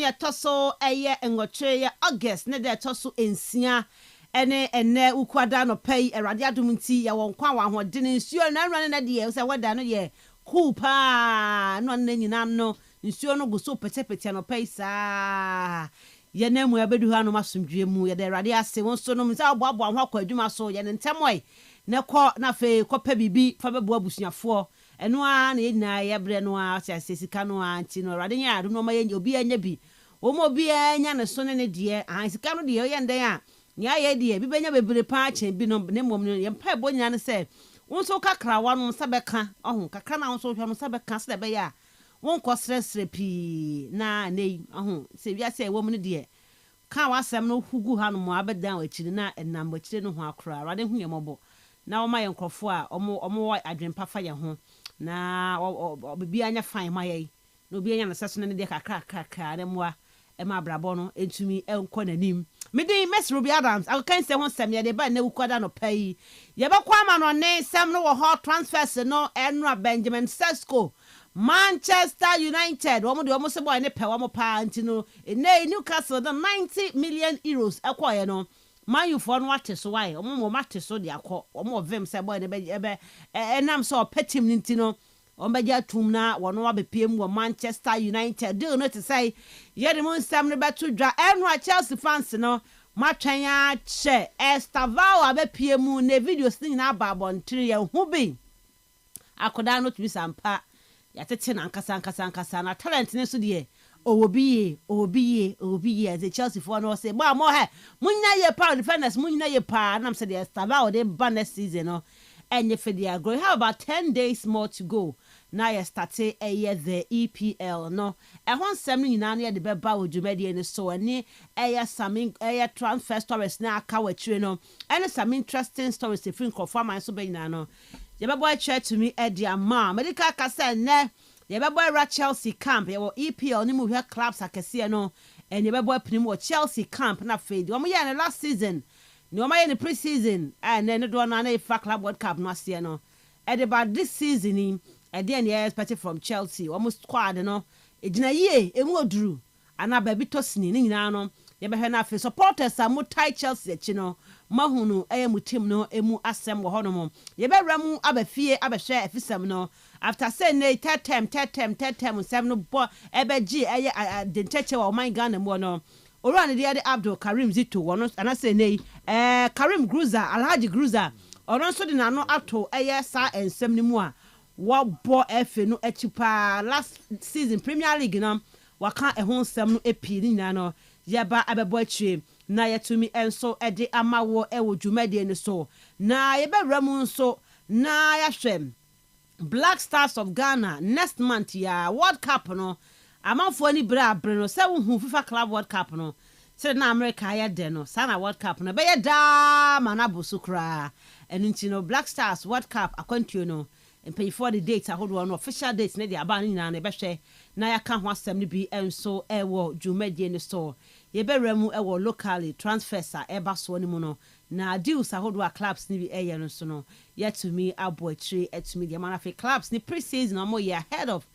ye toso eye engotre ye August ne de toso ensia ene ukwada no pay erade adum nti ye won kwa wa hodene nsuo na nran na de say wada no ye cool pa no na nyina no nsuo no go so pete no pay sa ye na mu abedu ha no masomdwe mu ye de erade ase won so no mi say aboabo ho akwa adwuma so ye ne ntemoy ne ko na fe ko pa bibi fa bebo abusuafo eno a na nyina ye bre no a sika no anti no erade nya ado no ma ye obi anya bi wo mo obi anya ne so ne de an sika no de ye ndan a nya ye de bi benya bebre pa achen bi no ne mom no ye mpa bo nya ne se won so kakra wa no sabeka ohun kakra na won so hwa no sabeka se be ya won ko sresre pi na nei ohun se bia se wo mu ne de ka wa asem no hugu ha no mo abedan wa chiri na enam ba chiri no ho akra rade hu ye mobo na wo ma ye nkrofo a omo adwempa fa ye ho na obi anya fan ma ye no obi anya na seso ne de kakra ne moa e ma brabo no entumi enko nanim me dey Miss Ruby Adams I can say ho sem ye de ba na ukwada no pai ye ba kwa ma no ne sem no wo hot transfers no Enra Benjamin Sesko Manchester United wo mo de wo mo se boy ne pe wo mo pa anti no Newcastle the 90 million euros ekwoye no Man you for no what so why mo mate so de akọ mo vem se boy ne be enam so petim nti no ombeja tum na wono abepiem wo Manchester United do no to say ye de mon sam ne beto dwa Enra Chelsea fans no matwan ya che Estavao abepiem ne videos ni na babontre ye hu bi akoda no to bi sampa ya tete na nkasa na talent ne so de obi ye as a Chelsea for no say ba mo he munya ye pa defenders munya ye pa na say the Estavao de ban next season no enye fe dia grow. How about 10 days more to go? Now you start the EPL no. E hon sem ni na na de be ba odwumadi ni so ani some transfer stories na aka wachire no. Any some interesting stories to free confirm so be na no. Ye be boy share to me e dia ma medical kasa ne ye be boy ra Chelsea camp ye wo EPL ni mu hwe clubs akese no. And ye be boy pnim wo Chelsea camp na fade. Omo ye na last season. No ma in pre-season and then do na fa club World Cup no ase no at about this season and then yeah expected from Chelsea almost squad no ejina ye emu oduru ana ba bi tosini ni nyina no ye be hwe na fe supporters am tie Chelsea echi no mahunu mu team no emu asem wo hono mo ye be ramu abafie abehwe afisem no after say na third term sem no bo ebeji the cheche wa man Ghana mo no Orani the Abdul Karim Zito wono anase nei Karim Gruza Alhaji Gruza oron so de na no ato sa ensem ni mu a wo bo efe no echipa last season Premier League no waka ehon nsem no epi ni na no yeba abebo achie na yetumi enso ede amawo ewo dwumade ni so na yebewramu nso na yahwem Black Stars of Ghana next month ya World Cup no amanfo ni bra no se wo hu FIFA Club World Cup no se na America ya de no sana World Cup no be ya da manabusu kra enti no Black Stars World Cup akwantuo no pay for the date ahodo no official date na de aba ni na behwe na ya ka ho asem ni bi enso ewo dwumadie ni so ye bewramu ewo locally transfers a eba so ni mu no na deals ahodo a clubs ni bi eye no so no yet to me aboitri etumi de manafe clubs ni pre-season no more year ahead of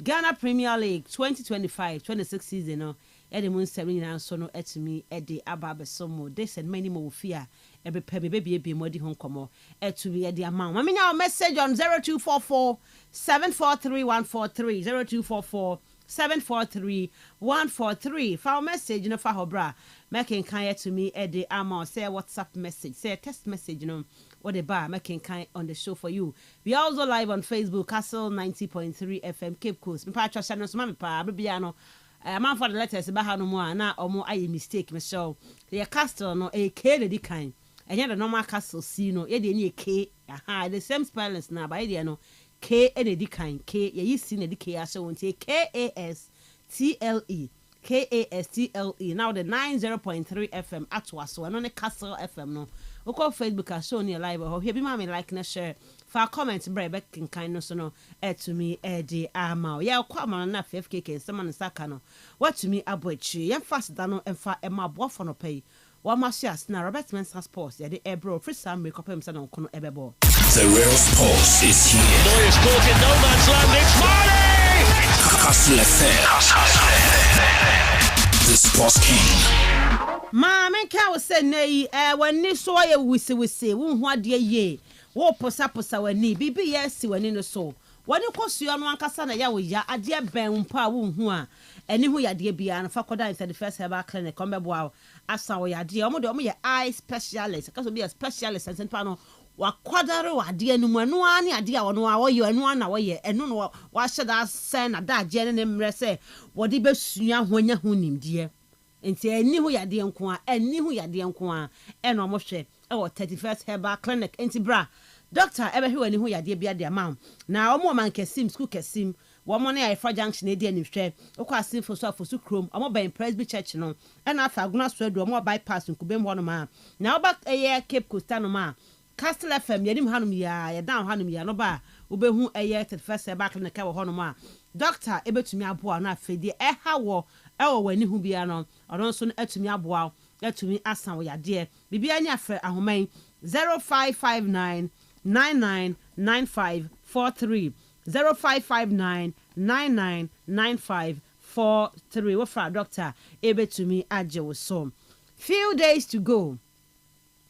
Ghana Premier League 2025-26 season no ede mun semi na so no etimi ede ababe somo this and many more fear every pebe baby modi hon komo etumi ede amount mama nya message on 0244 743 143 0244 743 143 for message no fa hobra making kan to me ede amount say WhatsApp message say text message no what the bar making kind on the show for you. We are also live on Facebook, Kastle 90.3 FM, Cape Coast. Me pa trust channel so mama pa bibiano. Man for the letters ba ha no mo na omo aye mistake me show. The Kastle no a K the kind. And the normal Kastle C no ye dey ni K. Aha, the same spellings na ba ye no K and the kind. K ye see na the K so won say KASTLE. KASTLE. Now the 90.3 FM atwa so no ne Kastle FM no. Oko Facebook a show near live or here be mama like na share for comment bre back in kindness no to me edi ama ya kwa ma na FFK some man saka no what to me abochi yam fast dano emfa ema boafo no pay wa ma shares na Robert Mensah Sports ya de ebro free sam make up him say no kono ebebo. The real sports is here. Lawyers caught in no man's land. It's Marley. Kastle FM. The Sports King. Mamma can say nay, when this soy we say, won't dear ye, wo posa when ni, be yes, when in the soul. When you cost you on one casana ya, a dear ben pa woo, and who ya dear be and Fakoda is the first herbal clinic, come wow, as saw ya dear, your eye specialist, because be a specialist and panel. Wa kwadaro ade no mu no ani ade a wono awo ye enu ana wo ye enu no wa hyeda sen na da je ne mre se wode besua honya honimde enti ani hu yade nko a ani hu yade nko a eno mo hwe e wo 31st Herbal Clinic enti bra doctor ebe hwe ani hu yade bia de amam na omo man kesim school kesim wo mo na Ifa junction e de ani hwe okwa asim fosu krom omo ben Presby church no e na afa aguna so adu omo bypass nkubem ho no ma na oba eye Cape Coast no ma Kastle FM yedim hanum ya down hanum ya no ba obehu eye 31st Herbal Clinic wo hono ma doctor ebetumi aboa na afedi ha wo wani hu bia no ono so atumi aboa atumi asan wo yade bibia nya afre ahoman 0559 999543 0559 999543 wo fra doctor ebetumi age wo so few days to go.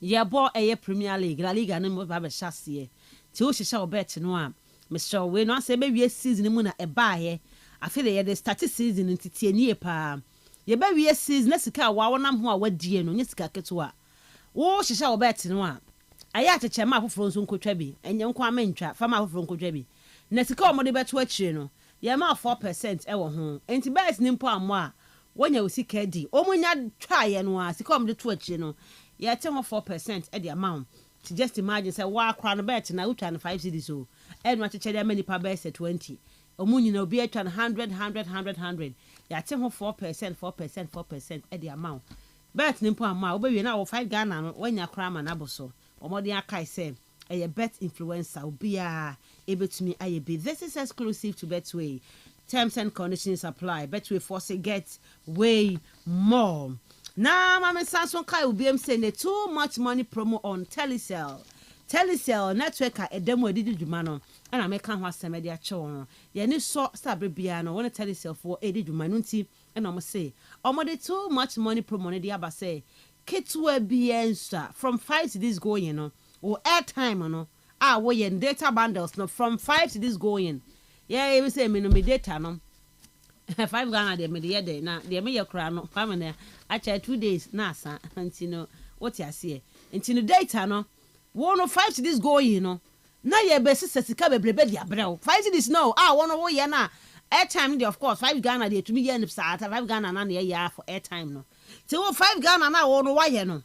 Yabo eye Premier League, La Liga no mo ba be hyase. Ti o hihya o bet no a. Mr. We no say be wie season mu na e ba ye. Afi de ye the start season ntiti anie pa. Ye be wie season na sika wa wonam ho a wadie no, nye sika keto a. Wo hihya o bet no a. Aya acheche ma afoforo nso nkotwa bi. Enye nko amantwa, fa ma afoforo nkotwa bi. Na sika o mo de beto akire no, ye ma 4% e wo ho. Enti bet ni mpo amo a, wonya o sika di. O munya twa ye no a, sika o mo de to akire no. Yeah, 4% at the amount. To just imagine, say, wow, crown a bet now, 5 cities. So, and what to tell them many per best at 20. Omun, no be at 100. Yeah, 4% at the amount. Bet Nimpo amount, but you know, 5 Ghana when you're cram and aboso. Or more than I say, a bet influencer will be able to me. I be. This is exclusive to Betway. Terms and conditions apply. Betway force get way more. Now, Mama Samson Kai will be saying too much money promo on Telecel network a demo did Jumano, and I make one media chon. Yenny saw Sabriano, one Telecel for Eddie Jumanunti, and almost say, almost too much money promo, the Abba say, kids will be answer from 5 to this going, or airtime, no. We in data bundles, no, from 5 to this going. Yeah, you say, minimum data, no. 5 Ghana de me de day na de me ye kra no family acha 2 days na asa anti no what ya see anti no data no one of 5 to this go you know na ye be sika bebrebe de abrel 5 to this no one wo ye na airtime de of course 5 Ghana de to me ye nipsa 5 Ghana na ye ya for airtime no ti wo 5 Ghana na wo no wa ye no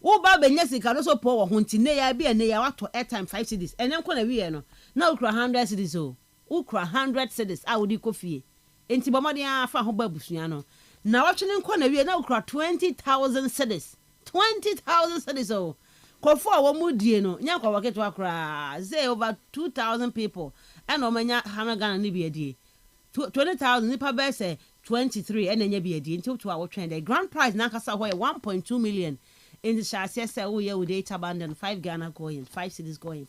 wo ba be nya sika no so po wo ho nti ne ya bi ne ya wato airtime 5 cities enen ko na wi ye no na ukra 100 cities o ukra 100 cities a wo di kofie enti bomade afa ho babusua no na watwene nko na wie na ukra 20,000 cedis 20,000 cedis o kofo a wo mudie no nya kwa waketo akra say over 2,000 people and omanya hana Ghana ni bi adie 20,000 nipa be say 23 and nya bi adie enti to a wo twene the grand prize na kasa ho 1.2 million in the shase say wo ye with data band 5 Ghana going 5 cities going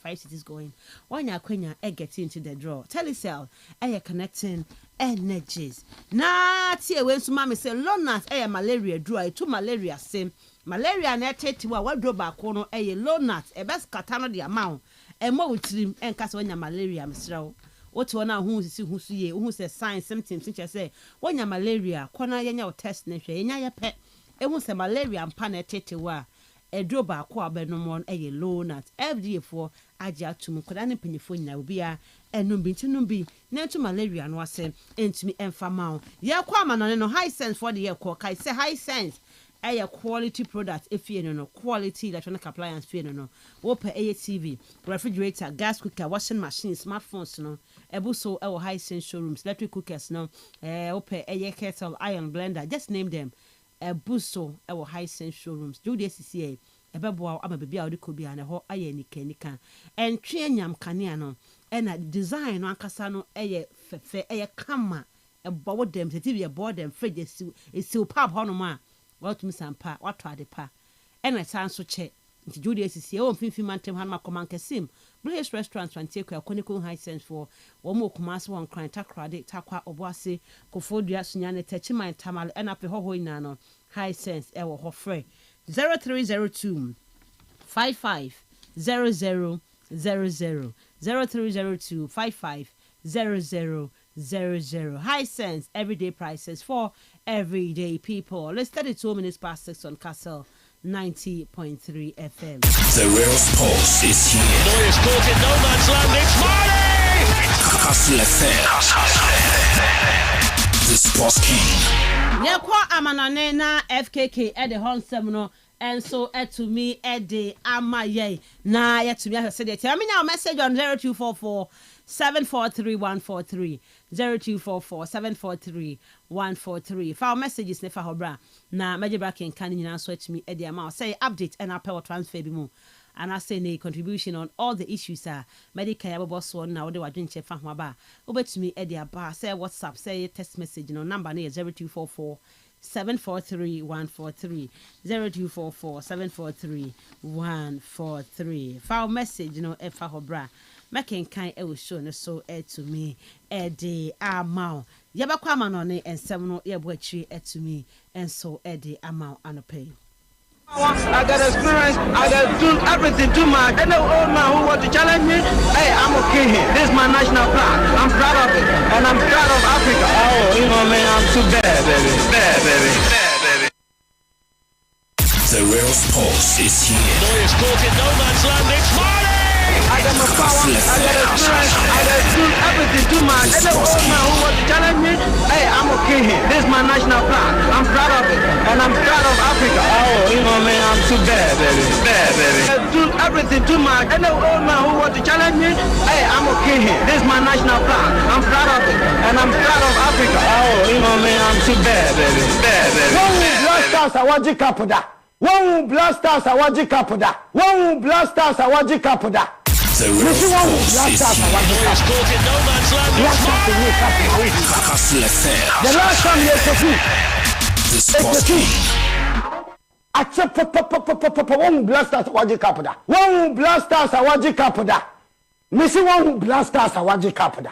wanya kwenya e get into the draw Telecel e connecting energies na tie we nso ma me say lonat e malaria draw to malaria same malaria na tete wa wadro ba ko no e lonat e best kata no de amount e mo wutrim en kasa wanya malaria mesrawo wote wona hu sisi hu su ye hu say sign symptoms nche say wanya malaria kona yenya o test na hwe yenya ye pe ehu se malaria mpa na tete wa edro ba ko abenomon eye lonat FDA for aja tum koda ne panyefo nyina obi a enum bi tinum bi na to malaria no ase entumi emfa mawo ye kwa amanone no high sense for the ye ko kai say high sense eye quality product efie no quality electronic appliance fie no open eye TV refrigerator gas cooker washing machine smartphones no ebuso e high sense showrooms electric cookers no open eye kettle iron blender just name them ebuso e high sense showrooms do the CCA ebeboa ama bebia odi ko bia na ho aye nika entwe anyam kanea no na design no akasa no eye fefe eye kama ebowo dem tv ebowo dem fridge esi pub ho no ma watum sampa wato ade pa na san so che nti Judy asisi o mfimfim mantem han makoman kesim Blaze restaurant Fanteku Akoniku High Sense for Womo Kumasi one crying takrade takwa oboase kofodua sunyane techiman tamal enape hoho inano High Sense ewo ho frɛ 0302 55 0000 0302 55 0000 High Sense everyday prices for everyday people. Let's study 2 minutes past 6 on Kastle 90.3 FM. The real sports is here. Lawyers caught in no man's land. It's Marley! Kastle FM. The sports king. Nyekwa amanane na FKK at the Honsem no and so to me at the amaye na yet to me I said tell me now message on 0244 743 143 0244 743 143 file messages nefa hobra na majibra ken kan nyina so to me at the amount say update and apel transfer bi mu and I say a contribution on all the issues medical yabo so na we wadwen che fa ho ba obetumi e dia ba say WhatsApp say text message no number na 0244 743 143 0244 743 143 file message no e fa ho bra making kind e will show no so to me e de amount yabakwa ama no ne ensem no ye bo akiri to me and so e de amount anopay. I got experience, I got do everything too much. And the old man who want to challenge me, hey, I'm okay here. This is my national flag. I'm proud of it. And I'm proud of Africa. Oh, you know, man, I'm too bad, baby. Bad, baby. Bad, baby. The real sports is here. Lawyers caught in no man's land. It's Marley! I got my power, I got experience, I got do everything too much. And the old man who want to challenge me, hey, I'm okay here. This is my national flag. I'm proud of it. And I'm proud of Africa. Oh, you know, man, I'm too bad, baby. Bad, baby. I do everything too much. And the old man who want to challenge me, hey, I'm okay here. This is my national flag. I'm proud of it. And I'm proud of Africa. Oh, you know, man, I'm too bad, baby. Bad, baby. Blasters awaji kapoda. One blasters awaji kapoda. One blasters awaji kapoda. The real sports is here. Lawyers caught in no man's land. It's Marley! Kastle FM. The last time you took The sports king. one blasters awaji kapoda. One blasters awaji kapoda. Missy one blasters awaji kapoda.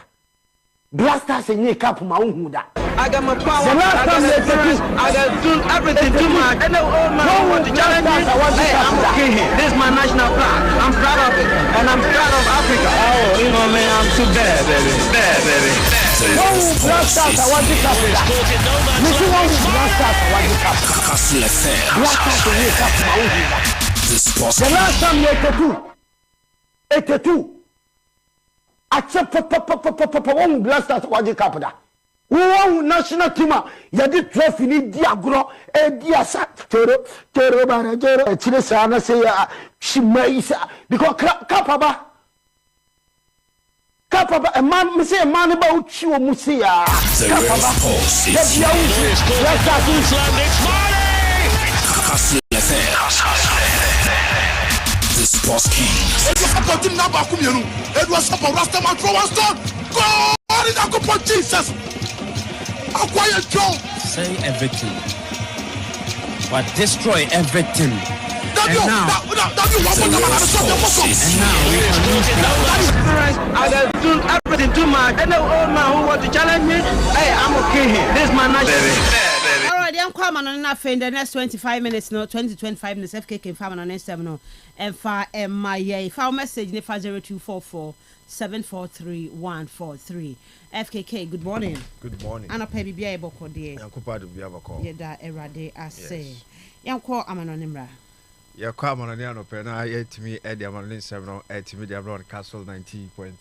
Blasters in your cap maunhuda. I got my power, The last I time got they experience, took I got do everything too much. And the old man who want to challenge me, hey, I'm okay here. This is my national flag. I'm proud of it. And I'm proud of Africa. Oh, you know, man, I'm too bad, baby. Bad, baby. The real sports blasters is awaji here. kapoda. Caught in no man's Missy land. one It's blasters awaji kapoda. Kastle FM. Blasters in your cap maunhuda. The sports The king. last time you 82. One blasters awaji kapoda. One national team, yadi trophy ni diagro, diasa, tero barajero, chinesana say, shimaisa, because kapaba, a man, me say a man about you, Musia, The real sports is here. Lawyers caught in no man's land. It's Marley! Kastle FM. The sports king. It was supporting Nabakumianu. It was support Rastaman throw one stone. God is a good for Jesus. A quiet Joe. Say everything, but destroy everything. W, now- W, The real sports is here. Lawyers caught in no man's Experience, I got do everything too much. And the old man who want to challenge me, hey, I'm okay here. This is my national. All right, I'm coming on enough in the next 25 minutes, no 25 minutes. FKK farm on next 7 no and far my file message ne 0244 743 143. FKK, good morning. Good morning. Anna Pebby Bia Boko dear. Yankupa do biya bako. Yeda erade ase. Yanko amanonimra. Ya kwa amanani anope na yetimi edi amanani 7 etimi dia broad Kastle 90.3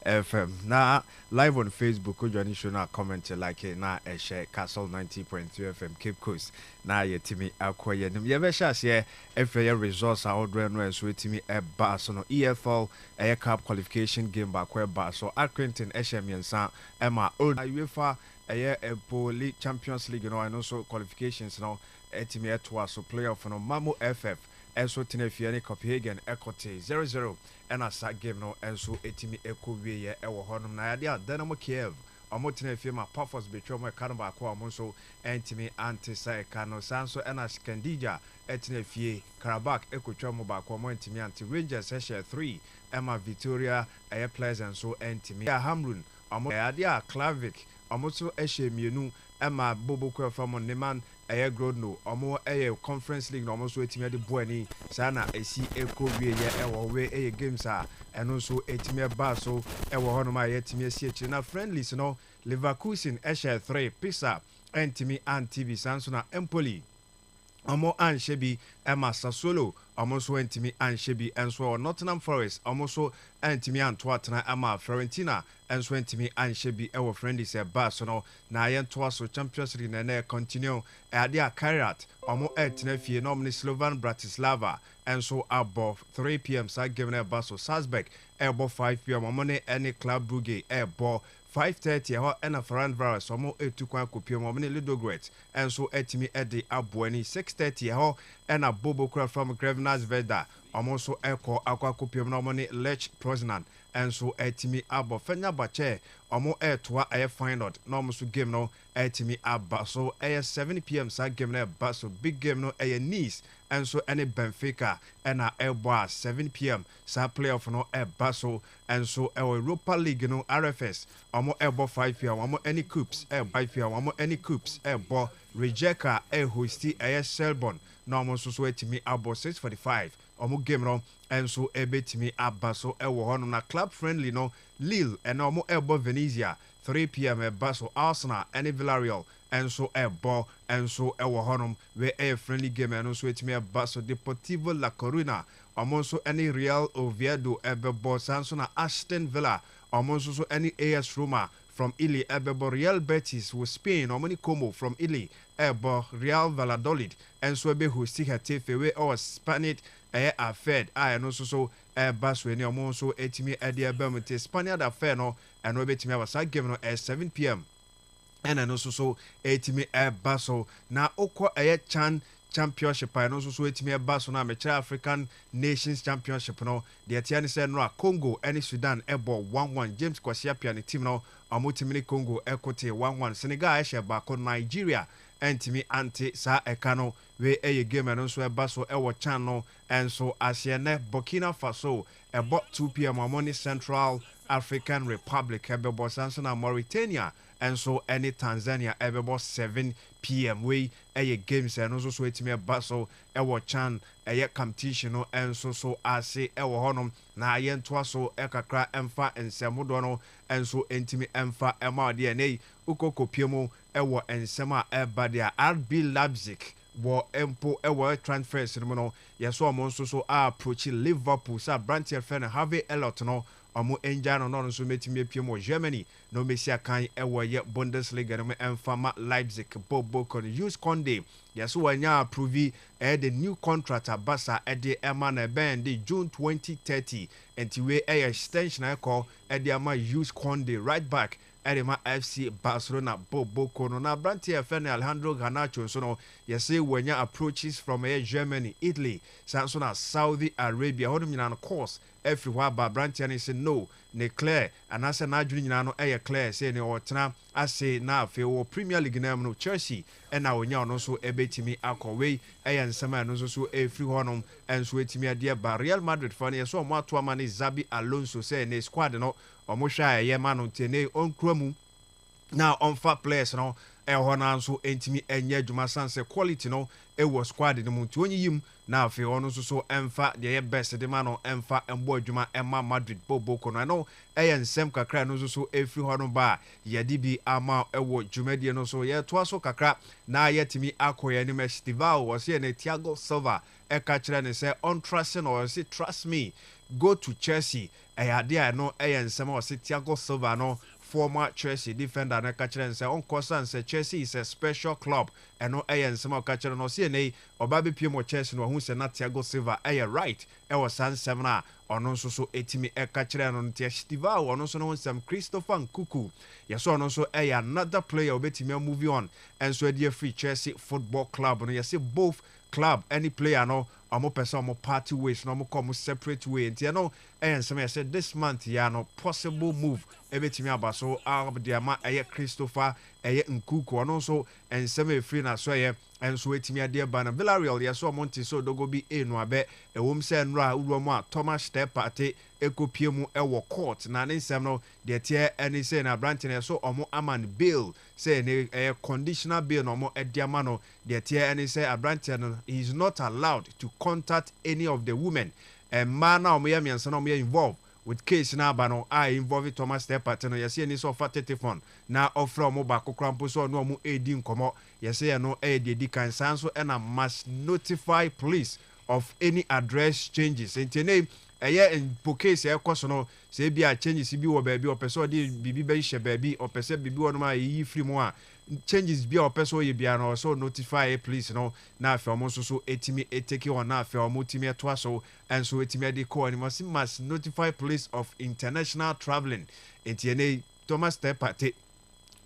FM. Na live on Facebook ko join show na comment like na share Kastle 90.3 FM Cape Coast. Na yetimi akoye nim. Ye be sha se efe results a odre no enso etimi eba so no EFL air cup qualification game ba ko eba so Accrington Mensah ema old UEFA air Poli Champions League no and also qualifications no etimi etwa so playoff no Mamo FF enso tenefie Copenhagen Ecote 0-0 and asa game no enso etimi ekowie ye ewo honum na yade Dynamo Kiev ɔmo tena fie ma Pafos betwa ɔmo ɛka no baako a ɔmo nso ɛntimi ante sa ɛka no saa nso ɛna Skandija ɛtena fie Karabak ɛkotwa ɔmo baako ɔmo ɛntimi ante Rangers ɛhyɛ 3 ɛma Victoria ɛyɛ Pleasant so ɛntimi Hamrun ɔmo ɛade a Klavik ɔmo so ɛhyɛ mmienu ɛma Bobo Kwefam Neman ɛyɛ Grodno ɔmo ɛyɛ Conference League na ɔmo so ɛtimi ɛde boani saa na ɛsi ɛkɔ wie yɛ ɛwɔ we ɛyɛ games a ɛno nso ɛtimi ɛba so ɛwɔ hɔ nom a yɛtimi ɛsi akyire na friendlies no Leverkusen ɛhyɛ 3 Pisa ɛntimi anti saa nso na Empoli ɔmo anhyɛ bi ɛma Sassuolo ɔmo nso ɛntimi anhyɛ bi ɛnso Nottingham Forest ɔmo so ɛntimi anto atena ɛma Fiorentina ɛnso ɛntimi anhyɛ bi ɛwɔ friendlies ɛba so no na yɛntoa so Champions League na ɛnɛ continue ɛade a Kairat ɔmo ɛtena fie na ɔmo ne Slovan Bratislava ɛnso abɔ 3 p.m. saa game na ɛba so Salzburg ɛbɔ 5 p.m. ɔmo ne ɛne Club Brugge ɛbɔ 5:30 ɛhɔ ɛna Ferencvaros ɔmo etu kwan kopiem ɔmo ne Ludogorets ɛnso ɛtimi ɛde aboani 6:30 ɛhɔ ɛna Bobo Kura from Grevnas Zvezda ɔmo nso ɛkɔ akɔ kopiem na ɔmo ne Lech Poznan ɛnso ɛtimi abɔ Fenerbahce ɔmo ɛtoa ɛyɛ Feyenoord na ɔmo so game no ɛtimi aba so ɛyɛ 7 p.m. saa game no ɛba so big game no ɛyɛ Nice ɛnso ɛne Benfica ɛna ɛbɔ a 7 p.m. saa playoff no ɛba so ɛnso ɛwɔ Europa League no RFS ɔmo ɛbɔ 5 p.m. ɔmo any cups ɛbɔ 5 p.m. ɔmo any cups ɛbɔ Rijeka ɛhosti ɛyɛ Selborn na ɔmo nso so ɛtimi abɔ 6:45 ɔmo game no ɛnso ɛbɛtimi aba so ɛwɔ hɔ no na club friendly no Lille ɛna ɔmo ɛbɔ Venezia 3 p.m. ɛba so Arsenal ɛne Villarreal ɛnso ɛbɔ ɛnso ɛwɔ hɔ nom wɛ ɛyɛ friendly game ɛno nso ɛtumi ɛba so Deportivo La Coruna ɔmo nso ɛne Real Oviedo ɛbɛbɔ saa nso na Aston Villa ɔmo nso so ɛne AS Roma from Italy ɛbɛbɔ Real Betis with Spain ɔmo ne Como from Italy ɛbɔ Real Valladolid ɛnso ɛbɛhosti Getafe wɛ ɔwɔ Spanish ɛyɛ Afed a ɛno nso so ɛba so ɛne ɔmo nso ɛtumi ɛde ɛbɛm nti Spaniard Afed no ɛno ɛbɛtumi aba saa game no ɛyɛ 7 p.m. ɛna ɛno nso so ɛtumi ɛba so na okɔ ɛyɛ CHAN Championship a ɛno nso so ɛtumi ɛba so na mekyerɛ African Nations Championship no deɛ ɛteɛ ne sɛ no a Congo ɛne Sudan ɛbɔ 1-1 James Kwasi Appiah ne team no ɔmo timi ne Congo ɛkote 1-1 Senegal ɛhyɛ baako Nigeria ɛntimi ante saa ɛka no we ɛyɛ game ɛno nso ɛba so ɛwɔ CHAN no ɛnso ahyɛ nɛ Burkina Faso ɛbɔ 2 p.m. ɔmo ne Central African Republic ɛbɛbɔ saa nso na Mauritania ɛnso ɛne Tanzania ɛbɛbɔ 7 p.m. wei ɛyɛ games ɛno nso so ɛtumi ɛba so ɛwɔ CHAN ɛyɛ competition no ɛnso so ase ɛwɔ hɔnom na yɛntoa so ɛkakra ɛmfa nsɛmhodoɔ no ɛnso ɛntimi ɛmfa ɛma ɔdeɛ ɛnɛ ukokopie mu ɛwɔ nsɛm a ɛba deɛ RB Leipzig wɔ mpo ɛwɔ transfers no mu no yɛso ɔmo nso so approach Liverpool sa brantier fɛ no Harvey Elliott no ɔmo engya no nso metimi apie mu Germany no mesi akan ɛwɔ yɛ Bundesliga no ɛmfama Leipzig Bobo use Conde yɛso wanya approve the new contract abasa ɛde ɛma na ɛbɛn de June 2030 enti we ɛyɛ extension ɛkɔ ɛde ama use Conde right back Edema FC Barcelona Bobo Kono na brantier fɛ no Alejandro Garnacho nso no yɛse wanya approaches from Germany Italy sanso na Saudi Arabia hɔnom nyina no course every hɔ aba brantier ne say no ne clear anase na adwene nyina no ɛyɛ clear say ne ɔtena ase na afei wɔ Premier League na mu no Chelsea ɛna onya ɔno nso ɛbɛtimi akɔwei ɛyɛ nsɛm a ɛno nso so ɛfiri hɔnom ɛnso ɛtimi adeɛ ba Real Madrid fa no yɛso ɔmo ato ama ne Xabi Alonso sɛ ne squad no ɔmo hwɛ a ɛyɛ ma no nti ne ɔnkura mu na ɔmfa players no ɛhɔ na nso ɛntimi ɛnyɛ adwuma sanse quality no ɛwɔ squad no mu nti ɔnyiyim na afei ɔno nso so ɛmfa deɛ ɛyɛ best de ma no ɛmfa ɛmbɔ adwuma ɛma Madrid Bobo Kono ɛno ɛyɛ nsɛm kakra no nso so ɛfiri hɔ no ba yɛde bi ama ɛwɔ dwumadie no so yɛtoa so kakra na yɛtimi akɔ yɛ anim Estival wɔse ne Thiago Silva ɛka kyerɛ ne sɛ ɔntrust no ɔse trust me go to Chelsea ɛyɛ adeɛ a ɛno ɛyɛ nsɛm a ɔse Thiago Silva no former Chelsea defender na kachire nse onkosa nse Chelsea is a special club eno eye nsema okachire no se nei oba be pie mo Chelsea no hu se na Thiago Silva eye right e wo san nsem na ono nso so etimi kachire no ntia Stiva ono nso no nsem Christopher Nkuku yeso ono nso eye another player obetimi move on enso e free Chelsea football club no yesi both club any player no omo person omo party ways no omo come separate way ntia no and some said this month ya no possible move ebetimi abaso abdiama Christopher Nkuku no so and some free na so and so etimi ade ba na Villarreal yeso monti so dogo bi enu abe ewom se nra uruomo a Thomas Step Party ekopie mu ewo court na ne nsem no de tie eni se na branch so omo aman bail say ne conditional bail no mo ediama no de tie eni se branch no is not allowed to contact any of the women and man na omo yemiansa na omo involved with case na ba I involve Thomas Step Party no yesi eni so fa telephone na offer omo ba kokrampo so no omo edi nkomo yesi no de kan sanso and must notify police of any address changes into name in case so no say be a changes bi wo ba bi opeso de bibi ba hye ba bi opese bibi wo no ma yi free mu a changes bi opeso ye bia no so notify police no na afi omo so etimi eteki on na afi omo timi eto aso and so etimi de call must notify police of international traveling entiene Thomas Step Party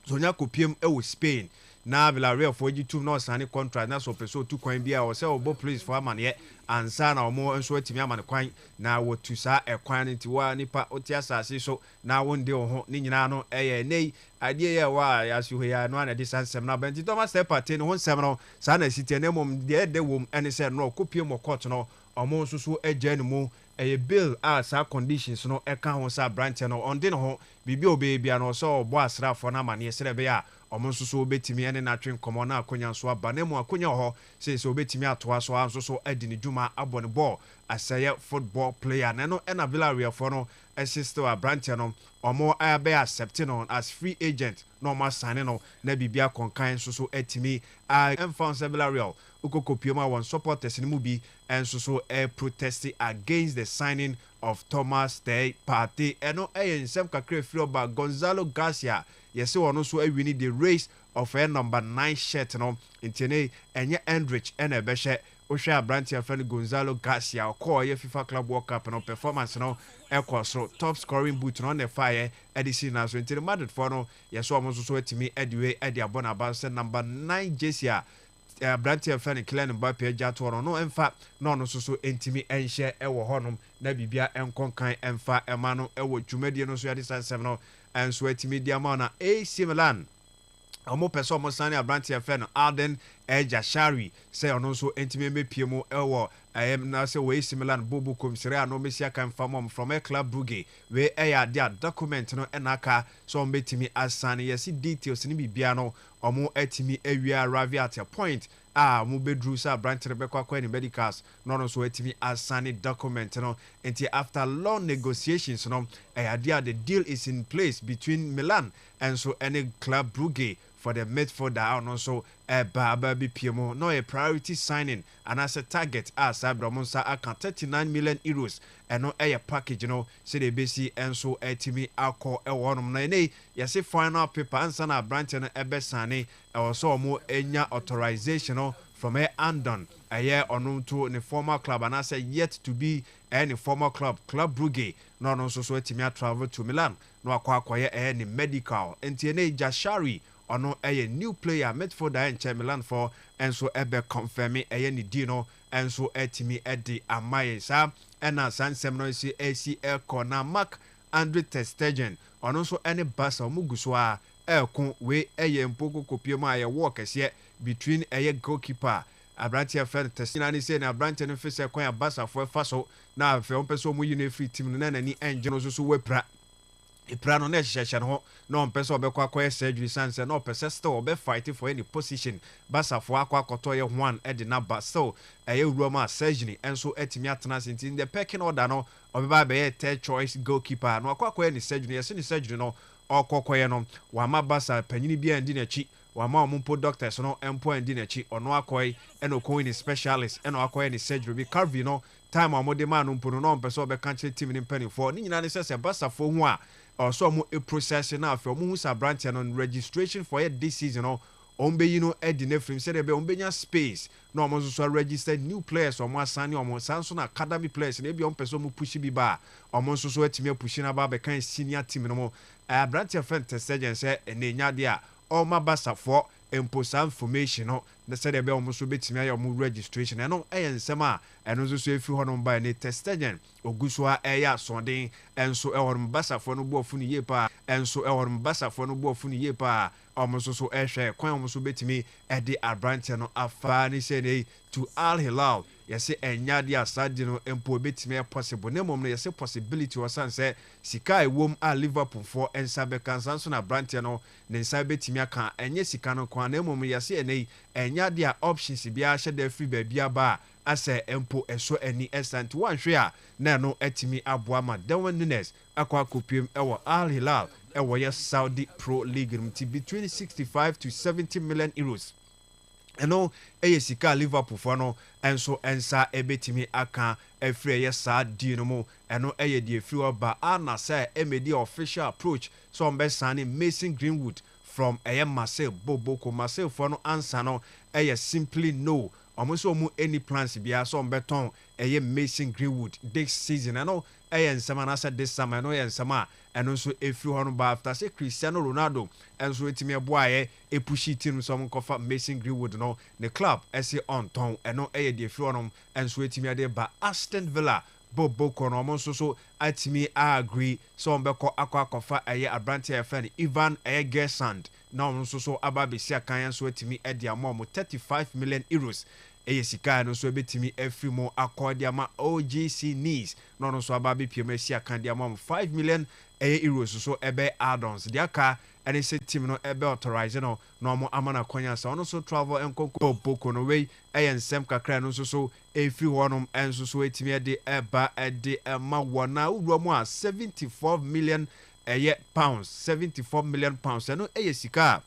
so nya kopiem e Spain na Villarreal for G2 no sign contract na so peso tu kwan bia o se obo police for amane ansa na omo nso atimi amane kwan na wotu sa ekwan nti wa nipa oti asase so na wonde ho ni nyina no eye nei ade ye wa yasu ya no na de sansem na benti Thomas Step Party no nsem no sa na site na mom de wom ene se no kopie mo court no omo nso so agya mu eye bill as a conditions no eka ho sa branch no onde no ho bibi obebia no so obo asrafo na amane serebe ya omo nso so obetimi ene na twen komo na akonya nso aba na mu akonya ho se obetimi atoa so anso so adi ne dwuma abone ball aseye football player na no ena Villarreal for no assist to branch no omo abe accepting on as free agent no ma sign no na bibia konkan so etimi enfance Villarreal ukokopioma won supporters ni mu bi enso so protesting against the signing of Thomas Step Party eno nsem kakra free oba Gonzalo Garcia yesi wono so awini the race of number 9 shirt no intene enye Endrich ena ebehye ohwe abrantia friend Gonzalo Garcia call ye FIFA Club World Cup no performance no ekosro top scoring boot no na fire edisi na so intene Madrid for no yeso omo so etimi ediwe edi abona about number 9 jersey Brantia friend Kylian Mbappe jato no emfa no no so entimi enhye ewo honom na bibia enkonkan emfa emano ewo dwumadie no so yade sansem no enso etimi diama na AC Milan omo peso omo sane Brantia friend Alden Ejashari say ono so entimi mepie mu ewo na say we AC Milan bobu komisere ano mesia kan famom from a club Brugge we eya dia document no enaka so mbetimi asane yesi details ni bibia no omo etimi awia arrive at a point mu bedru sa branch rebekwa kwa ni medicals no so etimi asane document no until after long negotiations no the deal is in place between Milan and so any club Brugge for the midfielder and also Baba BPMO no a priority signing and as a target as Mensah account 39 million euros and no a package say the BC and so etimi alcohol one na yes final paper answer na branch and ebesane also more enya authorization from a Andon a year on to the former club and I say yet to be any former club Brugge no so etimi travel to Milan no akwa any medical NTNA Jashari ono a new player midfielder in Milan for and so ebe confirming ni dino and so etimi edi amaye sa ena san semno si ACL corner Mark Andre ter Stegen ono so any basa muguso a ekun we mpoko kopiema aye work ese between goalkeeper Abrantia friend Tesina ni say na Abrantia no fese kwan abasa for faso na afi on peso mu yine free team na nani engine so wepra Iprano na hyehyɛ no no mpɛsɛ obekɔ akɔyɛ surgery sanse no pɛsɛ still obe fight for any position basafo akɔ akɔtɔ yɛ one edi na ba still ɛyɛ wuroma surgery enso etimi atena sinti the pecking order no obeba be yɛ third choice goalkeeper no akɔ akɔyɛ ni surgery yɛse ni surgery no ɔkɔkɔyɛ no wama basa panyini bia ndi n'akyi wama ompo doctors no empo ndi n'akyi ɔno akɔyɛ ɛna ɔkɔyɛ ni specialist ɛna akɔyɛ ni surgery bi carvi no time amode man no mpo no mpɛsɛ obɛka kyerɛ team ni mpanifo ni nyina ne sɛ basafo ho a also mo a process na afọ mo hu sa branch no registration for this season no ombe yi no edi na frame say be ombenya space na omo so register new players omo asane omo sanso na academy players na bi ompeso mo push bi ba omo so atimi push na ba be kan senior team no mo branch friend Ter Stegen say enenya de a oma basafo imposa information no na said ebe omo so betimi ayo mo registration eno nsɛm a eno so efi hɔ no ba ne testagen oguso a ɛyɛ asɔden enso ɛwɔ no basafo no boafo no yie pa enso ɛwɔ no basafo no boafo no yie pa omo so ɛhwɛ kwan omo so betimi ɛde abrante no afa ne sɛ ne to Al Hilal yɛsɛ ɛnya de asade no empo betimi possible na mom no yɛsɛ possibility wasan sɛ sika ewom a Liverpool for ensa bekansa so na abrante no ne nsa betimi aka ɛnyɛ sika no kwan na mom yɛsɛ ɛnɛ ɛnya de options bia hyɛ da free ba bia ba asɛ empo ɛso ani ɛsanti wanhwe a na no etimi aboa ma Darwin Nunes akwa kopiem ɛwɔ Al Hilal ɛwɔ yɛ Saudi Pro League between 65 to 70 million euros. Eno eye sika Liverpool for no enso ensa ebetimi aka efre ye sa di no mo eno eye di efri oba ana say emedi official approach so on be sane Mason Greenwood from eye Marseille Boboko Marseille for no answer no eye simply no omo any plans bia so on beton eye Mason Greenwood this season eno eye nsama na say this summer no eye nsama eno so efri ho no ba after say Cristiano Ronaldo enso etimi eboaye epushi team some kofa Mason Greenwood no the club ese on ton eno eye de efri ho no enso etimi ade ba Aston Villa Boboko no mo so atimi agree so mbeko akwa eye abrante fan Ivan eye Gersand na mo so aba besia kan so etimi ade amom 35 million euros eye sika no so betimi efri mo akodi ama OGC Nice no so aba be piem asia kan de amom 5 million euros so ebe add-ons dia ka and say team no ebe authorize no mo amana kwanya so no so travel enkonko Boko no way ensem kakra no so efri honom enso so etimi de eba de ma wona wuro mu a 74 million pounds 74 million pounds no sika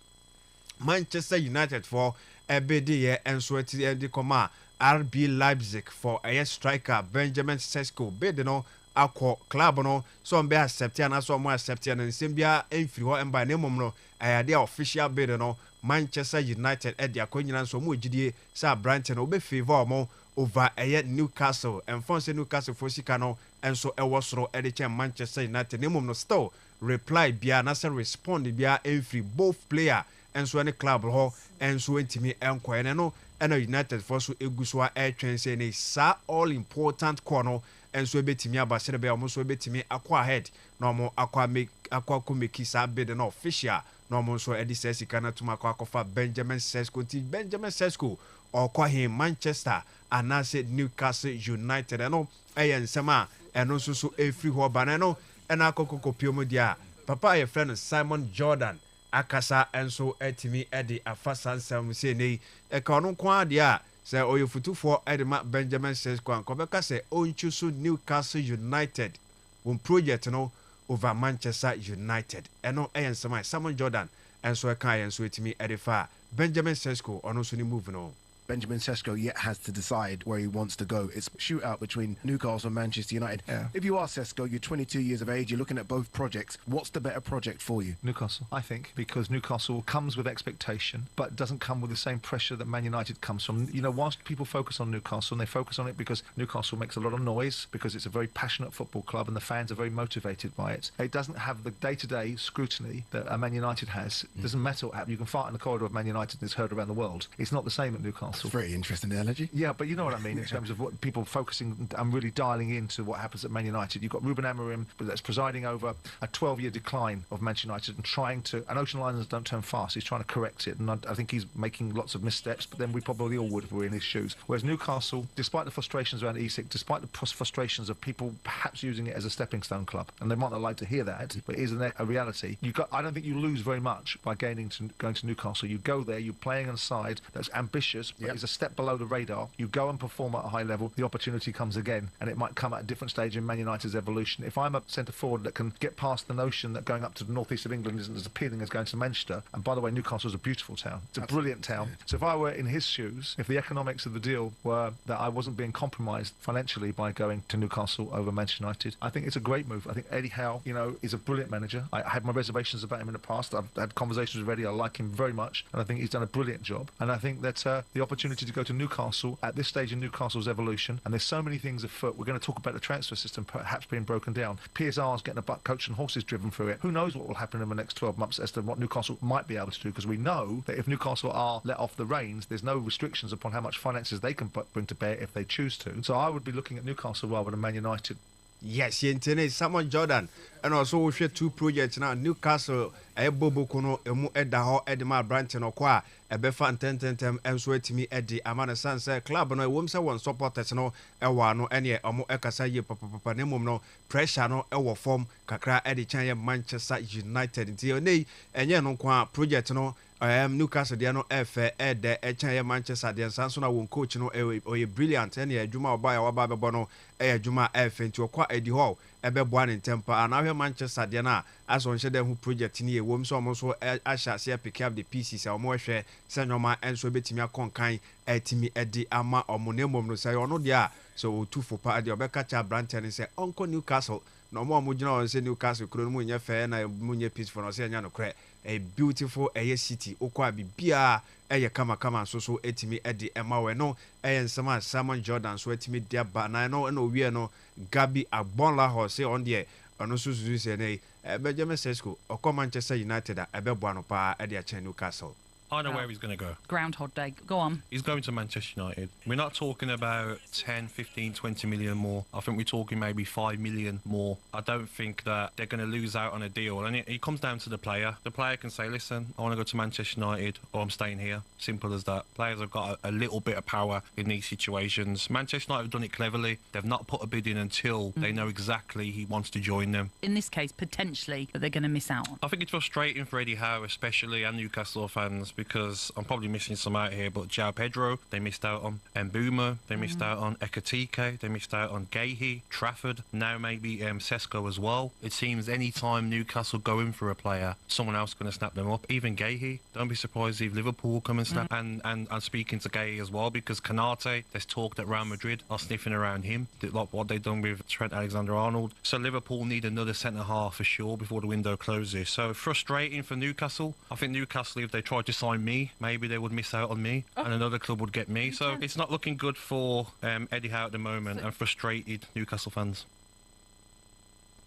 Manchester United for ebede ye enso eti de koma RB Leipzig for striker Benjamin Sesko bid no akọ club no so on be accept na so mo accept na nsem bia enfiri ho emba na mom no ayade official bid no Manchester United e de akonyina so mo gidie sa branch no be favor mo over Newcastle and fonse Newcastle for sika no enso e wosoro e de chen Manchester United na mom no still reply bia na say respond bia enfiri both player enso any club ho enso entimi enko ene no ena United for so eguso a twen say ne sa all important corner enso ebetimi abasere be omo so ebetimi akwa ahead na omo akwa komeki sa bid na official na omo so edise sika na tuma akwa Benjamin Sesko okwa him Manchester and I said Newcastle United eno nsema eno so efri ho bana no ena akoko piomo dia papa ye friend Simon Jordan akasa enso etimi edi afasa nsam se nei ka ono kwa dia se oyefutufo edema Benjamin Sesko ankobeka se onchusu Newcastle United one project no over Manchester United eno ensema Simon Jordan enso eka enso etimi edifa Benjamin Sesko ono so ni move no Benjamin Sesko yet has to decide where he wants to go. It's a shootout between Newcastle and Manchester United. Yeah. If you are Sesko, you're 22 years of age, you're looking at both projects. What's the better project for you? Newcastle, I think, because Newcastle comes with expectation, but doesn't come with the same pressure that Man United comes from. You know, whilst people focus on Newcastle, and they focus on it because Newcastle makes a lot of noise, because it's a very passionate football club and the fans are very motivated by it. It doesn't have the day-to-day scrutiny that Man United has. It doesn't matter what happens. You can fight in the corridor of Man United and it's heard around the world. It's not the same at Newcastle. It's very interesting analogy. Yeah, but you know what I mean in terms of what people focusing and really dialing into what happens at Man United. You've got Ruben Amorim that's presiding over a 12-year decline of Manchester United and trying to, and Ocean Liners don't turn fast, he's trying to correct it, and I think he's making lots of missteps, but then we probably all would if we were in his shoes. Whereas Newcastle, despite the frustrations around ESIC, despite the frustrations of people perhaps using it as a stepping stone club, and they might not like to hear that, but it is a reality, I don't think you lose very much by going to Newcastle. You go there, you're playing on a side that's ambitious, but is a step below the radar. You go and perform at a high level, the opportunity comes again, and it might come at a different stage in Man United's evolution. If I'm a centre forward that can get past the notion that going up to the northeast of England isn't as appealing as going to Manchester, and by the way, Newcastle's a beautiful town, it's a brilliant town. So if I were in his shoes, if the economics of the deal were that I wasn't being compromised financially by going to Newcastle over Manchester United, I think it's a great move. I think Eddie Howe, is a brilliant manager. I had my reservations about him in the past. I've had conversations with Eddie. I like him very much, and I think he's done a brilliant job. And I think that the opportunity opportunity to go to Newcastle at this stage in Newcastle's evolution, and there's so many things afoot. We're going to talk about the transfer system perhaps being broken down. PSR's getting a buck coach and horses driven through it. Who knows what will happen in the next 12 months as to what Newcastle might be able to do, because we know that if Newcastle are let off the reins, there's no restrictions upon how much finances they can bring to bear if they choose to. So I would be looking at Newcastle rather than Man United. Yes, yentene Samuel Jordan and also we share two projects now. Newcastle Bobo Kono emu eda ho edema branch no kwa ebefa ntententem enso etimi edi amana sanse club no ewom se won supporters no ewa no ene omo ekasa ye papa ne mum no pressure no ewo form kakra edi chan ye Manchester United nti onei enye no kwa project no Newcastle dia no efe ede echan ye Manchester dia sanso na won coach no oye brilliant ene adwuma oba ya waba bebo no adwuma efe nti okwa edi hall ebe boa ne tempa anahwe Manchester dia na aso nche dem hu project ni ewom so omo so asha se pick up the pieces omo hwe senoma enso betimi akonkan etimi edi ama omo ne mom no say ono dia so otu for pa dia obeka cha Branton say onko Newcastle no mo gina on say Newcastle kro no mu nya fe na mu nya peaceful no say nya no kre a beautiful city okwa bibia eye kama so etimi edi ema we no ensema Simon Jordan so etimi dia ba na no na owie no Gabi Agbonla ho say on there ono so say ne Benjamin Sesko okọ Manchester United ebeboa no pa edi a chen Newcastle. I know where he's going to go. Groundhog Day. Go on. He's going to Manchester United. We're not talking about 10, 15, 20 million more. I think we're talking maybe 5 million more. I don't think that they're going to lose out on a deal. And it comes down to the player. The player can say, listen, I want to go to Manchester United or I'm staying here. Simple as that. Players have got a little bit of power in these situations. Manchester United have done it cleverly. They've not put a bid in until they know exactly he wants to join them. In this case, potentially, that they're going to miss out on. I think it's frustrating for Eddie Howe, especially, and Newcastle fans, because I'm probably missing some out here, but João Pedro, they missed out on. Mbuma, they missed out on. Ekatike, they missed out on. Gahey, Trafford, now maybe Sesko as well. It seems any time Newcastle go in for a player, someone else is going to snap them up. Even Gahey, don't be surprised if Liverpool come and snap. And speaking to Gahey as well, because Canate, there's talk that Real Madrid are sniffing around him, like what they've done with Trent Alexander-Arnold. So Liverpool need another centre-half for sure before the window closes. So frustrating for Newcastle. I think Newcastle, if they tried to sign me, maybe they would miss out on me and another club would get me. So it's not looking good for Eddie Howe at the moment and frustrated Newcastle fans.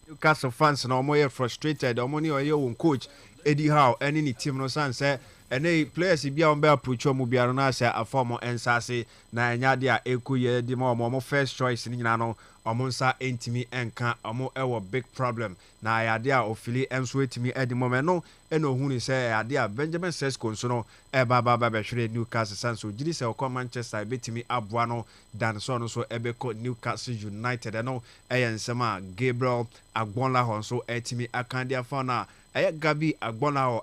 Newcastle fans no more frustrated. Omo ni oye won coach Eddie Howe any ni team no san say ene players bia on be approach omo bia no ase aformo ensase na enya de a ekuye di ma omo first choice ni nyina no omo nsa entimi enka omo ewo big problem na ayade a ofili enso etimi edi moment no eno hu ni say ayade a Benjamin Sesko nso no eba baba be hwere Newcastle sanso giri say okọ Manchester betimi aboa no dan so no so ebeko Newcastle United no eyensema Gabriel Agbonla honso etimi akandia fa na Gabi Agbonla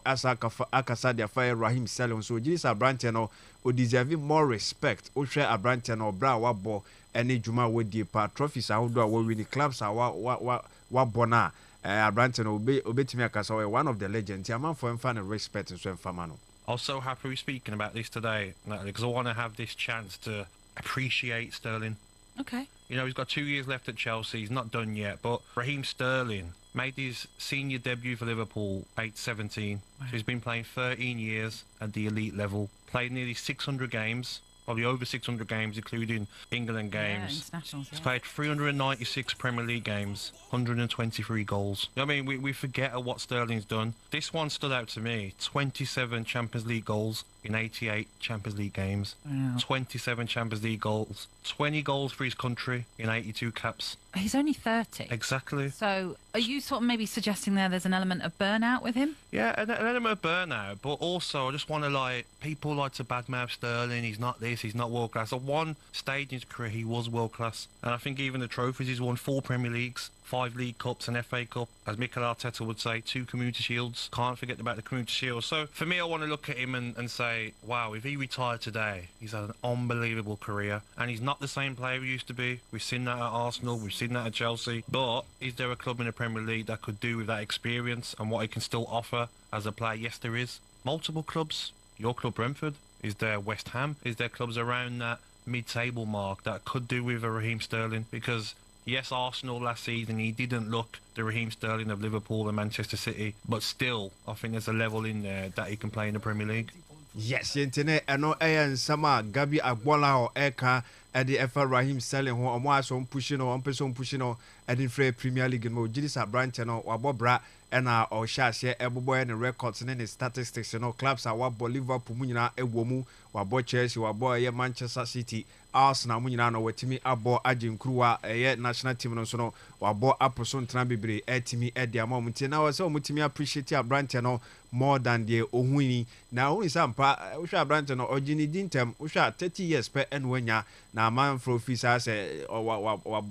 akasa dia fa Raheem Sterling so giri say Branton no o deserve more respect o hwe Branton no bra wabo ene djuma wodi pa trophies ahodo a wo win clubs a wa bona Branton obetimi akasa one of the legends am for fan respect so enfama no. I was so happy we're speaking about this today, Natalie, because I want to have this chance to appreciate Sterling. Okay. You know, he's got 2 years left at Chelsea. He's not done yet, but Raheem Sterling made his senior debut for Liverpool age 17. Wow. So he's been playing 13 years at the elite level, played nearly 600 games, probably over 600 games, including England games. Internationals, He's played 396 Premier League games, 123 goals. I mean, we forget what Sterling's done. This one stood out to me. 27 Champions League goals in 88 Champions League games. Wow. 27 Champions League goals. 20 goals for his country in 82 caps. He's only 30. Exactly. So are you sort of maybe suggesting there's an element of burnout with him? Yeah, an element of burnout, but also I just want to people like to badmouth Sterling. He's not this, he's not world class. At one stage in his career, he was world class. And I think even the trophies, he's won 4 Premier Leagues, 5 League Cups, an FA Cup, as Mikel Arteta would say, 2 Community Shields. Can't forget about the Community Shield. So for me, I want to look at him and say, wow, if he retired today, he's had an unbelievable career. And he's not the same player he used to be. We've seen that at Arsenal, we've seen that at Chelsea. But is there a club in the Premier League that could do with that experience and what he can still offer as a player? Yes, there is. Multiple clubs. Your club, Brentford. Is there West Ham? Is there clubs around that mid-table mark that could do with a Raheem Sterling? Because yes, Arsenal last season, he didn't look the Raheem Sterling of Liverpool and Manchester City, but still, I think there's a level in there that he can play in the Premier League. Yes, yentene eno nsama Gabi Agbola o eka edi efa Raheem Sterling ho omo aso pushing no ompeso pushing no edi free Premier League no Jidisa branch no wabobra ena o hyase ebobo ne records ne statistics no clubs are wabo Liverpool mu nyina ewomu wabo Chelsea wabo ye Manchester City Arsenal mu nyina no watimi abo aginkruwa ye national team no so no wabo aposo ntena bebre etimi edi amom nti na wose omutimi appreciate a branch no more than the ohuni na ohuni sampa usha branch no ogini dintem usha 30 years per enwanya na man for officer say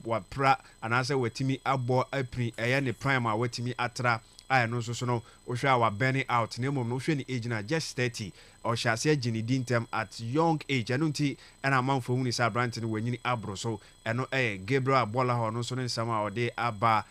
wa pra anase watimi abo apri eye ne prime a watimi atra I no so no usha wa burning out na mom no hwe ni age na just 30 or shall say gini dintem at young age anunti and a man for ohuni sa branch no wanyini abro so eno Gabriel Agbola ho no so ne sama ode aba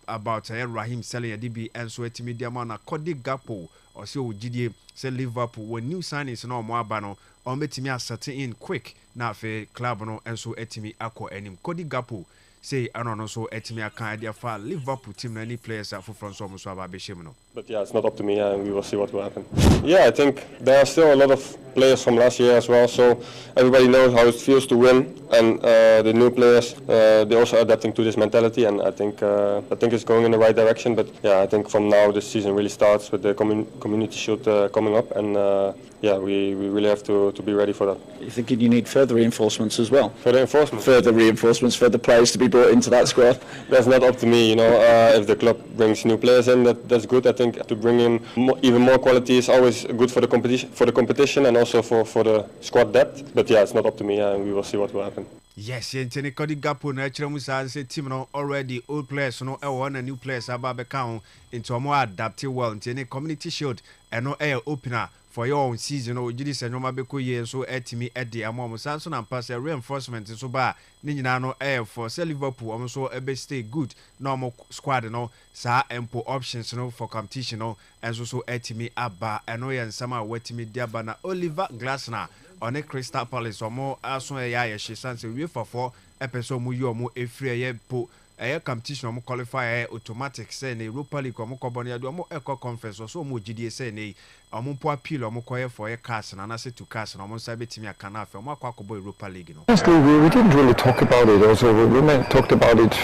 about Raheem Sterling DB and so etimi diama na Cody Gakpo or say ogidie say Liverpool when new signings no mo aba no o metimi asset in quick na fe club no and so etimi akọ enim Cody Gakpo say no so etimi aka idea for Liverpool team na any players are from so aba behim no. But yeah, it's not up to me, and we will see what will happen. Yeah, I think there are still a lot of players from last year as well, so everybody knows how it feels to win, and the new players, they're also adapting to this mentality, and I think it's going in the right direction. But yeah, I think from now this season really starts with the Community Shield coming up, and yeah, we really have to be ready for that. You thinking you need further reinforcements as well? Further reinforcements? Further reinforcements for the players to be brought into that squad? That's not up to me, you know. If the club brings new players in, that's good. I think to bring in even more quality is always good for the competition and also for the squad depth. But yeah, it's not up to me, and we will see what will happen. Yes, yentene Cody Gakpo na chira musa say team no already old players no one and new players aba be count into a more adaptive well yentene Community Shield and no air opener for your own season o jidi se nyoma be ko ye so etimi ede amom sanso na pass reinforcement so ba ni nyina no air for say Liverpool am so ebe stay good normal squad no sa empo options no for competition no and so etimi aba eno ye nsama wetimi diaba na Oliver Glasner on a Crystal Palace or more as well as she sends a way for 4 episode mu yo mu efri ye po competition mo qualify automatic say na Europa League mo koboni ado mo eco conference so mo gidie say na omo po appeal omo koye for a cast na say to cast na omo say betimi akana afa omo akwakobo Europa League no. Honestly, we didn't really talk about it. Also, we talked about it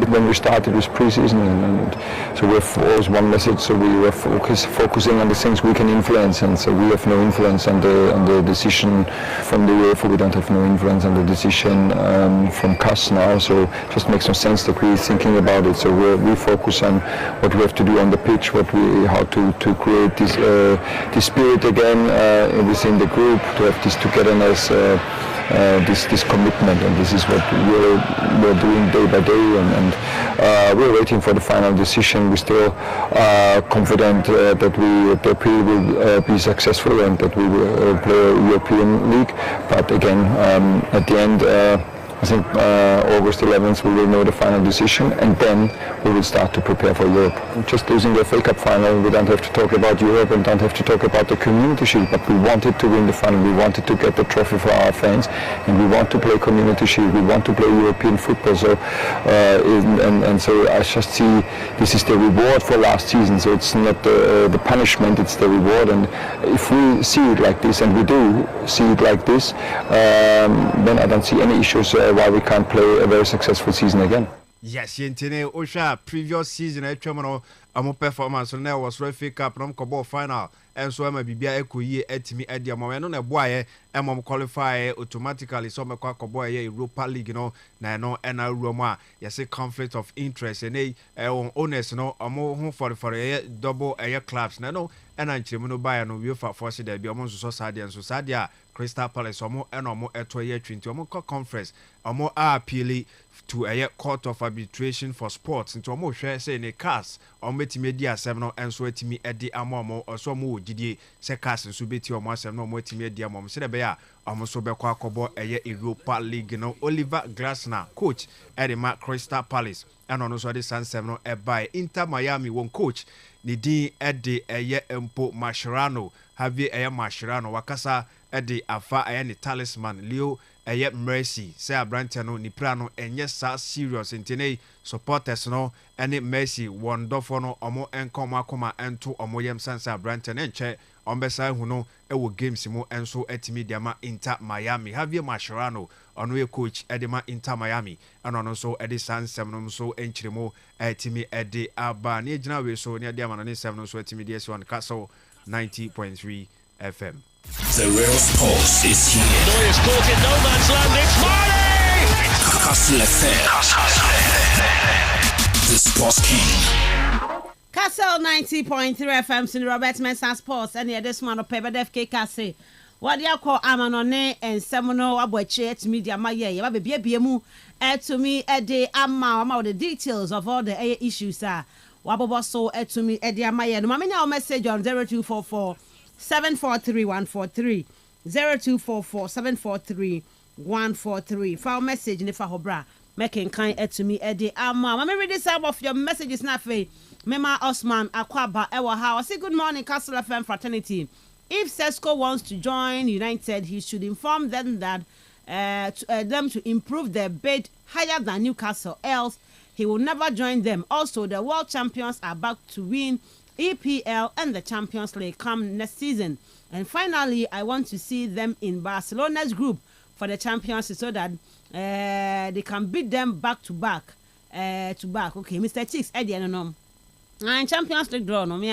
when we started with pre-season, and so we have always one message. So we were focusing on the things we can influence, and so we have no influence on the decision from the UEFA. We don't have no influence on the decision from Kastle now. So it just makes no sense that we're thinking about it. So we focus on what we have to do on the pitch, how to create this spirit again within the group, to have this togetherness, this commitment, and this is what we're doing day by day, and we're waiting for the final decision. We're still confident that the appeal will be successful and that we will play a European League, but again at the end I think August 11th we will know the final decision, and then we will start to prepare for Europe. Just losing the FA Cup final, we don't have to talk about Europe and don't have to talk about the Community Shield, but we wanted to win the final, we wanted to get the trophy for our fans, and we want to play Community Shield, we want to play European football. So and so I just see this is the reward for last season, so it's not the punishment, it's the reward. And if we see it like this, and we do see it like this, then I don't see any issues why we can't play a very successful season again. Yes, yentene Osha previous season etwemono amo performance na was FA Cup no kobo final enso ama bibia ekoyi etimi edi amom no na boaye emom qualify automatically so mekwa kobo ye Europa League no na no ena ruom a yesi conflict of interest and owners no amo hu for ye double clubs na no ena nchiremu no baya no UEFA force there bi omo so sadia Crystal Palace omo ena omo eto ye 20 omo conference omo appeal to a court of arbitration for sports into omo hwe say ne cars omo betimi di asem no enso etimi edi amomo oso omo ogidie se cars nso beti omo asem no omo etimi edi amomo se de be ya omo so be kwa akobo eye Europa League no. Oliver Glasner coach Edema Crystal Palace and ono so de sansem no e by Inter Miami won coach ni din ede eye Empo Mascherano Javier eye Mascherano wakasa ede afa eye ni talisman Leo eye Mercy say abrante no ni pra no enye sa serious intene supporters no ene Mercy wonderful no omo enkom akoma ento omo yem sansa abrante ne nche on besa hu no ewo games mu enso etimi diama Inter Miami. Javier Mascherano ono ye coach edema Inter Miami ano no so edi sansem no so enchiremo etimi edi aba ne gina we so ne diama no ne sem no so etimi DS1 Kastle 90.3 FM. The real sports is here. Neuer's caught in no man's land. It's Marley! Kastle FM. The Sports King. Kastle 90.3 FM sin Robert Mensah Sports and here this man of paper FK Kastle. What you call Amanone and Semono Abuche to media my yeah, baby mu to me a day ama the details of all the issues are. Wabobo so to me a day my yeah. Mamina message on 0244 743 143 0244 743 143. File message in the Fahobra making kind to me a day ama. Mama read this out of your messages na fe. Mema Osman Akwaba Ewa How. Say good morning, kastlefm fraternity. If Sesco wants to join United, he should inform them that them to improve their bid higher than Newcastle, else he will never join them. Also, the world champions are back to win EPL and the Champions League come next season. And finally, I want to see them in Barcelona's group for the Champions League so that they can beat them back to back. Okay, Mr. Chicks, Eddie, I don't know. Champions League draw no me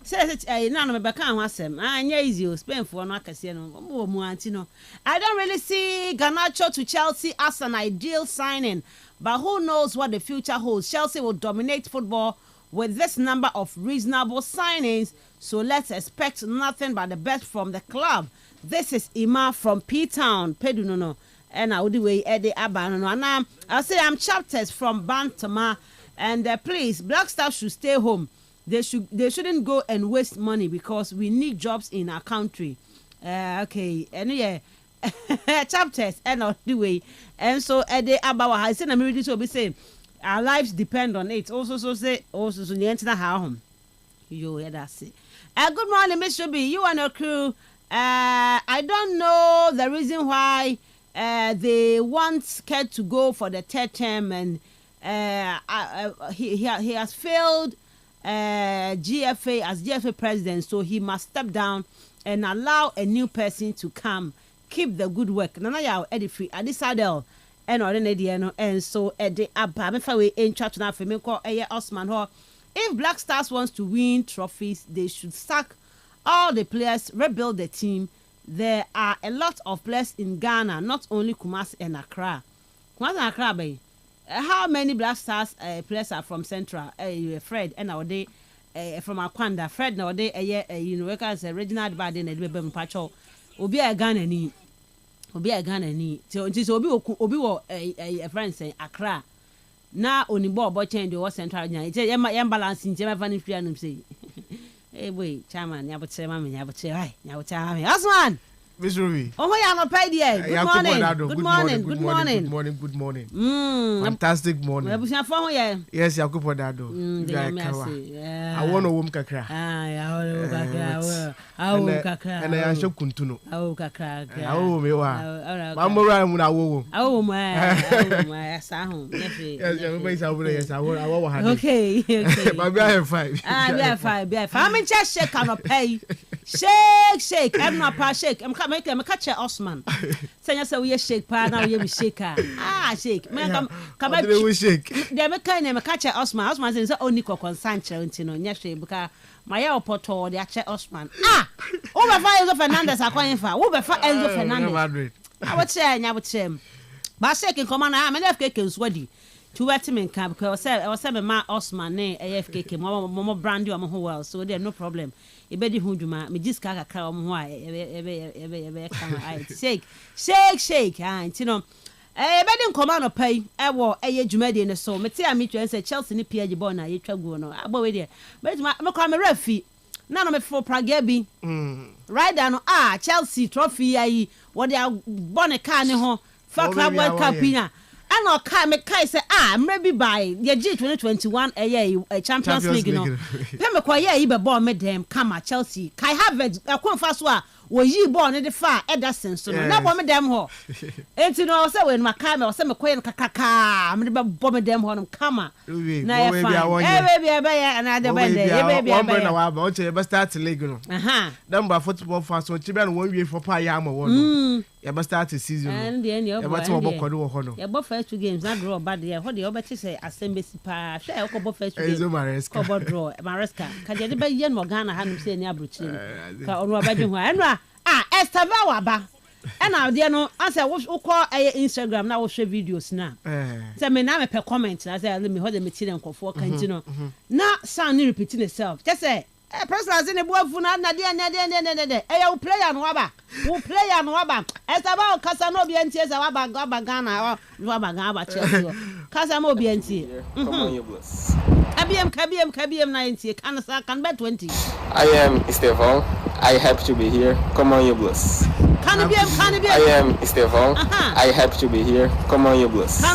says na no me beka ho asem anya easy Spain for no akase no mu anti no. I don't really see Garnacho to Chelsea as an ideal signing, but who knows what the future holds. Chelsea will dominate football with this number of reasonable signings, so let's expect nothing but the best from the club. This is Ima from P-Town Pedunono and I would way Eddie Abano and I'll say I'm chapters from Bantama. And please, black staff should stay home. They shouldn't go and waste money because we need jobs in our country. Okay, and yeah, chapters and not the way. And so Eddie Abawa I said I'm ready to be saying our lives depend on it. Also so say also so the enter home. You hear that say. Good morning, Miss Shubi. You and your crew. I don't know the reason why they want Ked to go for the third term and he has failed GFA as GFA president, so he must step down and allow a new person to come keep the good work. Nana ya edify Adisadel and already and so Eddie Abba me fa we in chat na for me call Osman ho. If Black Stars wants to win trophies, they should sack all the players, rebuild the team. There are a lot of players in Ghana, not only Kumasi and Accra. Kumasi and Accra, baby. How many Black Stars players are from Central? Fred and our day from Akwanda. Fred nowadays you know as a regional body in the Bebem Pacho. Obi a Ghana ni. So Obi wo a friend say Accra. Na onibo obo change the Central nya. Ite yam balance nche ma fani free anum say. Hey boy, chairman, nyabotre ma me nyabotre. Hai, nyabotre ma me. Osman. Miss Ruby. Oh, I am not paid yet. Good morning. Good morning. Fantastic morning. Yes, I could put that. I want a woman kakra. And I am so kuntuno. Oh, kakra. Oh, me wa. Mamora muna wo. Oh, my sound. Yes, everybody's over there. Yes, I will have. Okay. But we have 5. We have 5. I'm in just shake cannot pay. Shake. I'm not pa shake. I'm make them catch Osman. Say you say we shake pa now we shaker. Shake. Me come we shake. Dem kind them catch Osman. Osman say only ko concern nti no nya hwe buka my opporto dey catch Osman. Who be fa Enzo Fernandez akwan fa? Who be fa Enzo Fernandez? I would say nya would say. Ba shake come on me FKK nswadi. To wet me can because I was saying my Osman ne AFKK mo brand you am ho well so there no problem. Ebedi hu dwuma me just kaka kra om ho a ebe kan shake nti no ebedi nkoma no pai ewo eye dwuma de ne so mete a metwa say Chelsea ni page ball na yetwa go no agba we de me kwa me refi na no me for Praga bi right down Chelsea trophy ayi wo de bone car ne ho fa club world cup ina ana ka me kai say maybe by the G 2021 Champions League no pe me kwa ye be ball me dem kama Chelsea kai Harvard akon fa so a wo yi ball ne de fa Ederson so no na bɔ me dem ho enti no say we no maka me o say me koye no kakaka me de bɔ me dem ho no kama na ye fine baby na de bend baby na wa ba o che be start league no dem ba football fans so chi be no won wie for pa ya ma won ya be start season and the end ya be to bo kodo wo ho no ya bo first two games na draw bad there ho de o be che say assembly pa hwe e ko bo first two games ko bo draw Maresca ka de be ye no Ghana ha no say ni abrochi ka onu abadwe ho enu Estava wa ba na de no asa wo ko Instagram na wo hwe videos na say me na me pe comment na say me ho de me tire nkofo kanti no na sound ni repeating itself just say personal in the boafu na de you player no aba wo player no aba Estava o kasa no bi antie say wa ba Ghana wa ba Ghana Chelsea kasa mo bi antie come on you bless KBM 90 can bet 20 I am Estevão. I happy to be here. Come on, you bless. Can be. I am Estevão. I happy to be here. Come on, you bless. I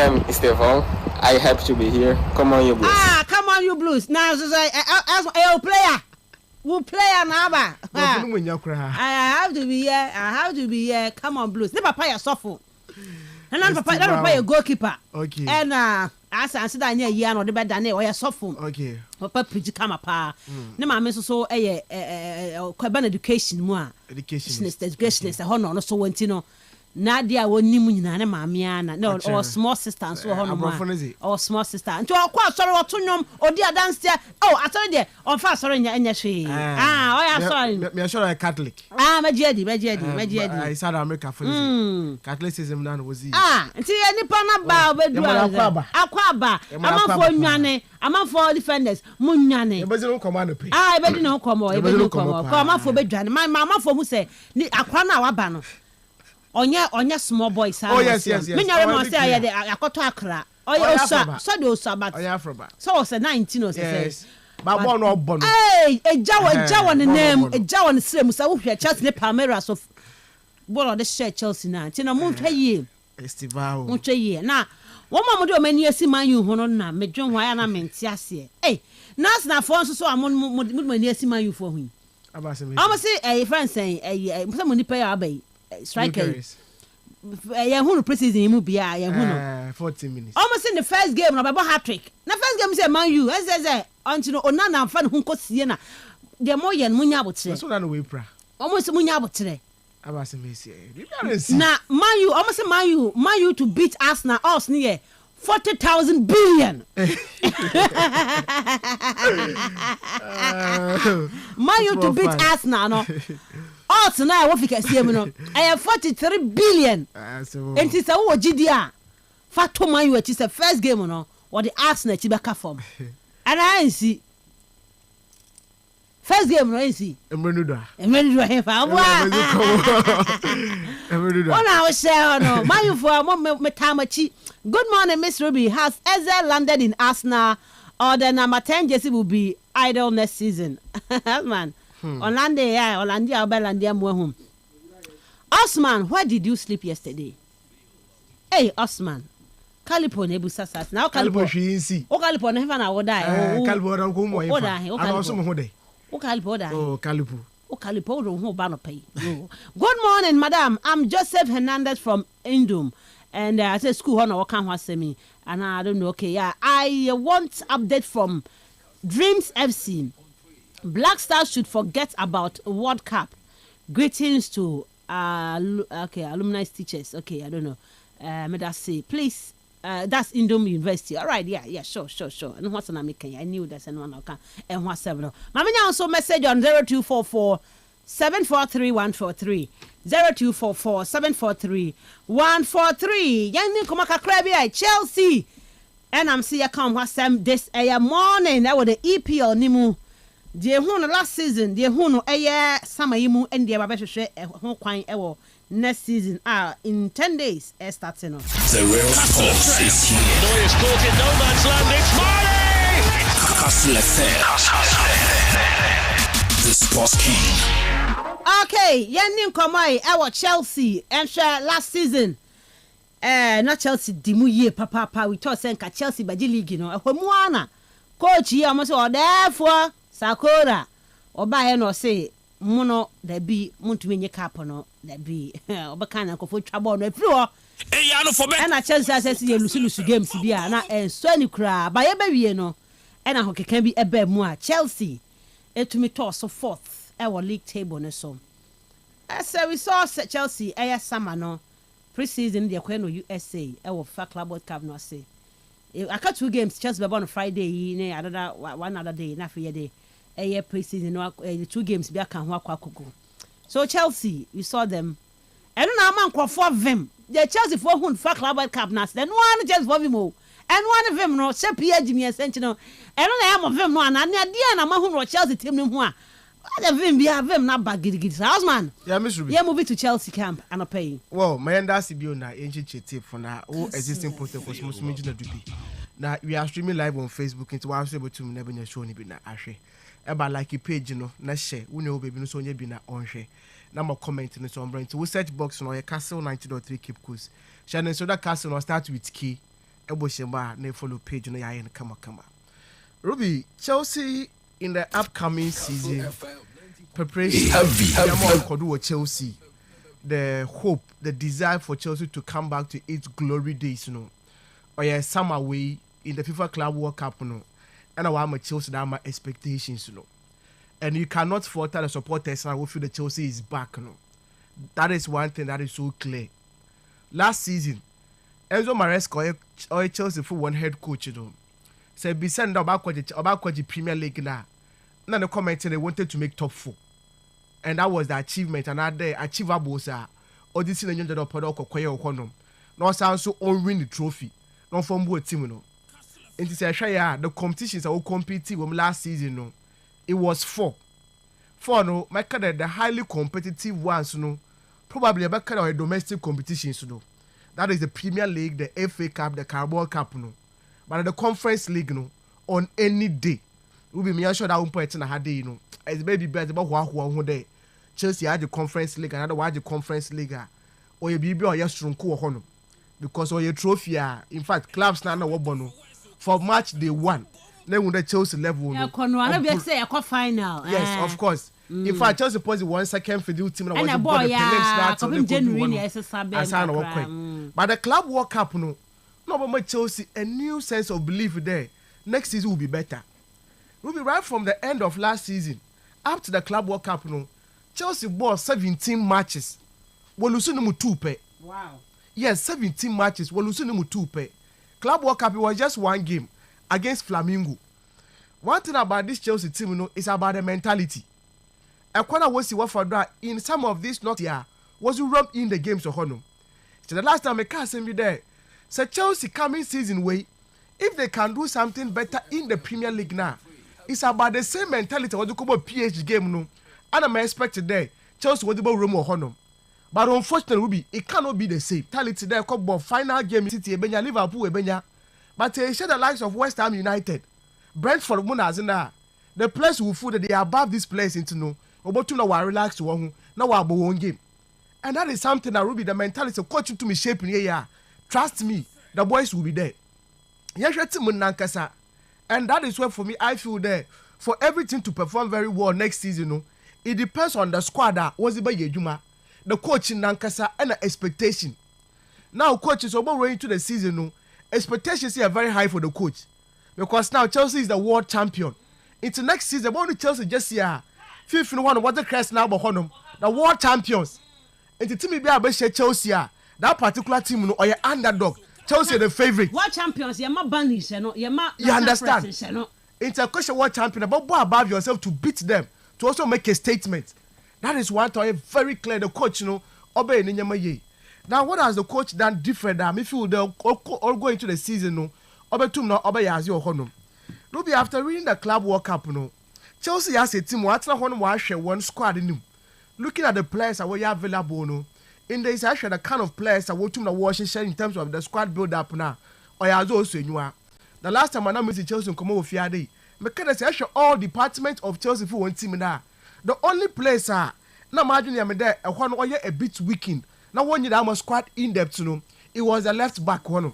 am Estevão. I happy to be here. Come on, you bless. Come on, you blues. Now, as a player. Who player now? I have to be here. Come on, blues. Never pay a softball. And never pay a goalkeeper. Okay. And asa anse da nya yi ano de be da na o ye sofo okay papa priji kama pa ne ma me so urban education mu a education ho no so wanti no na dia wonim nyina ne ma me ana na or small sister so ho no ma or small sister nti o kwa sori o tonwom odi adanse asori de on fa sori nya hwe o ya sori me sure Catholic majedi I South America for Catholicism na no wozi nti ye nipa na ba obedu akwaba amanfo nwane amanfo defenders munwane ebedi no komo no pe ebedi no komo ko amanfo bedwane amanfo mu se ni akwa na waba no onye small boys yes me nyare mo say aye de akoto akra osa so de osa bat so say 19 o say ba bo no obo no ejawo ne name ejawo ne srem say wo hwe Chelsea ne Palmeiras of bolo de share Chelsea na nti na mo hwe yi festival mo hwe yi na wo ma mo de o mani asi Man U ho no na medwen ho ya na menti ase nas na fo nso so amon mo mani asi Man U fo hu abase me am say friend say say mo ni pay abai strikers ya hunu preseason mu bia ya hunu 40 minutes almost in the first game na baba hat-trick na first game say Man U say until onana fa ne hu kosie na de mo ye munya abotre so na no we pra almost munya abotre abase me see na Man U almost Man U to beat Arsenal us near 40,000 billion Man U to beat Arsenal no odds na wo fika sie mu no 43 billion enti se wo gidi a fa to Man U ati se first game no wo the Arsenal ti beka form ana ansi first game no ansi emrenudo he fa wa emrenudo ona wo share no Man U for mo metamachi. Good morning, Miss Ruby. Has Eze landed in Arsenal, or the number 10 jersey will be idle next season? Man, Orlando, home. Osman, where did you sleep yesterday? Hey, Osman, Calipo nebusasas. Now Calipo shinsi. O Calipo never na woda. Calipo ran ko mo yin fa. Ana also mo hode. O Calipo da. Oh, Calipo. O Calipo ro ho ba no pay. Good morning, madam. I'm Joseph Hernandez from Indum. And I said school honor what can was me and I don't know. Okay, yeah, I want update from Dreams FC. Black Stars should forget about World Cup. Greetings to alumni teachers. Okay, I don't know. May that say please. That's Indom University. All right, yeah, sure. And what's an American? I knew that's anyone can. And what's 7? Mama also message on 0244 743 143. 0244 743 143. Yanni Komaka Krabby, Chelsea. And I'm seeing come what some this morning. That was the EPL Nimu. The Huno last season, the Huno summer Imu and the Babette share a next season in 10 days starting. The real sports is here. Neuer's caught in no man's land. It's Marley! Kastle FM. The Sports King. Okay, Yanni Komai, our Chelsea, and share last season. Not Chelsea, Dimu ye, papa, we told Senka Chelsea by the league, you know. A Homuana, coach, you almost or therefore Sakura, or buy and or say, mono there be muntumi nye cap no there be obeka na nkofo twa ball no afiri ho and I Chelsea says you lose games bia na so ani kra ba ye ba wie no and I can be a be mu a Chelsea etumi toss so fourth e league table no so as we saw Chelsea summer no pre-season they kweno USA e fa Club World Cup no say I got 2 games Chelsea be on Friday ne another one other day na for day pre-season no 2 games bia kan ho akwakugo so Chelsea we saw them and na man crofo vim the Chelsea for who fa Club World Cup na then one just for vim o and one vim no se pia jimi essential no and na am vim no ana ne dia na ma hu Chelsea team no ho a the vim bia vim na bagirigiri Houseman yeah Miss Ruby yeah move to Chelsea camp and I pay well my ndasi bio na enchichete for na o existing protocols musumi jina dubi na we are streaming live on Facebook into one able to never show ni bi na ahwe eba like page no na share wo ne o baby no so nya bi na onhwe na mo comment no so brand to search box no Kastle 90.3 Cape Coast channel so that Kastle no start with K ebo shemba na follow page no ya kama Ruby Chelsea in the upcoming season preparation Chelsea the hope the desire for Chelsea to come back to its glory days or some away in the FIFA Club World Cup and our Chelsea that my expectations and you cannot falter the supporters now. We feel the Chelsea is back that is one thing that is so clear. Last season Enzo Maresca or Chelsea for one head coach said be sent about the Premier League now the comment they wanted to make top 4 and that was the achievement and that the achievable sir or this in the podok no sound so on win the trophy not from both team and to say the competitions are competing with last season it was 4 no my the highly competitive ones probably about kind domestic competitions that is the Premier League, the FA Cup, the Carabao Cup but the Conference League on any day we be me sure that point na hade as baby bet about ho there Chelsea had the Conference League another one the Conference League or you be or yes strong ko ho because or your trophy in fact clubs na wo bono for match day 1 na when the Chelsea level final yes of course in fact Chelsea was 1 second for the team and the boy but the Club World Cup no but Chelsea a new sense of belief there next season will be better. Ruby, right from the end of last season up to the Club World Cup Chelsea bought 17 matches we losing them 2 pay. Wow. Yes, 17 matches we losing them 2 pay. Club World Cup it was just 1 game against Flamengo. One thing about this Chelsea team is about the mentality. I quite was see what for that in some of this not here was you rub in the games of honor. So the last time I can't send me there. So Chelsea coming season way if they can do something better in the Premier League now. It's about the same mentality what you call PH game and I'm expected there Chelsea what about room or honor. But unfortunately it cannot be the same mentality there called final game City Ebenya Liverpool Ebenya but they share the likes of West Ham United Brentford Munazina the players who feel that they are above this place into about to now relax to one now about one game and that is something that will be the mentality of coaching to me shaping here trust me the boys will be there yes nankasa. And that is where for me I feel that for everything to perform very well next season it depends on the squad that was it by Yejuma the coach in Nankasa and the expectation now coaches about going into the season expectations are very high for the coach because now Chelsea is the world champion into next season about the Chelsea just here 5th one what the crest now but the world champions into team be able Chelsea that particular team or your underdog Chelsea the favorite. World champions, you understand? It's a question world champion, but go above yourself to beat them, to also make a statement. That is one thing very clear. The coach, obey Ninyamaye. Now, what has the coach done different? If you all go into the season, obey to no obey as your honor. Ruby, after reading the Club World Cup, Chelsea has a team. What's not one squad in him? Looking at the players that were available, in the actually the kind of players that want to Washington in terms of the squad build up now. Or as also you are. The last time I met Chelsea come over Friday, because actually all departments of Chelsea for one team now. The only place now imagine I'm there a bit weakened. Now one year I'm squad in depth it was a left back one.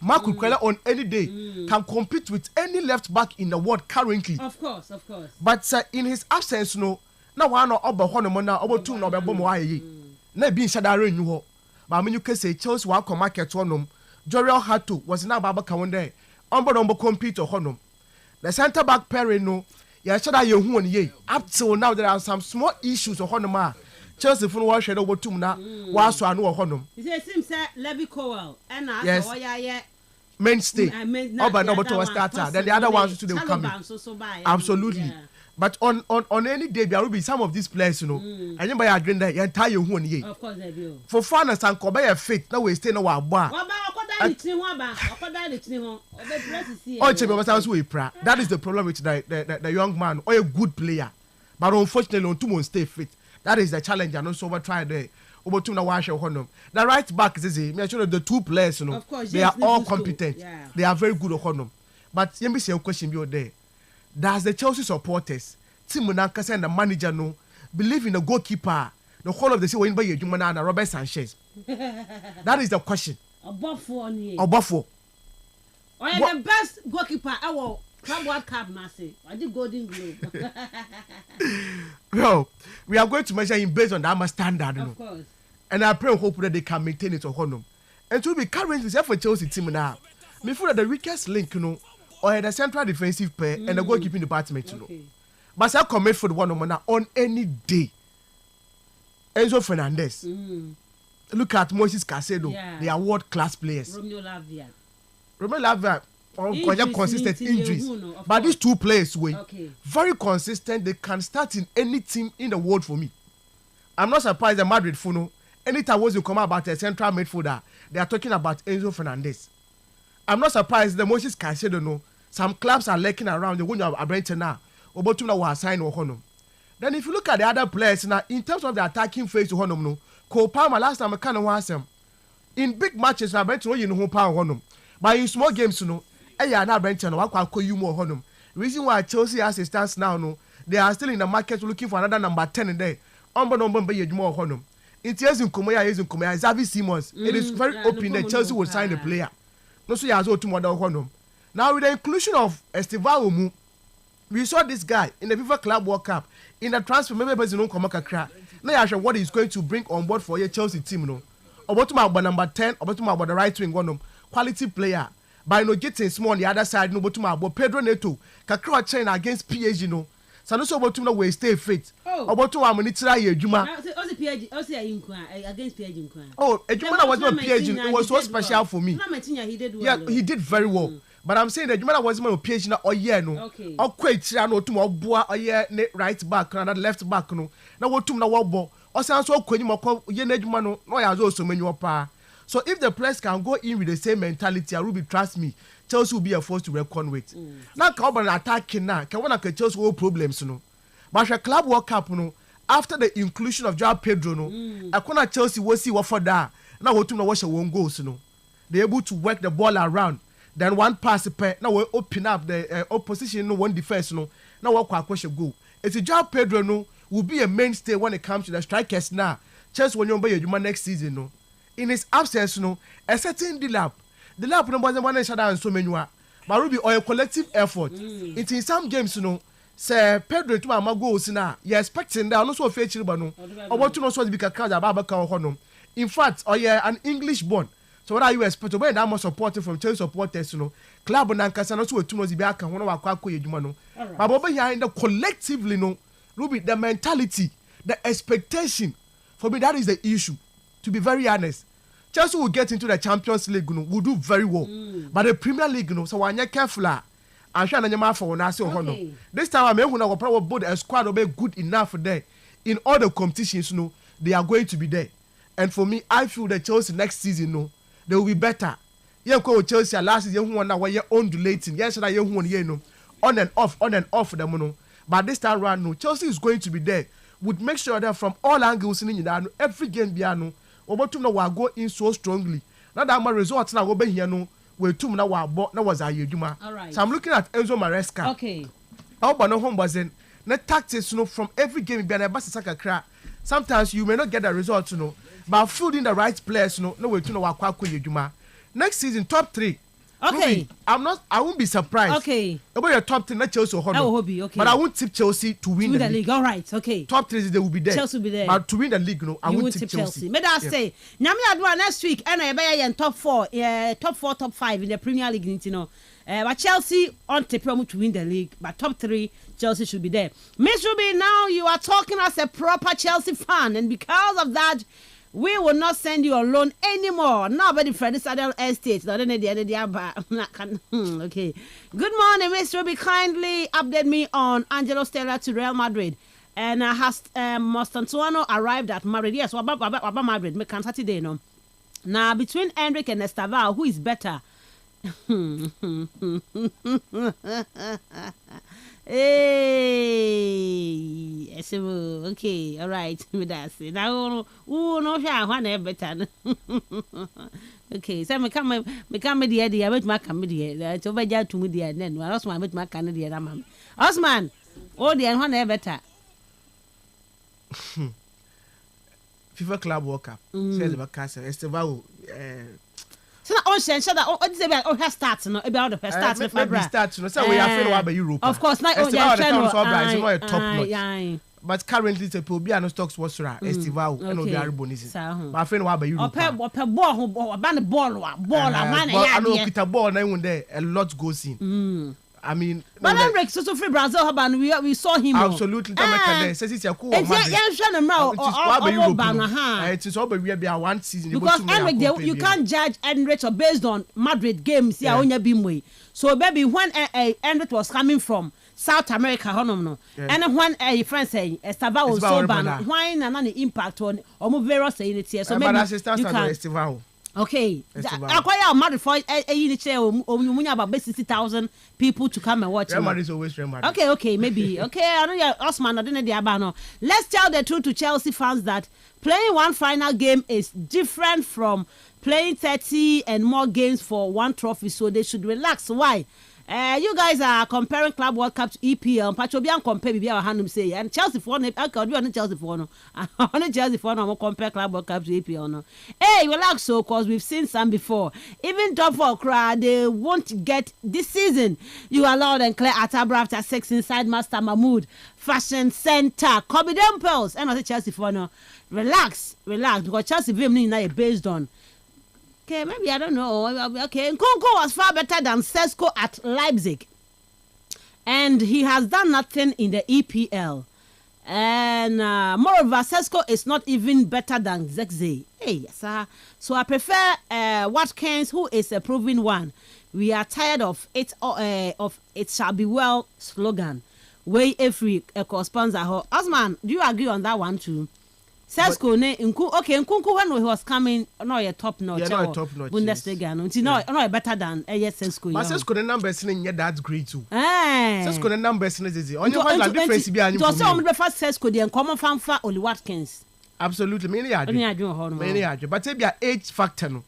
Mark Kukwela on any day can compete with any left back in the world currently. Of course. But in his absence na wa no obo ho no mo na obotum na obebo mo ayi na bi nshadare nyu ho ba menyu kese Chelsea wa come market honom Jorel Hato was na baba ka wonde ombo compete honom the center back pairing no ya shada ye hu on ye up till now there are some small issues honom a Chelsea fun wa hwe na obotum na wa so anu honom it seems say Levy Cowell and yes. Mainstay oba no boto starter then the other ones too they will come in. Absolutely. But on any day there will be some of these players, you know. And you buy agenda the entire one year. Of course they do. For fairness and cover your faith, now we stay no wa bar. That is the problem with the young man or a good player. But unfortunately on 2 months stay fit. That is the challenge and also over try there. Over to na wash honum. The right back is me sure the 2 players, you know. Of course, they are all competent. Yeah. They are very good honum. But let me say a question be there. Does the Chelsea supporters, Tim Munankasa and the manager know, believe in the goalkeeper, the whole of the sea win by Jumana and Robert Sanchez? That is the question. Above 4 years. Above 4. Or the best goalkeeper our Club World Cup Nasi. I did Golden Globe. Well, we are going to measure him based on that standard. Of course. And I pray and hope that they can maintain it on honor. And to be currently for Chelsea team now, me feel that the weakest link, you know, or the central defensive pair and the goalkeeping department, you know. But I commit for the one on any day. Enzo Fernandez. Look at Moses Casado. Yeah. They are world-class players. Romeo Lavia on consistent injuries. But these 2 players were very consistent. They can start in any team in the world for me. I'm not surprised that Madrid Funo, anytime was you come about a central midfielder, they are talking about Enzo Fernandez. I'm not surprised that Moses Casado no. Some clubs are lurking around the window of Brentford now. Obotum was signed with Honum. Then if you look at the other players now, in terms of the attacking phase to Honum, no, Cole Palmer last time I kind of was him. In big matches, I Brentford you know power Honum. But in small games, you know, I not Brentford no, I call you more Honum. Reason why Chelsea has a stance now, no, they are still in the market looking for another number 10 in there. Number you more Honum. It is in Kumaya, Xavi Simons. It is very open that Chelsea will sign the player. No, so he has to more Honum. Now with the inclusion of Esteval Omu, we saw this guy in the FIFA Club World Cup in the transfer. Maybe because you don't come back. Now you what he's going to bring on board for your Chelsea team, no. About number 10, about the right wing one, quality player. By no getting small on the other side, no. About Pedro Neto, Kakra chain against PSG, no. So no so about to we stay fit. About to Amunitira Yejuma. Against PSG. Oh, Ejuma was not PSG. It was so special for me. Yeah, he did very well. But I'm saying that you was my PSG na oye no. Okay. O kwetira no otum oboa oye ne right back na left back no. Na wotum na wobo. O san so kwani mako ye na adwuma no na ya zo so manyu pa. So if the players can go in with the same mentality, Ruby, trust me, Chelsea will be a force to reckon with. Now come on attacking now. Can one can Chelsea all problems no. But the Club World Cup no after the inclusion of Joao Pedro no, akona Chelsea will see what for that. Now wotum na wash one goals no. They able to work the ball around. Then one pass pair. Now we open up the opposition. No one defense. No. Now we quite goal. It's a job. Pedro no will be a mainstay when it comes to the strikers now. Chelsea when you buy your next season. No. In his absence, no. A certain the lap no was the one that shut down so many. But will be a collective effort. It's in some games, you know. Say Pedro to my goals now. You expecting that also feature, but no. Or what to know so to be a crowd about Honum. In fact, an English born. So what are you expecting? When I'm supporting from Chelsea supporters, you know, club and Ankasa also two knows back and one of our Kwako Yumano. But over here in the collectively, no, Ruby, the mentality, the expectation, for me, that is the issue. To be very honest, Chelsea will get into the Champions League, you know, will do very well. But the Premier League, you know, so when you're careful, I'm sure I'm for one. This time I'm going to probably build a squad will be good enough for there. In all the competitions, you know, they are going to be there. And for me, I feel that Chelsea next season, you know, they will be better. You go Chelsea last season, you want to undulating. Yes, I you want to on and off them, you know. But this time around, no, Chelsea is going to be there. Would make sure that from all angles in that every game, piano, over to now go in so strongly. Now that my results now go be here, no, we two now was a Yuma. So I'm looking at Enzo Maresca. Okay. How about no home was in the tactics, you know, from every game, be an crack. Sometimes you may not get the results, you know. But fielding the right players, no way to know what Yuma. Next season, top 3. Okay. I won't be surprised. Okay. About your top 10, not Chelsea or okay. But I won't tip Chelsea to win the league. All right, okay. Top 3 they will be there. Chelsea will be there. But to win the league, no, I won't tip Chelsea. May I say, Nyami Adwa next week, and I be top 4, top 5 in the Premier League, you know. But Chelsea on tip to win the league, but top 3 Chelsea should be there. Miss Ruby, now you are talking as a proper Chelsea fan, and because of that, we will not send you on loan anymore. Nobody Freddie Saddle Estate. Okay. Good morning, Miss Ruby. Kindly update me on Angelo Stella to Real Madrid. And has Mostantuano arrived at Madrid? Yes, about Madrid. Me can Saturday no. Now between Enrique and Estaval, who is better? Hey, okay, all right. Now, no, one better. Okay, so me come the idea. I bet my comedy. It's over there to me, the end. Then, Osman, bet my Canadian man. Osman, oh, the one better. FIFA Club World Cup. Says about Kastle. Esteval. So on sense that on say about her starts no about the start in February. Start no so we are feeling about Europe. Of course, not on the top notch. But currently the Pobia no stocks was Estival and no be bonus. But feeling about Europe. Or ball ban ball man I know Peter ball na one there a lot goes in. I mean, but Enrique so free Brazil Haban we saw him absolutely says it's a cool man. It is all we be one season because Enrique you can't judge Enrique based on Madrid games here on your beam. So baby when Enrique was coming from South America no and when a friend say Estava was so bad why na impact on various saying so maybe you can okay, acquire Madrid for about 60,000 people to come and watch. Madrid is always Madrid. Okay, maybe. Okay, I know you're Osman. I didn't know. Let's tell the truth to Chelsea fans that playing one final game is different from playing 30 and more games for one trophy. So they should relax. Why? You guys are comparing Club World Cup to EPL. Pachobian compare Bibi Hanum say and Chelsea for no. Okay, you are not Chelsea for no. Only Chelsea for no. Compare Club World Cup to EPL no. Hey, relax so cause we've seen some before. Even top 4 crowd they won't get this season. You are loud and clear at Abra after 6 inside Master Mahmood Fashion Center. Kobe Dumpels and not Chelsea for no. Relax because Chelsea vim now based on. Okay, maybe I don't know. Okay, Nkunku was far better than Sesko at Leipzig. And he has done nothing in the EPL. And moreover, Sesko is not even better than Zexay. Hey, sir. So I prefer Watkins, who is a proven one. We are tired of it shall be well slogan. Way every corresponds at her. Osman, do you agree on that one too? Sesko Nkunku when he was coming, no, a top notch. Yeah, no, top notch. Bundesliga, no, better than Sesko. But Sesko the numbers in that's great too. Sesko the numbers in is only one difference be an. To some the first Sesko the common fanfa Oli Watkins. Absolutely, many are. But maybe a age factor no.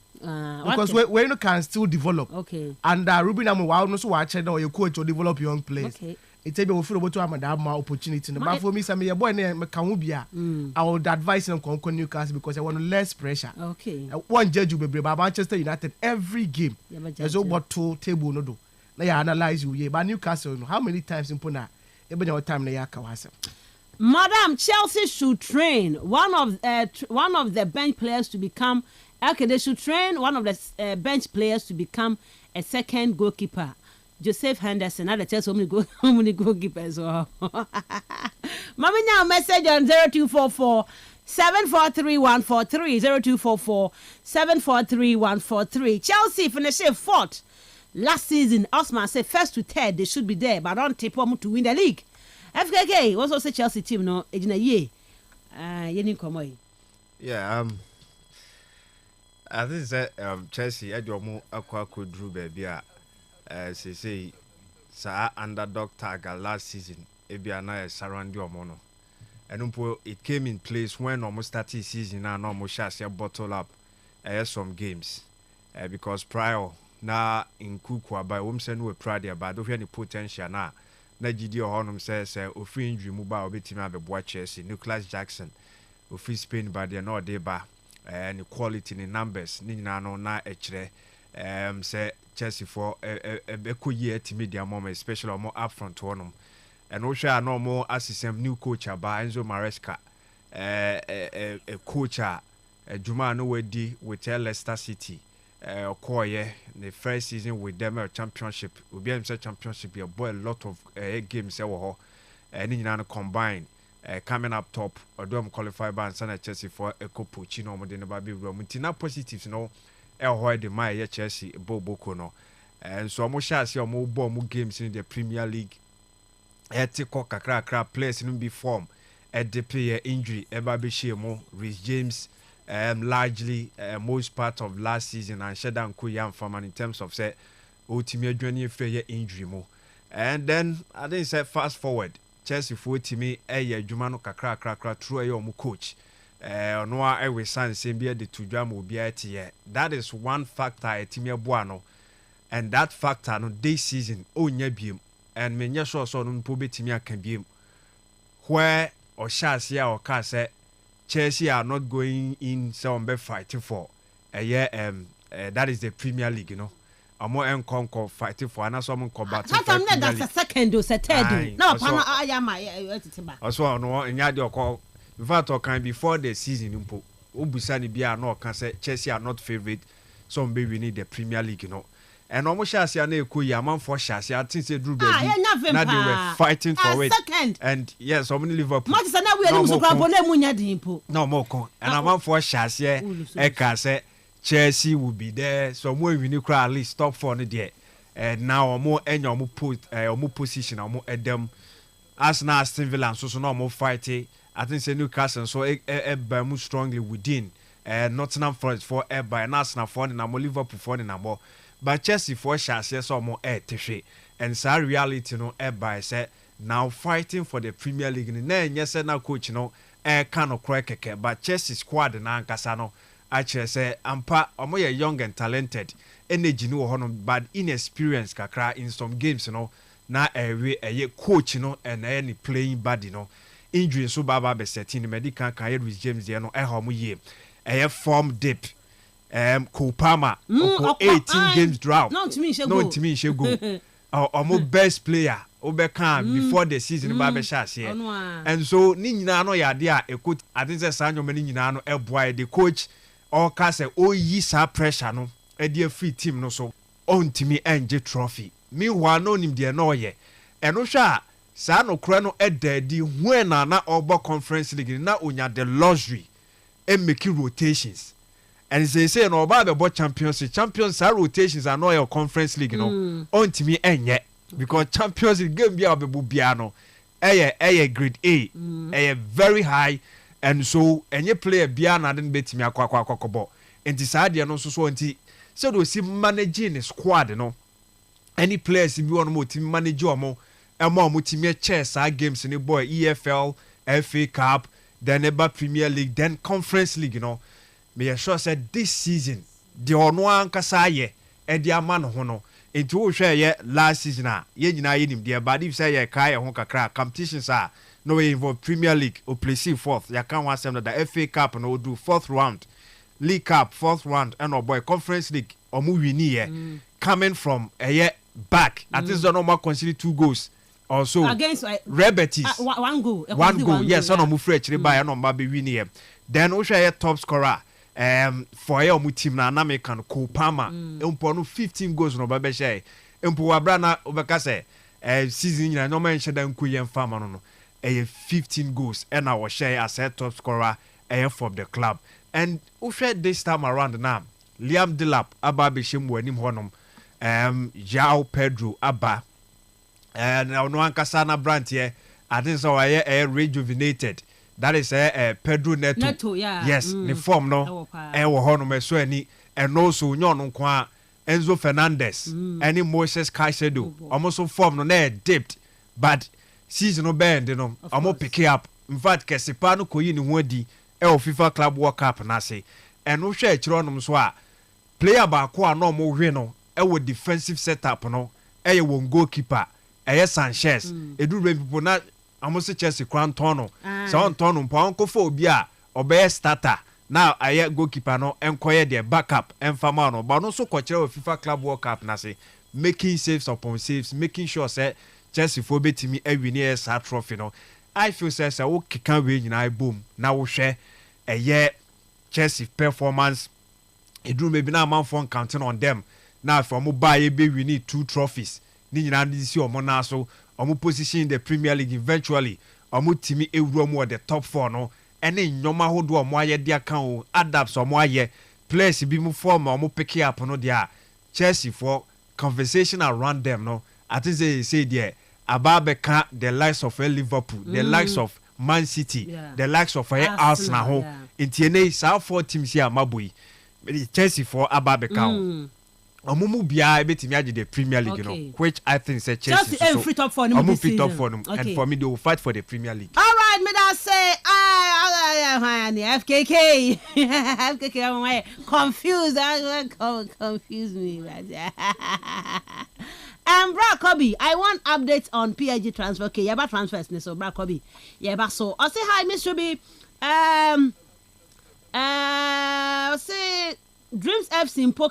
Because when you can still develop. Okay. And Ruben Amu wow no so watch now your coach to develop young players. Okay. It's able to feel about to have more opportunity. But for me, some your boy name Kamubia. I would advise them to come Newcastle because I want less pressure. Okay. One judge will be brave. Manchester United every game. There's over 2 table no do. Now you analyze you. But Newcastle, how many times in Puna? Even your time na Kawasa. Madam, Chelsea should train one of the bench players to become. Okay, they should train one of the bench players to become a second goalkeeper. Joseph Henderson, I tell so many goalkeepers. Mommy now message on 0244 743 143 0244 743 143. Chelsea finished 4th last season. Osman said 1st to 3rd they should be there, but don't tip them to win the league. FKK also say Chelsea team no in a year. Yeah, I think that Chelsea I do more aqua could drew baby. Say underdog tag last season Ebiana surround your mono. And it came in place when almost 30 season and almost share bottle up some games. Because prior now in Kukwa by whom send we proud about don't any potential now. Najidi Honum says free injury mobile beating have a boy Chelsea, Nicholas Jackson, free Spain by the no deba and quality in numbers, Nina no na say Chelsea for a cool year to media moment, especially or more upfront to them. And also I know more assistant new coach about Enzo Maresca, a coach Juma no with Leicester City. Okoye the first season with them championship. We be championship. Be a boy a lot of games. Any combined. Coming up top, or do qualify by and Chelsea for a Copuccino, more than a baby room. Tina positives, no, why the my Chelsea, Bobo Kono. And so I'm sure I see more games in the Premier League. Etiko Kakra players in be form at the player injury, Ebabi Shemo, Rhys James, largely most part of last season, and Shedan Kuyam Farman in terms of say, ultimate journey failure injury more. And then I didn't say fast forward. Chelsea for me Jumano kakra through a coach. No I will sign same be the two jam will be at here. That is one factor at Timia Buano. And that factor no this season beam and me sure so no pobe Timia can be where or Shasia or Ka say Chelsea are not going in some be fighting for a year that is the Premier League, you know. Amo enkonko fighting for ana so mo combat. That's a second or third. No, I am my also no nya de okọ. In fact, can before the season impo. Obusa ni bia no can say Chelsea are not favorite. Some be we need the Premier League, you know. And almost Shasia na ekoyi amam for Shasia. I think say Drew baby. Now they were fighting for it. Second. And yes, so many Liverpool. Much na we no so grab na munya di impo. No more con. And amam for Shasia e can say Chelsea will be there. So more we need at least top 4 there. And now more any more position or more them. As now Aston Villa so no more fighting. I think say Newcastle so more strongly within. Nottingham Forest for by and Arsenal for and more Liverpool for and more. But Chelsea for Chelsea so more tishe. And so reality no by say now fighting for the Premier League. Yes now coach no cannot cry keke. But Chelsea squad na Ankasano. Actually say ampa omo ye young and talented energy no hono but inexperienced kakra in some games, you know, na a coach, you know, and any playing body, you know, injury so baba be setting medical can with James there no homo ye a form dip Kopama 18 games drought no to me she go omo best player Obekan before the season baba shas here and so ni nyina no ya de a coach I think say sanyo many nyina no eboy the coach or cast yi sa pressure no e dey free team no so on timi enje trophy meanwhile no nim dey no ye eno hwa sa no kra no edadi when na obo conference league na onya the luxury e make rotations and say no oba be champions are rotations are no your conference league no on timi enye because champions league game bia obebu bia no eye grade A very high. And so any player bia na den betimi akwa enti saade no so enti so do si managing the squad no any players bi won mo team manage omo mo team chess games ni boy EFL FA Cup then eba Premier League then Conference League, you know. Me sure said this season the ono ankasa ye e di ama no ho no enti wo hwe ye last season ye nyina ye nim de but if say ye kai ho kakra competitions no way involve Premier League or play fourth. You can't want them the FA Cup and we'll do 4th round, League Cup 4th round, and boy Conference League or movie near coming from a year back. At least don't more consider 2 goals. Also against Rebetis 1 goal. 1 goal. Yes, on move free by no maybe win here. Then we share top scorer. For your team na American Kopama. Umpo no 15 goals no babe share. Umpo wabrana obekase season na no man share dan kuyen farmer no. 15 goals and I was share as a top scorer from the club. And who shared this time around now? Liam Delap, Abba Bishim Wenim Honum, Jao Pedro Abba, and now no Ankasana Brand here. I think so. I rejuvenated. That is Pedro Neto. Yes, the form no. Honum so any and also Nyon Kwa Enzo Fernandez, any Moses Caicedo, almost so form no dipped, but season no bend, you know. I'm pick up. In fact, Kesipano koyi ni wodi FIFA Club World Cup na say. And no share chironom so a player ba ko no mo hwe no wo defensive setup no won goalkeeper Sanchez. Edu people na almost Chelsea kwan ton no. So on ton mpo onko fo obi a obey starter now aye goalkeeper no enkoye the backup enfama no but no so kwachira of FIFA Club World Cup na say making saves upon saves, making sure say Chelsea for betimi win sa trophy no. I feel say wo keka we nyina boom na wo hwe eye Chelsea performance edru maybe na man for counting on them. Now for buy we need 2 trophies. Ni nyina ndi si omo na so omo position in the Premier League eventually omo timi ewuro mo the top 4 no. Ene nyoma hodo omo aye dia kan o adapts omo aye players bi mu form omo pick up no dia Chelsea for conversation around them no. I think they say there about the likes of Liverpool, the likes of Man City, the likes of Arsenal. Intiene sa 4 teams here maboy. Chelsea for Ababeka. Omumu bia betimi age the Premier League, you know, which I think say Chelsea so fit up for them. Fit up for them, and for me they will fight for the Premier League. All right, me that say FKK. FKK I'm confused. Confuse me. Brad Kobe, I want updates on PSG transfer. Okay, yeah, transfers. So Brad Kobe, yeah, so I say hi, Miss Ruby. Say Dreams FC Impo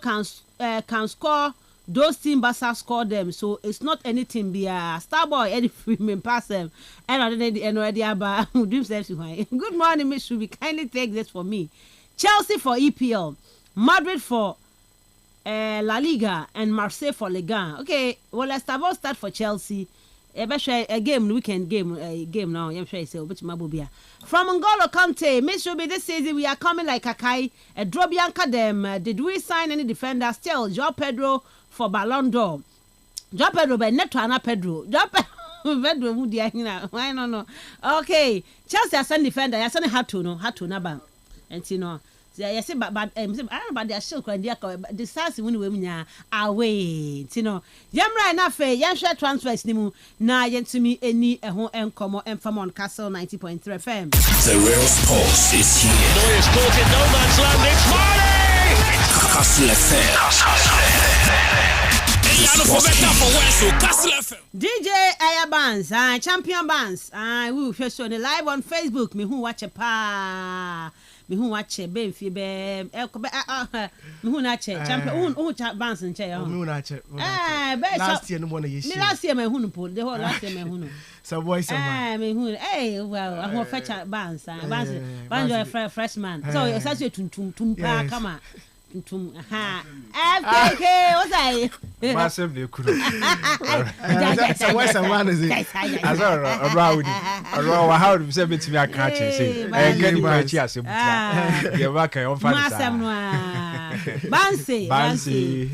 can score those team Barca score them, so it's not anything be a Starboy any freeman pass them and already about Dreams FC. Good morning, Miss Ruby. Kindly take this for me. Chelsea for EPL, Madrid for La Liga, and Marseille for Liga. Okay, well let's start for Chelsea. A game, weekend game now. I'm sure it's which Mabubia. From Ngolo Kante, Miss Ruby, this season we are coming like Akai, a Drobianka them. Did we sign any defender? Still, Joao Pedro for Ballon d'Or. Joao Pedro, but not Ana Pedro. Joao Pedro, why no? Okay, Chelsea are sending defender. I send Hatu Naba, and you know. I say, but I don't know about their show. The stars when we are away, you know. Yamra enough, Yamsha transfers nimu na yen to me any a home and come and from on Kastle 90.3 FM. The real sports is here. Neuer's caught in no man's land. Kastle FM. DJ Aya Bands, Champion Bands. We will first show the live on Facebook. Me who watch a pa. Me who watch a be fi be me who na che champion who Bands and che. Me who na che. Last year no one yes. Me last year me who no pull. The whole last year me who no. So boy some. Me who well I want fetch Bands. Bands a freshman. So you say tum pa come FKK, what's that? Massive new crew. What's a man is it? As around how to say me I catch it. Say, I get my cheers. You're back on Bansi.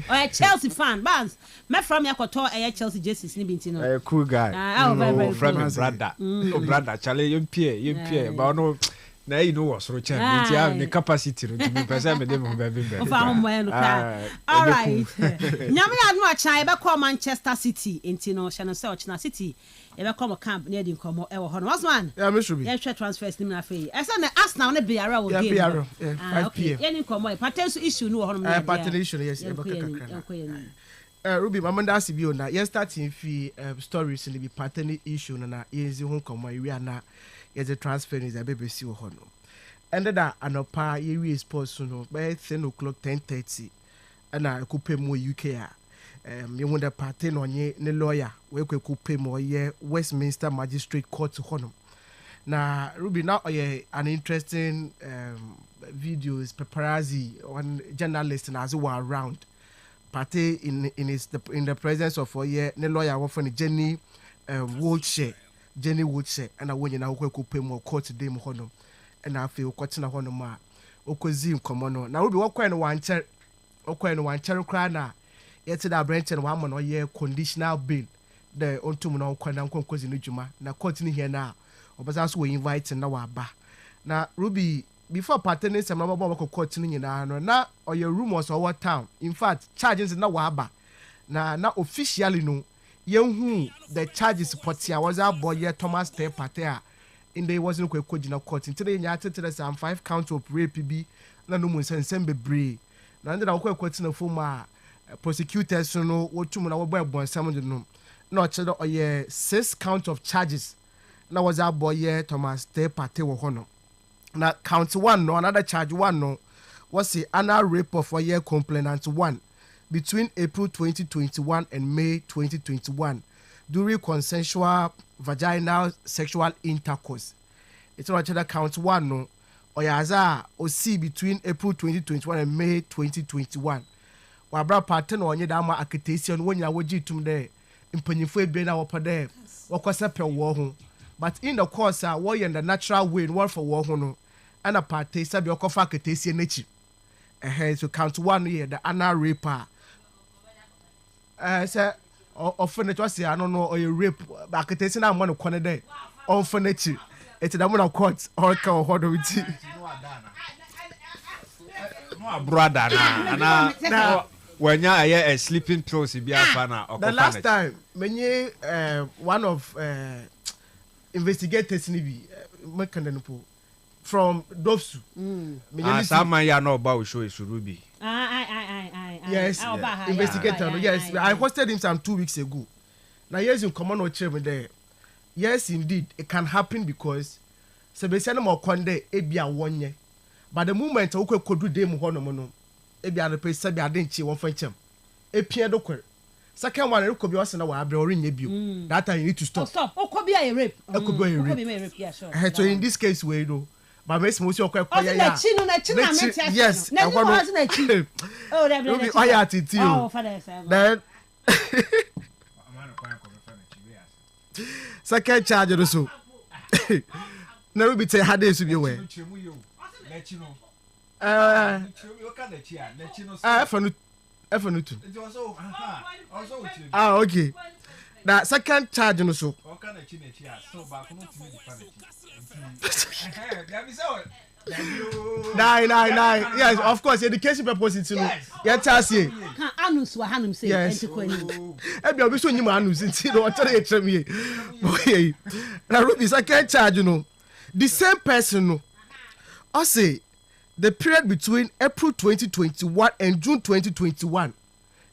Or a Chelsea fan, Bans. Me from Yakoto, a Chelsea Jesse Snibbing. A cool guy. Very friend, brother. Oh, brother, Charlie, you peer, but no. Now you know what's wrong. You have the capacity to be present with them. All right. Nyame admo acha ebe call Manchester City intino Shannon China City ebe come camp near the come e wo ho no what's man yeah me should be yeah share transfers nim na fe e say na Arsenal ne biara wo game yeah 5 p.m. yeah ni come patent issue no ho no patent issue yes e baka kakra Ruby mamanda asibio na yes starting fee stories in the patent issue na yenzi ho come we na yes the transfer is a BBC wo ho no ended that anopa ye sports no by 10 o'clock 10:30 and I coupe mo UK you want the party no nye ne lawyer we coupe mo ye Westminster Magistrate Court hono na Ruby now an interesting videos paparazzi on journalists and as well around party in the presence of ne lawyer often Jenny Woodshare and I when you now coupe mo court today mo hono and I feel kwatina hono ma okozi nkomo na Ruby wakwa no wanche kra na yet that branch and one man ye conditional bail the ontum na kwanda nkonkozi no djuma na court ni here na obasa so we invite na wa ba na Ruby before partner some mama ba court ni nyina no na oye rumors over town in fact charges na wa ba na officially no yenhu the charges potia was a boy Thomas Step party in the wasn't kwekojina court until they nyatetere some 5 counts of rape bi na no mun sensem bebre na ndina kwekwatina foma prosecutors no wotum na wobo ebonsam de no na ochede oye 6 counts of charges na was a boy Thomas Step party wo hono Now count 1 no another charge 1 no was the anal rape of a year complainant 1 between April 2021 and May 2021 during consensual vaginal sexual intercourse. It's not that count 1 no or yaza or see between April 2021 and May 2021. Wabra pattern on yedama accreditation when you are waji to there in Penifue Bena or there or Cosape war. But in the course, war in the natural way in war for war no and a party sabi okofa accreditation nature. So count 1 year the anal raper. Say often it was I don't know or you rape accreditation I'm one of corner day. Often it's the one of court or can hold with you. No brother na when you are a sleeping pills be a fan. The last time when you one of investigators ni bi from Dovsu. Some ya know about show is Ruby. Yes, investigator. Yes, I hosted him some 2 weeks ago. Now yes, in common with him there. Yes, indeed, it can happen because Sebastian mo konde ebia 1 year. But the moment we could do them honomono, ebia the place sabi adenchi one fenchem. Epia dokwe. Second one, it could be also now abroring you. That time you need to stop. Stop. Oh, could be a rape. It could be a rape. Yeah, sure. So in this case, we do. But Miss Musi okwe yes. Oh, that will be quiet it you. Oh, father. Then second charge also. Never be say had this to be away. Okay. That second charge also. Nine. Yes, of course, education purpose. Yes, say. Anus wa hanum say. Yes. Ebi obi so nyima anus nti no tell you tell me. Boy. Na Ruby second charge the same person I say the period between April 2021 and June 2021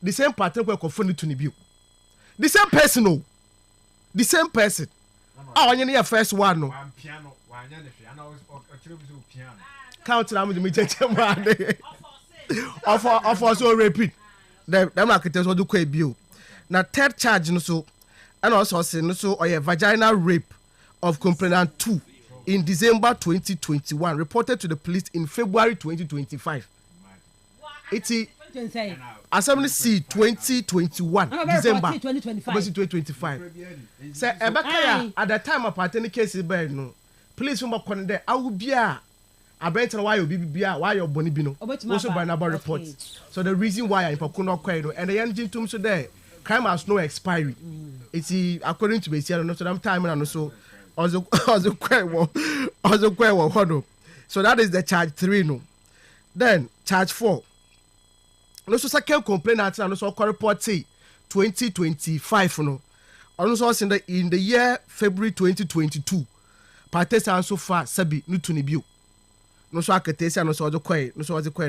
the same pattern we confirm to Nibu. The same person the same person. Oh, onye na first one no. Count na me check man. Of also repeat. Them architects do kwa bio. Na third charge no so and also say no so or vaginal rape of complainant 2 in December 2021 reported to the police in February 2025. It's Assembly C 2021 December 2025. Say Ebakaya at the time of attending case no police from Konde awubia abentin why obibia why your boni bi no also by number reports. So the reason why I pokuno kwedo and the engine tum so there crime has no expiry. It's according to Besia no so that time and so also kwewo hodo. So that is the charge 3 no. Then charge 4. No so second complainant and also report 2025 no. Also in the year February 2022 participants so far sabi nutuni bio. No so akatesi no so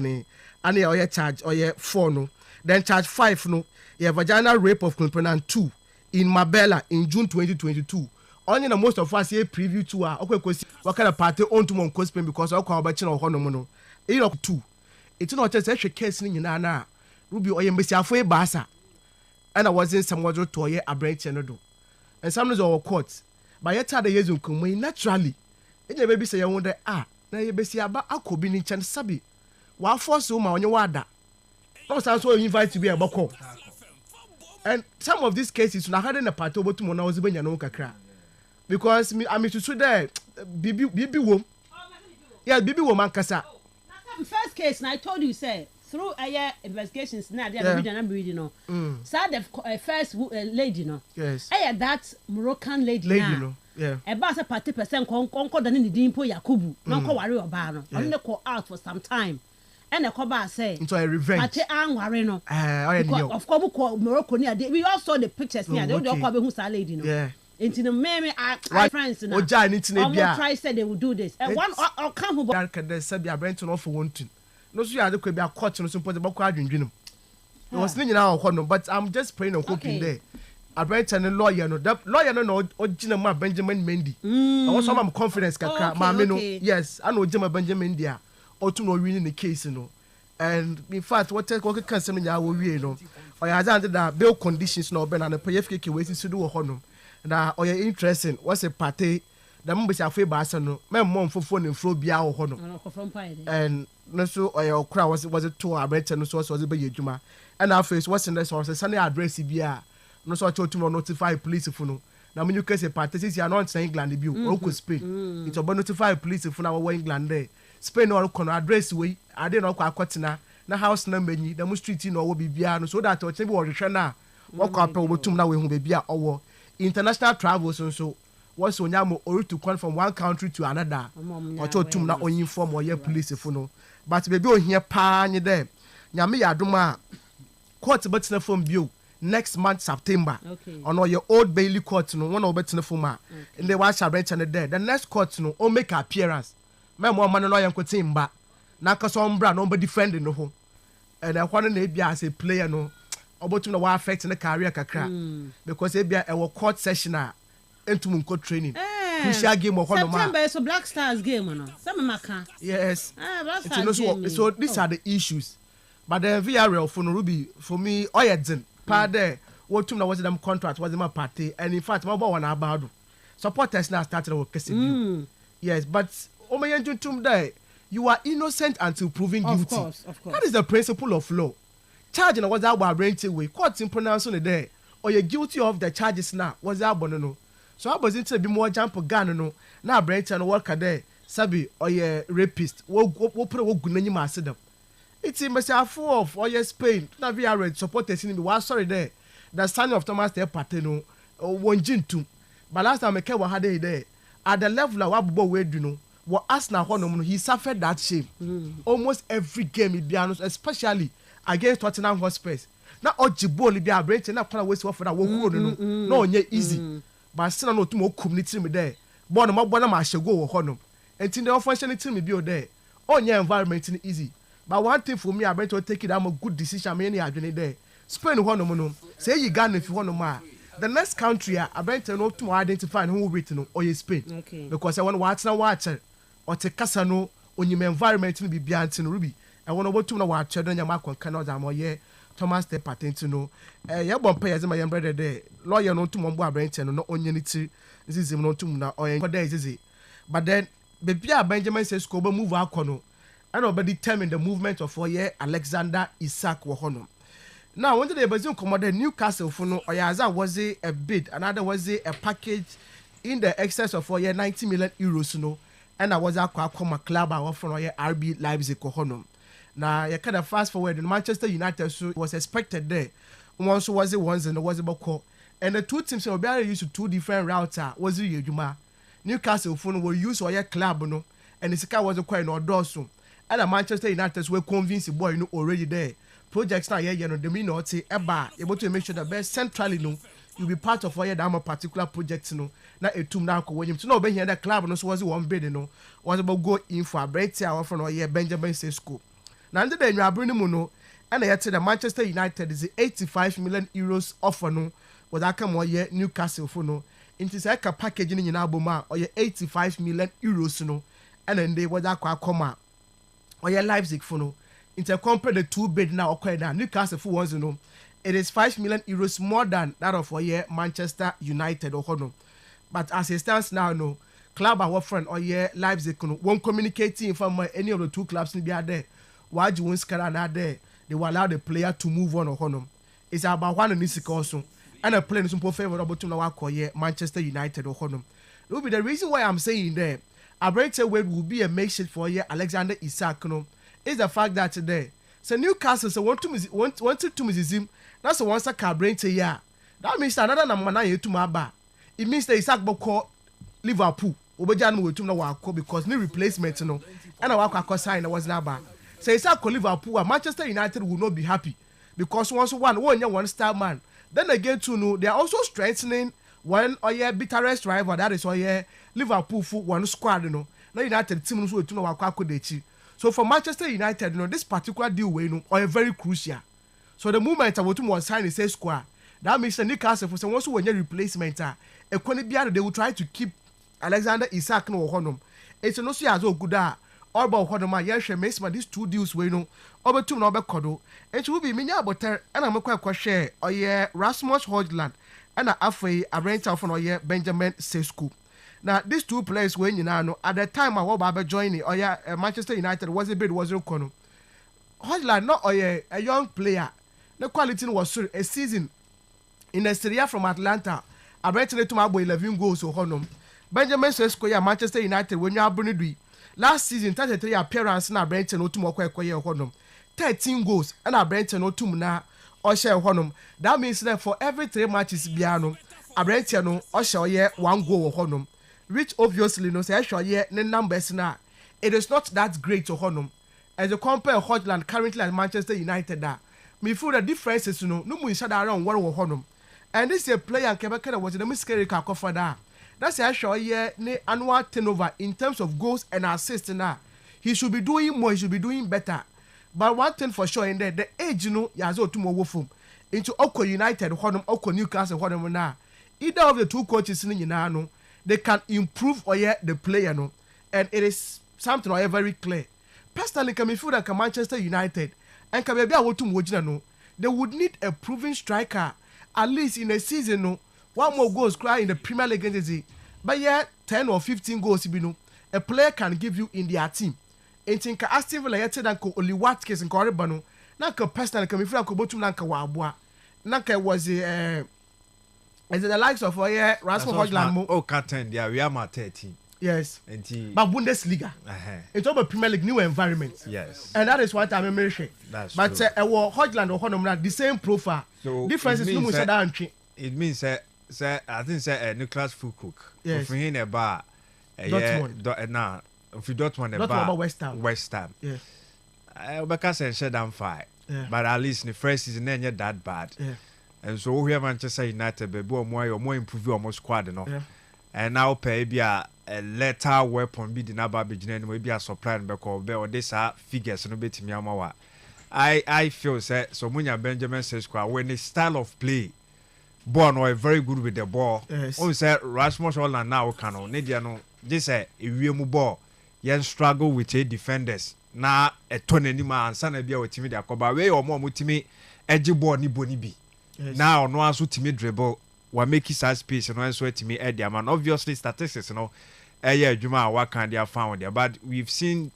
ni and your charge or your 4 no. Then charge 5 no. Yeah, vaginal rape of complainant 2 in Mabella in June 2022. Only the most of us here preview to what kind of party on to mon cosplay because I call about no honomono. 2. It's not just a case in Nana. Ruby or Messia for a bassa. And I was in some water to a branch and do. And some of our courts. By a time the years will come naturally. And your baby say, I wonder, now you be see about a could be in chance sabi. While for so my on your water. No sounds so invite to be a boko. And some of these cases, I had in a part over to Mona was when you know Kakra. Because I mean to say that Bibi wom. Yeah, Bibi woman kasa. First case, and I told you, say through investigations now they are reading no. So the first lady no. Yes. That Moroccan lady no. Yeah. About a party percent concord than in the dimpo Yakubu. No ko worry about no. Only call out for some time. And the Koba say into a revenge. Pate an worry no. Of course Morocco near we all saw the pictures near. They don't call who's that lady no. Yeah. Into the meme our friends now. Try said they would do this. And one or come who can say be a brand to offer one thing. No, so you could be a court no support about quadrin. It was not now, but I'm just praying and hoping there. Abrante ne lawyer no ojina ma Benjamin Mendy I want some confidence kakra ma me no yes I know ojima Benjamin Mendy a otum no win the case no and in fact what can say nya wo wie no oya azan da bail conditions no be na the PFK we si do ho no na oya interesting what's a party da mo be afa ba asa no me mo mfofo ne fro bia ho no and no so oya okra was it to Abrante no so was be yedwuma and our face what's in the source send address bia no so to notify police for no na when you case a party since you are not in England bi o ko Spain it's about notify police for na we England there Spain or kono address we ade no kwa akotena na house number ni the street no wo bibia no so that o chebi wo hwehwe na wo kwa pa wo tum na we hu bibia owo international travels so what's onya mo or to come from one country to another o to tum na onyin form or police for no but baby o hia pa nye there nyame ya adoma court betina form bio next month September on your old Bailey court no one over telephone and they watch Abrante there the next court no o make appearance my mom man no yankote mba na kaso ombra no be defending no ho and I want na bia as a player no obotum na wa affect the career kakra because e bia e wo court session a entum nko training crucial game of September so Black Stars game no some maka yes Black Stars so these are the issues but the VRL for no Ruby for me oyedin pa there what tum na was them contract was them party and in fact my boy wan abado supporters now started with Kastle yes but omeyen tum there you are innocent until proven guilty of course that is the principle of law charge na was that Abrante way court in pronounce on there or you're guilty of the charges now was that no so I was into be more jump gun no na Abrante no work there sabi or you rapist wo put wo gunanyi ma sedam it's in full of all your Spain. Na VRL supporters in me was sorry there. The son of Thomas the Pateno one jintum. But last time I came had there at the level of Abubo we do know what Arsenal honor he suffered that shame. Almost every game he be honest, especially against Tottenham Hotspur. Now Ojiboli be Abrante na plan waste for that wo no nye easy. But still no to community me there. Born ma shego wo honor. And tin the functioning me be there. On your environment easy. But one thing for me, I better take it. I'm a good decision. I'm any adjoining there. Spain one no. Say you Ghana if you want to ma. The next country, I better know to identify who written or you Spain. Okay. Because I want to watch or take Casano on your environment to be beyond Ruby. I want to know what children your mark on Canada or yeah. Thomas the patent to know. Yeah, one pay as my young brother there. Lawyer no to Mombo Abrante no only this is no to na or there is it. But then baby Benjamin says go move our corner. And nobody determine the movement of Alexander Isak Wahono. Now, when they Brazil commoded Newcastle for no Oyaza was a bid, another was a package in the excess of 90 million euros no, and I was a club from RB Leipzig Kohono. Now, you kind of fast forward in Manchester United so was expected there. Once was it once and was about call. And the two teams were barely used to two different routes. Was it Yuma? Newcastle for no will use club no, and the car was quite no dorsum. And Manchester United were convinced the boy already there. Projects now the mean or say able to make sure the best centrally you'll be part of that particular project na a tomb now when you know be here the club no so was one bid was about go in for a break hour from Benjamin Sesko. Now under the you bring no and I the Manchester United is 85 million euros offer no was that come Newcastle for no into like a package in Aboma or 85 million euros no and then they was that come or your Leipzig for no. Compare the two bid now okay now Newcastle for ones it is 5 million euros more than that of Manchester United or no. But as it stands now no club our friend or Leipzig won't communicate from any of the two clubs in there. Why do you want to there? They will allow the player to move on or no. It's about one in this also and a player is favorable to Manchester United or no. It will be the reason why I'm saying there. Abrante will be a makeshift for Alexander Isak no, is the fact that today so Newcastle so want to him that's the one that Abrante yeah that means another number 9 to my bar it means that Isak boko Liverpool obejan will to no because new replacement no and I sign was na bar so Isak Liverpool Manchester United will not be happy because once one star man then again to know they are also strengthening one bitterest rival that is Liverpool for one squad no United team no to know so for Manchester United this particular deal way no very crucial so the moment I want to sign the same squad That means Newcastle for some also when you replacement they will try to keep Alexander Isak no honum. It's no see as good all about honum yes makes these 2 deals we know over 2 no be kodo. It will be minya boter and I'm quite share or yeah Rasmus Højlund and afei a rental from or Benjamin Sesko. Now these 2 players when you know at the time I was joining or Manchester United was a bit was kono. Højlund not a young player. The quality was a season in the Serie A from Atlanta. I bet to my boy 11 goals or honum. Benjamin Sesko Manchester United when you are Brunidui. Last season 33 appearance na Brenton Otumo Kwekoye honum. 13 goals and a Brenton Otum na or share honum. That means that for every 3 matches biano, a Brenton or share 1 goal honum. Which obviously no say share ne numbers na. It is not that great to honum. As you compare Højlund currently at Manchester United da. Me feel the differences no mu inside around one honum. And this is a player and Quebec was in the miscarry for that. That's a show yeah annual turnover in terms of goals and assists now. He should be doing more, he should be doing better. But one thing for sure in there, the age yazo to more from into Oko United, Oko Newcastle, now. Either of the 2 coaches in no, they can improve or the player no. And it is something very clear. Personally, can feel that Manchester United and can be able to no, they would need a proven striker. At least in a season, no, 1 more goals cry in the Premier League entity. But yeah, 10 or 15 goals, a player can give you in their team. And think Aston Villa yet than only Watkins and Corribano. Nanka personally can be from Kobotu Nanka Wabua. Nanka was the likes of Rasmus Højlund. Oh, Captain, yeah, we are my 13. Yes. But Bundesliga. It's over Premier League new environment. Yes. And that is what I'm mentioning. That's but true. Højlund or Honor the same profile. So difference is no it means I think Nicholas Fulcook. Yes. For him about Dortmund. If you Dortmund about West Ham. Yes. Obeka say shut down 5. Yeah. But at least in the first season then you're that bad. Yeah. And so we have Manchester United be more improve almost squad no. Yeah. And now pay be a letter weapon be the naba be we be a supply because be or this figures no bet me amawa. I feel say so Munya Benjamin Sesko when the style of play born or very good with the ball. Yes. Oh say Rasmus Højlund now can no Nidia no this ewiemu ball yen struggle with a defenders na eto nanima ansa na bia otimi de akoba we o mo mutimi eji ball ni boni bi. Now no aso timi dribble wa make his space no so timi e dia man obviously statistics no adwuma a wakan dia found there but we've seen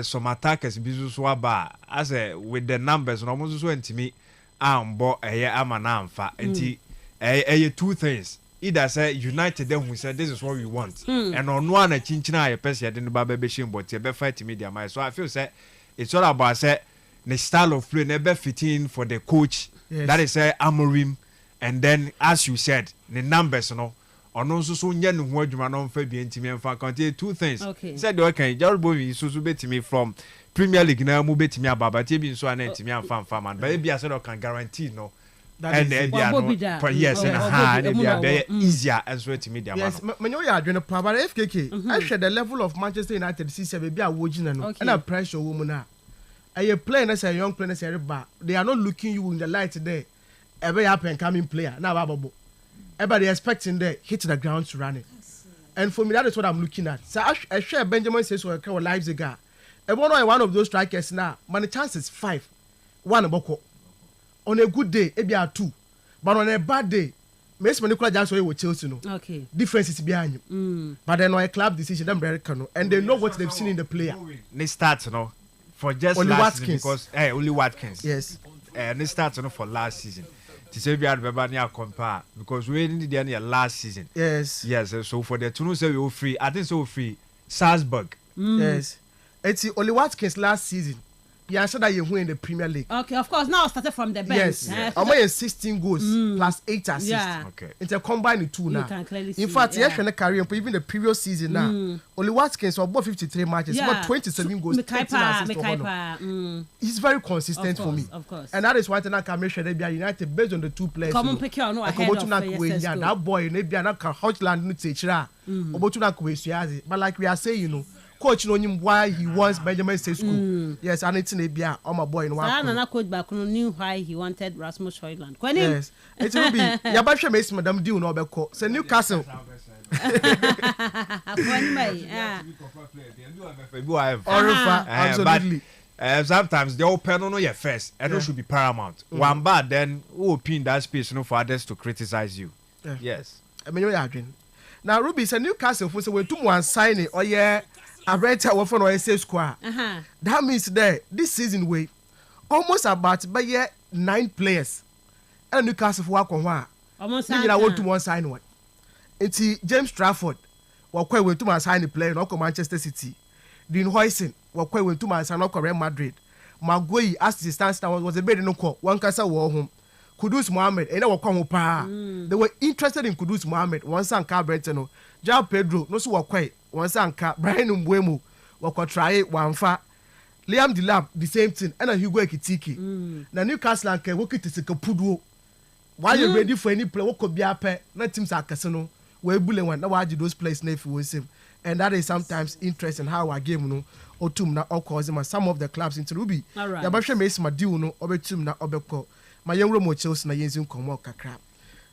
some attackers bizu so aba as with the numbers no mo so ntimi ambo ama na amfa enti 2 things either say United then who said this is what we want and on one chinchina person dey ba be shame but be fight media my so I feel say it's all about say the style of play never fitting for the coach. Yes. That is Amorim and then as you said the numbers no ono so nya no ho adwuma no mfa bi ntimi mfa contain 2 things. Okay. Said okay Jarbo we so betimi from Premier League na mu betimi ababa tie bi so ana ntimi amfa man but be said can guarantee no that and then yes and be easier as well to media man. Yes me know ya adwene pa but FKK I share the level of Manchester United see say be a wogina no and a pressure woman na a player as a young player as a they are not looking you in the light there every up and coming player now babo everybody expecting there hit the ground to run it and for me that is what I'm looking at. So I share Benjamin says so our lives ago one of those strikers now man the chances 5 1 boko on a good day it be a 2 but on a bad day Messi Nicola Jackson with Chelsea no okay difference is behind you but then a club decision them very cano and they know what they've seen in the player they start no for just only last Watkins. Season because only Watkins. Yes. And they started for last season. To say we had Bebania compare because we didn't the end last season. Yes. Yes. So for the two say we were free. I think so free. Salzburg. Yes. It's only Watkins last season. Yeah, so that you win the Premier League. Okay, of course. Now started from the bench. Yes. I'm 16 goals plus 8 assists. Yeah. Okay. It's a combined 2 now. You can clearly see. In fact, he actually career even the previous season now. Only Watkins about 53 matches, about 27 goals, 13 assists. He's very consistent for me. Of course. And that is why I can make sure they be United based on the 2 players. Common picture on ahead of that boy maybe not Højlund no teachra. But like we are saying, coach no him why he wants Benjamin Sesko. Yes, and it's in Abia. My boy in one. Nana coach back knew why he wanted Rasmus Højlund. Yes, it will be. Yabasha makes Madam Dew no beko. Say Newcastle. Absolutely. Sometimes the open on your first, and it should be paramount. One bad, then who pin that space no for others to criticize you. Yes. I mean, you're arguing. Now, Ruby said Newcastle for so we two one signing or yeah, I read our phone or SA square. That means that this season we almost about by year 9 players. And Newcastle for one. Almost I want to one sign one. It's James Trafford. We're quite to my sign the player, not Manchester City. Dean Hoyson, we're quite to my sign, not Real Madrid. Maguire, as the stance was a bit no call. One Casa war home. Kudus Mohammed, and our Congo they were interested in Kudus Mohammed, one son car Brentano, Jao Pedro, no so quite, one son car, Brian Mbwemu, wako try one fa. Liam Delap, the same thing, and a Hugo Kitiki. Na Newcastle and Kewoki Tikapudu. While you're ready for any play, what could be a pair, not teams are casino, where Bullen went, now I do those plays if you was him. And that is sometimes interesting how our game no or tum na or cause some of the clubs into Ruby. Alright. Yabasha makes my deal no or tum na obeko. My young Romo Chelsea na yenzim komo kakra.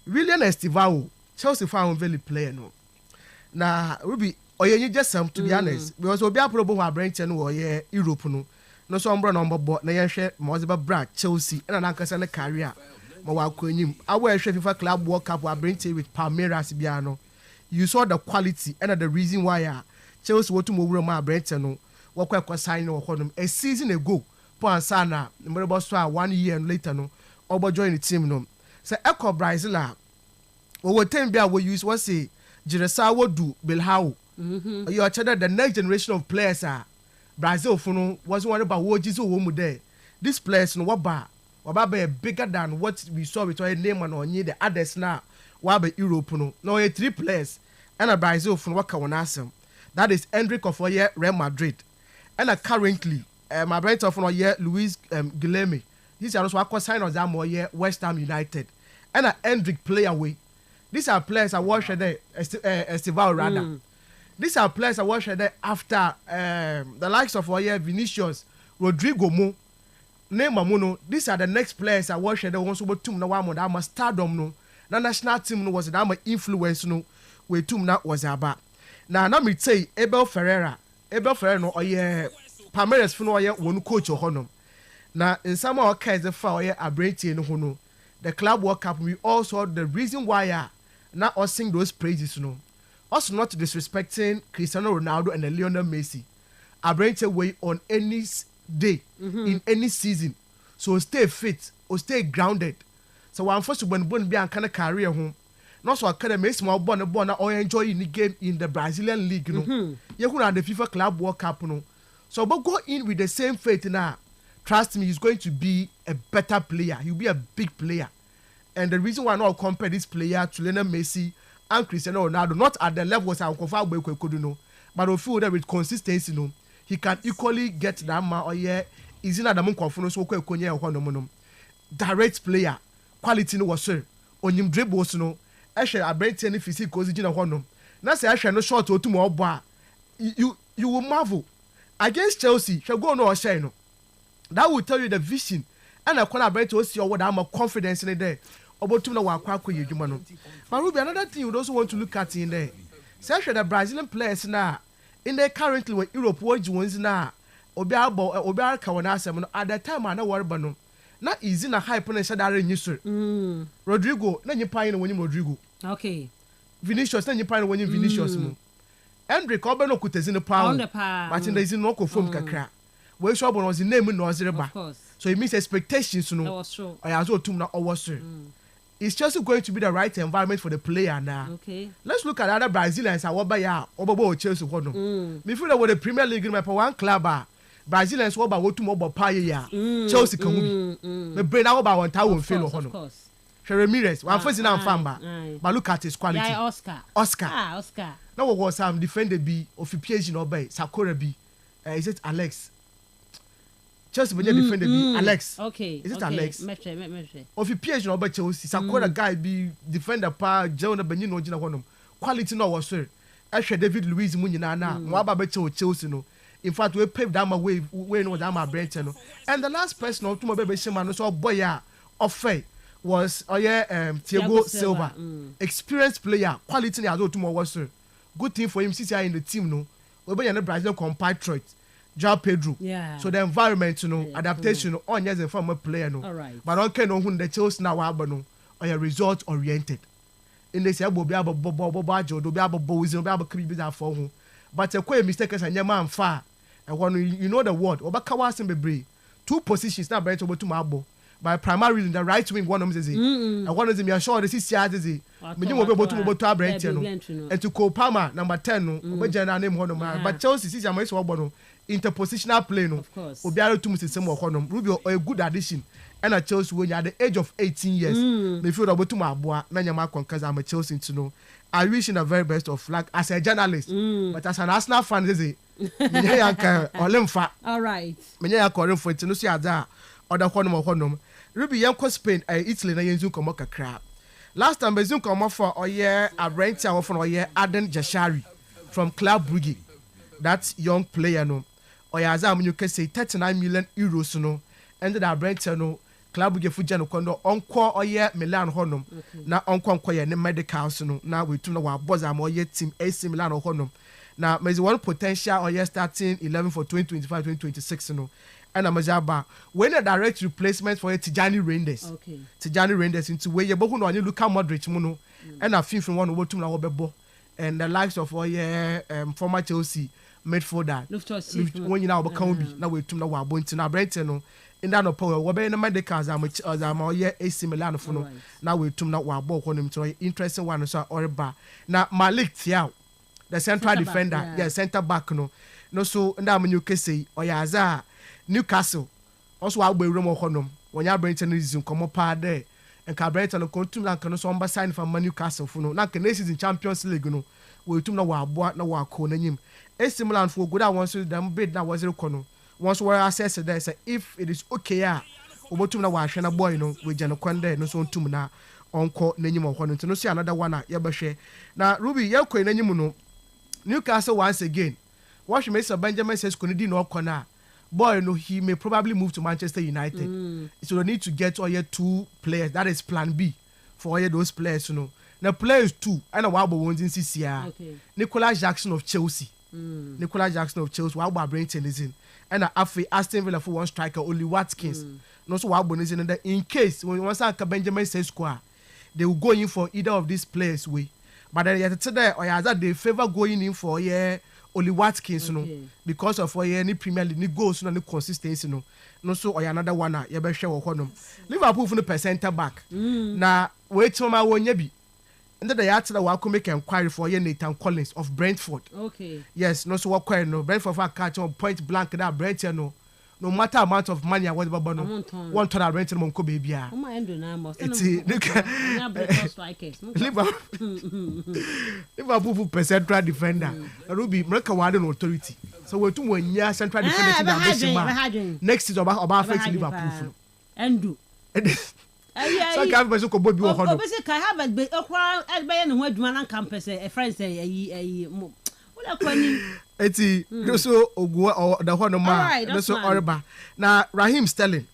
William Estivao, Chelsea found very player no. Na Ruby, or you just some to be honest, because we'll be a problem with Brenton or yeah, Europe no. No sombra number but na yeshe Moziba Brad, Chelsea, and an Ankasana career. Mawakunim. Our FIFA Club World Cup were Brenton with Palmeiras Biano. You saw the quality and the reason why Chelsea were to move around Brenton no. What quite sign or a season ago. Pon Sana, the 1 year and later no. Obo join the team no. So Echo Brazil we ten bia we use what say Jeresa wo do Bilhao. You are cheddar the next generation of players are Brazil for no was one about what Jesus wo mu there. This players no waba be bigger than what we saw with our name and on the others now. Wabe Europe no. No 3 players and a Brazil for what can asem. That is Hendrik of Real Madrid. And currently my brother of Luis Guilherme. These are also a sign of that more West Ham United. And a Hendrik play away. These are players I watched there, Estival rather. These are players I watched there after the likes of Vinicius, Rodrigo Mo, Neymar Muno. These are the next players I watched there. Once over two na one more stardom no. Na national team no was that influence no. We two na was about. Now me say Abel Ferreira no Palmeiras for no one coach or honor. Now, in some of our cases, for a brain no hono, the Club World Cup, we also the reason why not us sing those praises, no. Also, not disrespecting Cristiano Ronaldo and Lionel Messi. A brain way on any day, in any season. So stay fit or stay grounded. So, I'm first when born be a kind of career home. Not so I can make small born or enjoy in the game in the Brazilian League, no. You could have the FIFA Club World Cup, no. So, but go in with the same faith now. Trust me, he's going to be a better player. He'll be a big player. And the reason why I not compare this player to Lionel Messi and Cristiano Ronaldo, not at the levels I could know, but I feel that with consistency, no, he can equally get that man or is in the moon direct player, quality no was sir. On him dribbles no, actually I break any physical goes in a honor. Now say actually no short or two more bar. You will marvel. Against Chelsea, shall go no or say no. That will tell you the vision and I collaborate to see what I'm a confidence in there. About to know what you do. But will be another thing you also want to look at in there. Say the Brazilian players now in there currently with Europe what ones now Obiara Kawanasem at that time I know what about no. Not easy na hype na shadare nyiso. Rodrigo na nyipa yin woni Rodrigo. Okay. Vinicius na nyipa yin woni Vinicius mu. Hendrik obe no kutezi no pound. But in the is no ko form kakra. We show bon was the name no zereba. So it means expectations no. That was true. I also tum na owo. It's just going to be the right environment for the player now. Okay. Let's look at other Brazilians awoba ya obobo Chelsea ho no. Me feel that with the Premier League my one club Brazilians wo ba wo tum obo pa ya. Chelsea kan bi. Me brain na wo ba won ta won fail ho no. Ramirez, one first in Famba. But look at his quality. Yeah, Oscar. Oscar. Now what was defender B of PSG no by Sakura B. Is it Alex? Chelsea when you defender B Alex. Okay. Is it Alex? Metre. Of PSG no by Chelsea Sakura guy be defender pa Jonah Benin no gina honum. Quality no was sir. ehwe David Luiz mu nyina na mo aba be Chelsea no in fact we paved down my way no was my Brent no and the last person to be shema no so boy offer was Thiago Silva experienced player quality ni azo to mo was good thing for him since in the team no we be na Brazilian compatriot João Pedro so the environment adaptation on yes a former player no but on can no who the Chelsea now aba no result oriented in this year bobi ajo do be abo wizin be abo kribi that for ho but a quite mistake as a man far and when you know the word obaka was in bebre 2 positions now better to mabo by primary the right wing one of them is and one of them you sure this is is me you be able to Brent and to Kopama number 10 no obejana name hono but Chelsea is am so no interpositional play no obiara to musisi mo hono Rubio a good addition and at Chelsea when you at the age of 18 years me feel able to maboa na nyama konkaza am Chelsea to know I wish in the very best of luck as a journalist but as an Arsenal fan is it all right me ya ko for it no see ada other honom Ruby yanko Spain Italy na yenzu komo kakra last time bezun komo for oye Abrenti awon for oye Aden Jashari from Club Brugge that young player no oye azam you can say 39 million euros no ended Abrenti no Club Brugge fuja no kondo onko oye Milan honom na onko ye ne medicals no na we tum na wa boza am oye team AC Milan honom na mezi one potential oye starting 11 for 2025-2026 no and Amazaba when a direct replacement for Tijani Reinders Tijani Reinders into where you boku no any Luka Modric muno and a fin from one over to na obebo and the likes of former Chelsea midfielder when you now become be now we tum na wa bo ntina Brighton no in that no power we be na medicals am AC Milan for no now we tum na wa bo honim to interesting one so oreba na Malik Thiaw the central defender center back no so nda am you can say oyaza Newcastle also agba room honom when ya Brighton is in come pa there and ka Brighton no kontum na kan so mba sign from Newcastle for no na kan season Champions League no we tum na wa aboa na wa ko nanyim AC Milan for good one so them bid na was rekono once we access there say if it is okay obotum na wa hwe na boy no we gye no kwande no so tum na onko nanyim hono no see another one ye behwe na Ruby ye ko nanyim no Newcastle once again watch Mensah Benjamin says ko di no okona boy no he may probably move to Manchester United so they need to get all 2 players that is plan B for all those players now players 2 and a wabo ones in CCR Nicolas Jackson of Chelsea Nicolas Jackson of Chelsea wabo Brighton is in and after Aston Villa for one striker only Watkins no so wabo is in in case when once Benjamin says squad they will go in for either of these players way but then today or that they favor going in for only Watkins because of any Premier League ni goals no consistency no so or another one you be share honom Liverpool for the center back na wait till my one bi and the yat that wa come make inquiry for Nathan Collins of Brentford yes no so what no Brentford for catch on point blank that Brentford no matter amount of money what baba no one to that Brentford mon ko be bia Liverpool for central defender Ruby America ward no authority so we too nya central defender na next is about affect Liverpool endu so can be so ko bobi wo ho no be say kai have be okwa be ne ho adwuma na campus e friend say ayi wala kwani eti no so ogu the ho no ma no so oreba na Raheem Sterling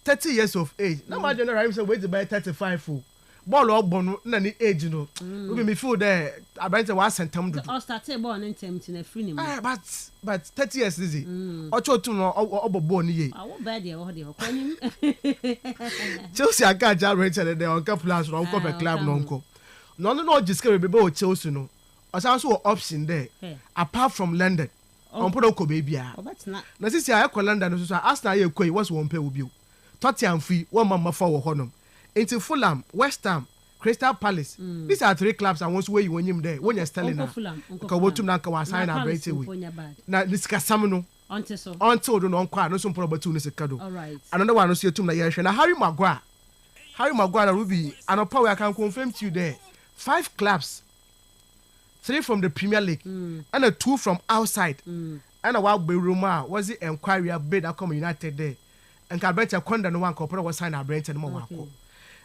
30 years of age na ma John Raheem say wait by 35 full ball ogbonu na ni age no we me feel there about was sentam do all started ball in time na free ni but 30 years is it ocho tu no obobo ni ye awo bad ye ho de ho kwani Chelsea aka ja Rachel de on cap plans no ko pe club no nko no jiske be o Chelsea no also option there apart from London on put ko be bia na sisi aye ko London so Arsenal ye koi was one pay obi Tottenham free one mama for wo honom into Fulham West Ham Crystal Palace these are 3 clubs and once where you won there when you're telling na ko botum na ka wa sign na break away na this ka sam no until do no kwa no so probatu no sekado another one no so tum na ye hwe na Harry Maguire na Ruby anopa we I can confirm to you there 5 clubs 3 from the Premier League and 2 from outside and a wild Beruma was the inquiry bid that come United there and can bet a conda no one corporate was sign a Brent and more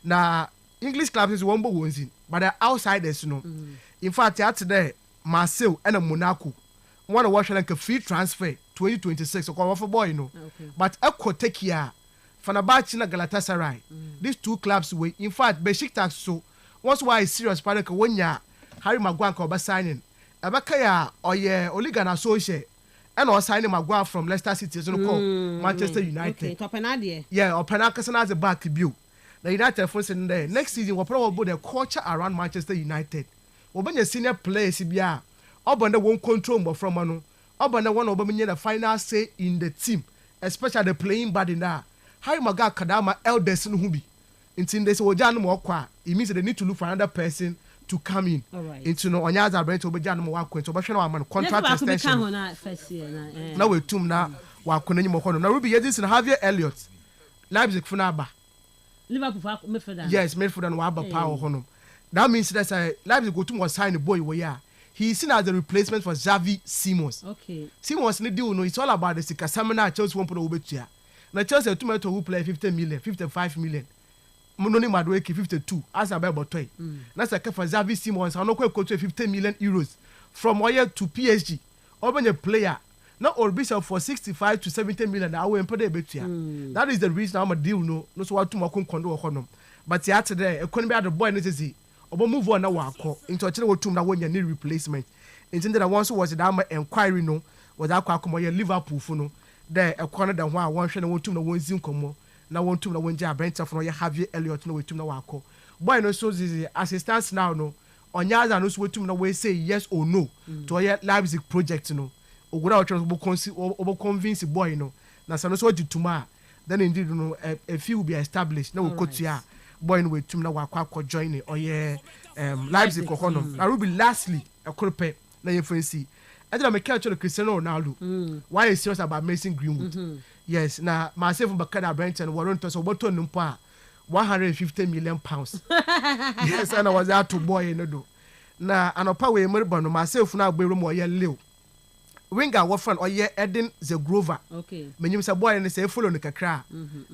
now English clubs is one but the outsiders in fact today Marseille and Monaco. One of watch like a free transfer 2026 or for boy no. But Eko take here. Fenerbahce na Galatasaray. These two clubs were in fact Besiktas so once why is serious panic when ya Harry Maguire ko ba signing. Abaka ya oye Oliga na associate and or signing Maguire from Leicester City so call Manchester United. Okay, top anadie. Yeah, or Penakasana as a back view. The United force in there. Next season will probably the culture around Manchester United. When your senior players bia Obanda won't control but from ano. Obanda one of the final say in the team, especially the playing body now. Harry Maguire kadama elders no hubi. Into this ojan mo kwa. It means they need to look for another person to come in. Right. Into no onyaza brent obejan mo wakwa. So obashwe na man contract extension. Now we tum na wakwa na mo kono. Na Ruby Yedis and Javier Elliott. Leipzig funaba. Liverpool midfielder. Yes, midfielder no aba power hono. That means that Leipzig go to was sign the boy we are. He is seen as a replacement for Xavi Simons. Okay. Simons need deal no. It's all about the Sika Samina Chelsea won't put over here. Now Chelsea tomato who play 50 million, 55 million. Mononi Madueke 52. As a Bible toy. That's a for Xavi Simons. I'm not going to go to 50 million euros from Oye to PSG. Open a player. Not all be for 65 to 70 million. I will put a bit here. That is the reason I'm a deal no. No so what to make condo honum. But yeah today, I couldn't be at the boy necessary. Obo move on now into a channel to when you need replacement. Intended that once was the inquiry no was that Kwakumo Liverpool for no. There a corner than one share one to no one zoom como. Now one to no one jab Brenta from your Javier Elliott no way to no wako. Boy no so this assistance now no. On Yaza no so to no way say yes or no to a Leipzig project no. Or without over convince boy no. Now so what you tomorrow. Then indeed no a few will be established. No we go to ya. Boy no way to no wako join it or yeah Leipzig or Honum. I will be lastly a corpe na your friend see. I did make to Cristiano Ronaldo. Why is serious about Mason Greenwood? Yes, now myself and Bakada Brenton were to so what to numpa 150 million pounds. Yes, and I was out to boy no do. Now an opawe Melbourne myself now be room or ye live. Winger what friend or ye Eden Zegrova. Okay. When you say boy and say follow the kakra.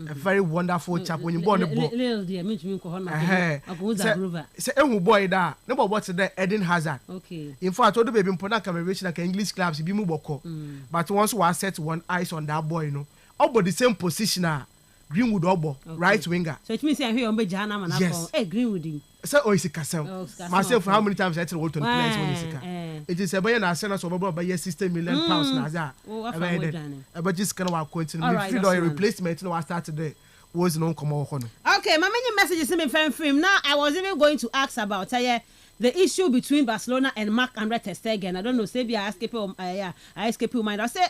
A very wonderful chap when you born the boy. Little dear, mean to Zegrova. Say boy da. No what's the Eden Hazard. Okay. In fact, all the baby important can reach like English clubs be muboko. But once we set one eyes on that boy, you know, about the same position Greenwood obo, right winger. So it means I hear on Bejana man. Yes. Hey, Greenwood. So oh it's a Kastle. Myself how many times I tell what to place when it's it is a boy and send us over by 60 million pounds now that. But just kind of continue. If you do a replacement, no I start today. Was no come on. Okay, my many messages in my film. Now I was even going to ask about the issue between Barcelona and Marc-Andre ter Stegen. I don't know, say I escape your mind. I say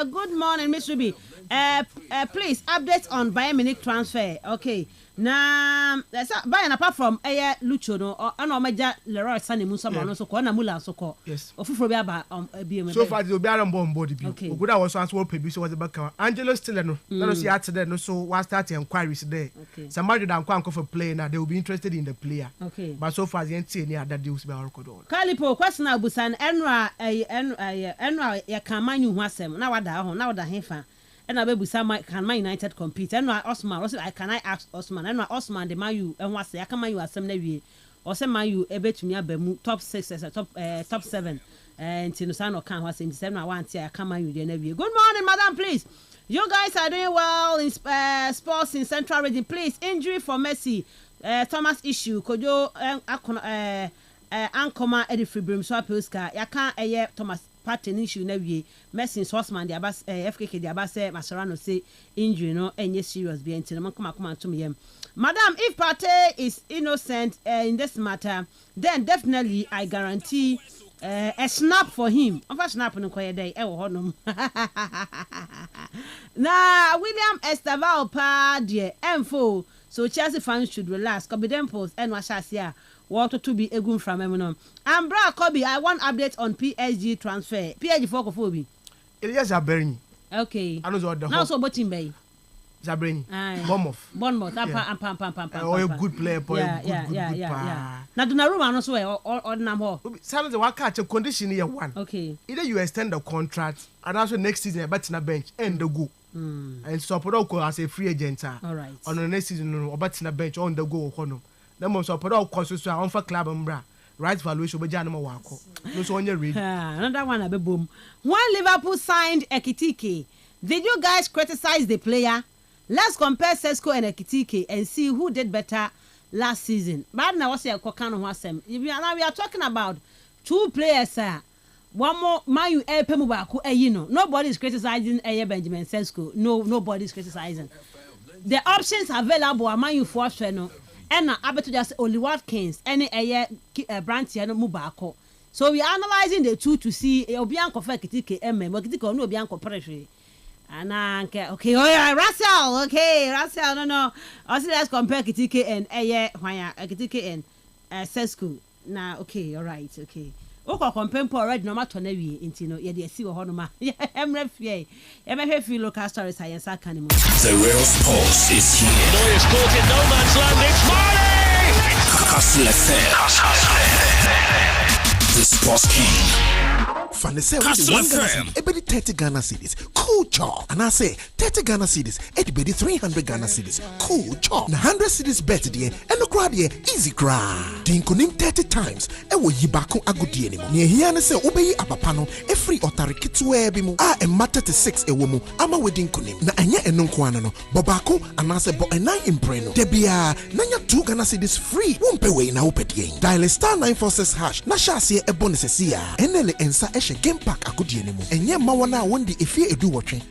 good morning, Miss Ruby. Please update on Bayern Munich transfer. Okay. Now Bayern apart from Lucho no and Major Leroy Sané Musa no so ko na Mula so ko. Yes. Ofufro bi aba BM. So far the Bayern on board bi. Oguda was answer pay so was the back. Angelo still no. No see at there no so we start inquiries there. Okay. Somebody that can for play now they will be interested in the player. Okay. But so far the NT any other deals be record on. Kalipo question abusan Enra ya kamanyu ho asem na wada ho na wada hefa. And I will say, can Man United compete? And Osman, also, can I ask Osman? And Osman, the Mayu, and what's the Akamayu assembly? Or say Mayu, a bit to me, top 6 as a top 7. And Tinusano can was in 7. I want to Akamayu, the Navy. Good morning, madam, please. You guys are doing well in sports in Central Region. Please, injury for Messi, Thomas issue. Could you, Ankoma, Eddie Fibrim, Swapuska, Yakan, Thomas. Pattern issue na wie Messi Sosman the abas FKK the abas Mascherano say injury no any serious be until man come to me. Madam, if Partey is innocent in this matter, then definitely I guarantee a snap for him. Of a snap no quiet day honum. Na William Estaval pa dear M4 so Chelsea fans should relax. Copy them post and washasia. Water to be a good from Eminem. And Bra Kobe, I want update on PSG transfer. PSG for Kofobi. It is Zabrini. Okay. I know what the now so botting bay. Zabrini. Bournemouth. Oh, a good player, boy. Yeah. Now Donnarumma no so or number. Sometimes what catch a condition here one. Okay. Either you extend the contract and also next season a bet in a bench and the go. And so Podoko as a free agent. All right. On the next season or bet in a bench on the go. Then most of all courses to our club umbra. right valuation be jana ma wako no so onye ready another one abebom when Liverpool signed Ekitike, did you guys criticize the player? Let's compare Sesko and Ekitike and see who did better last season. But now what's your kokano wasem? We are talking about two players one more Mayu Pemu Baku nobody is criticizing Benjamin Sesko. Nobody is criticizing. The options available are Mayu for no and I bet just only Watkins any Brantiano Mubako. So we are analyzing the two to see Obianco Ekitike but Ekitike no Obianco pressure. And okay, oh yeah, Russell, no. Also, let's compare Ekitike and Ekitike and Sesko. Now, okay, all right, okay. Okay, compare already. No matter what we intino. Yeah, they see what honor. Yeah, I'm referee. I'm a feel local story science. I can't. The real sports is here. Neuer's caught in no man's land. It's Marley. Kastle FM. The Sports King. Kastle FM. Ebedi 30 Ghana cedis. Cool chop. And I say 30 Ghana cedis. Ebedi 300 Ghana cedis. Cool chop. Na 100 cedis better die. And no grad die easy grad. Dinkunim 30 times. Ewo yibako agudi anymore. Nye hiyane se obeyi abapano. Every otarikitsu ebimu. Emma 36 ewomu. Ama wedding kunim. Na enye enunkwana no. Bobako anase bo enai impreno. Debia nanya 2 Ghana cedis free. Wumpewe na upedie. Dial *946# na shasiye ebonese siya. Enele ensa eshe game pack akudi anymore. Enye mawana wondi ifie edu watching.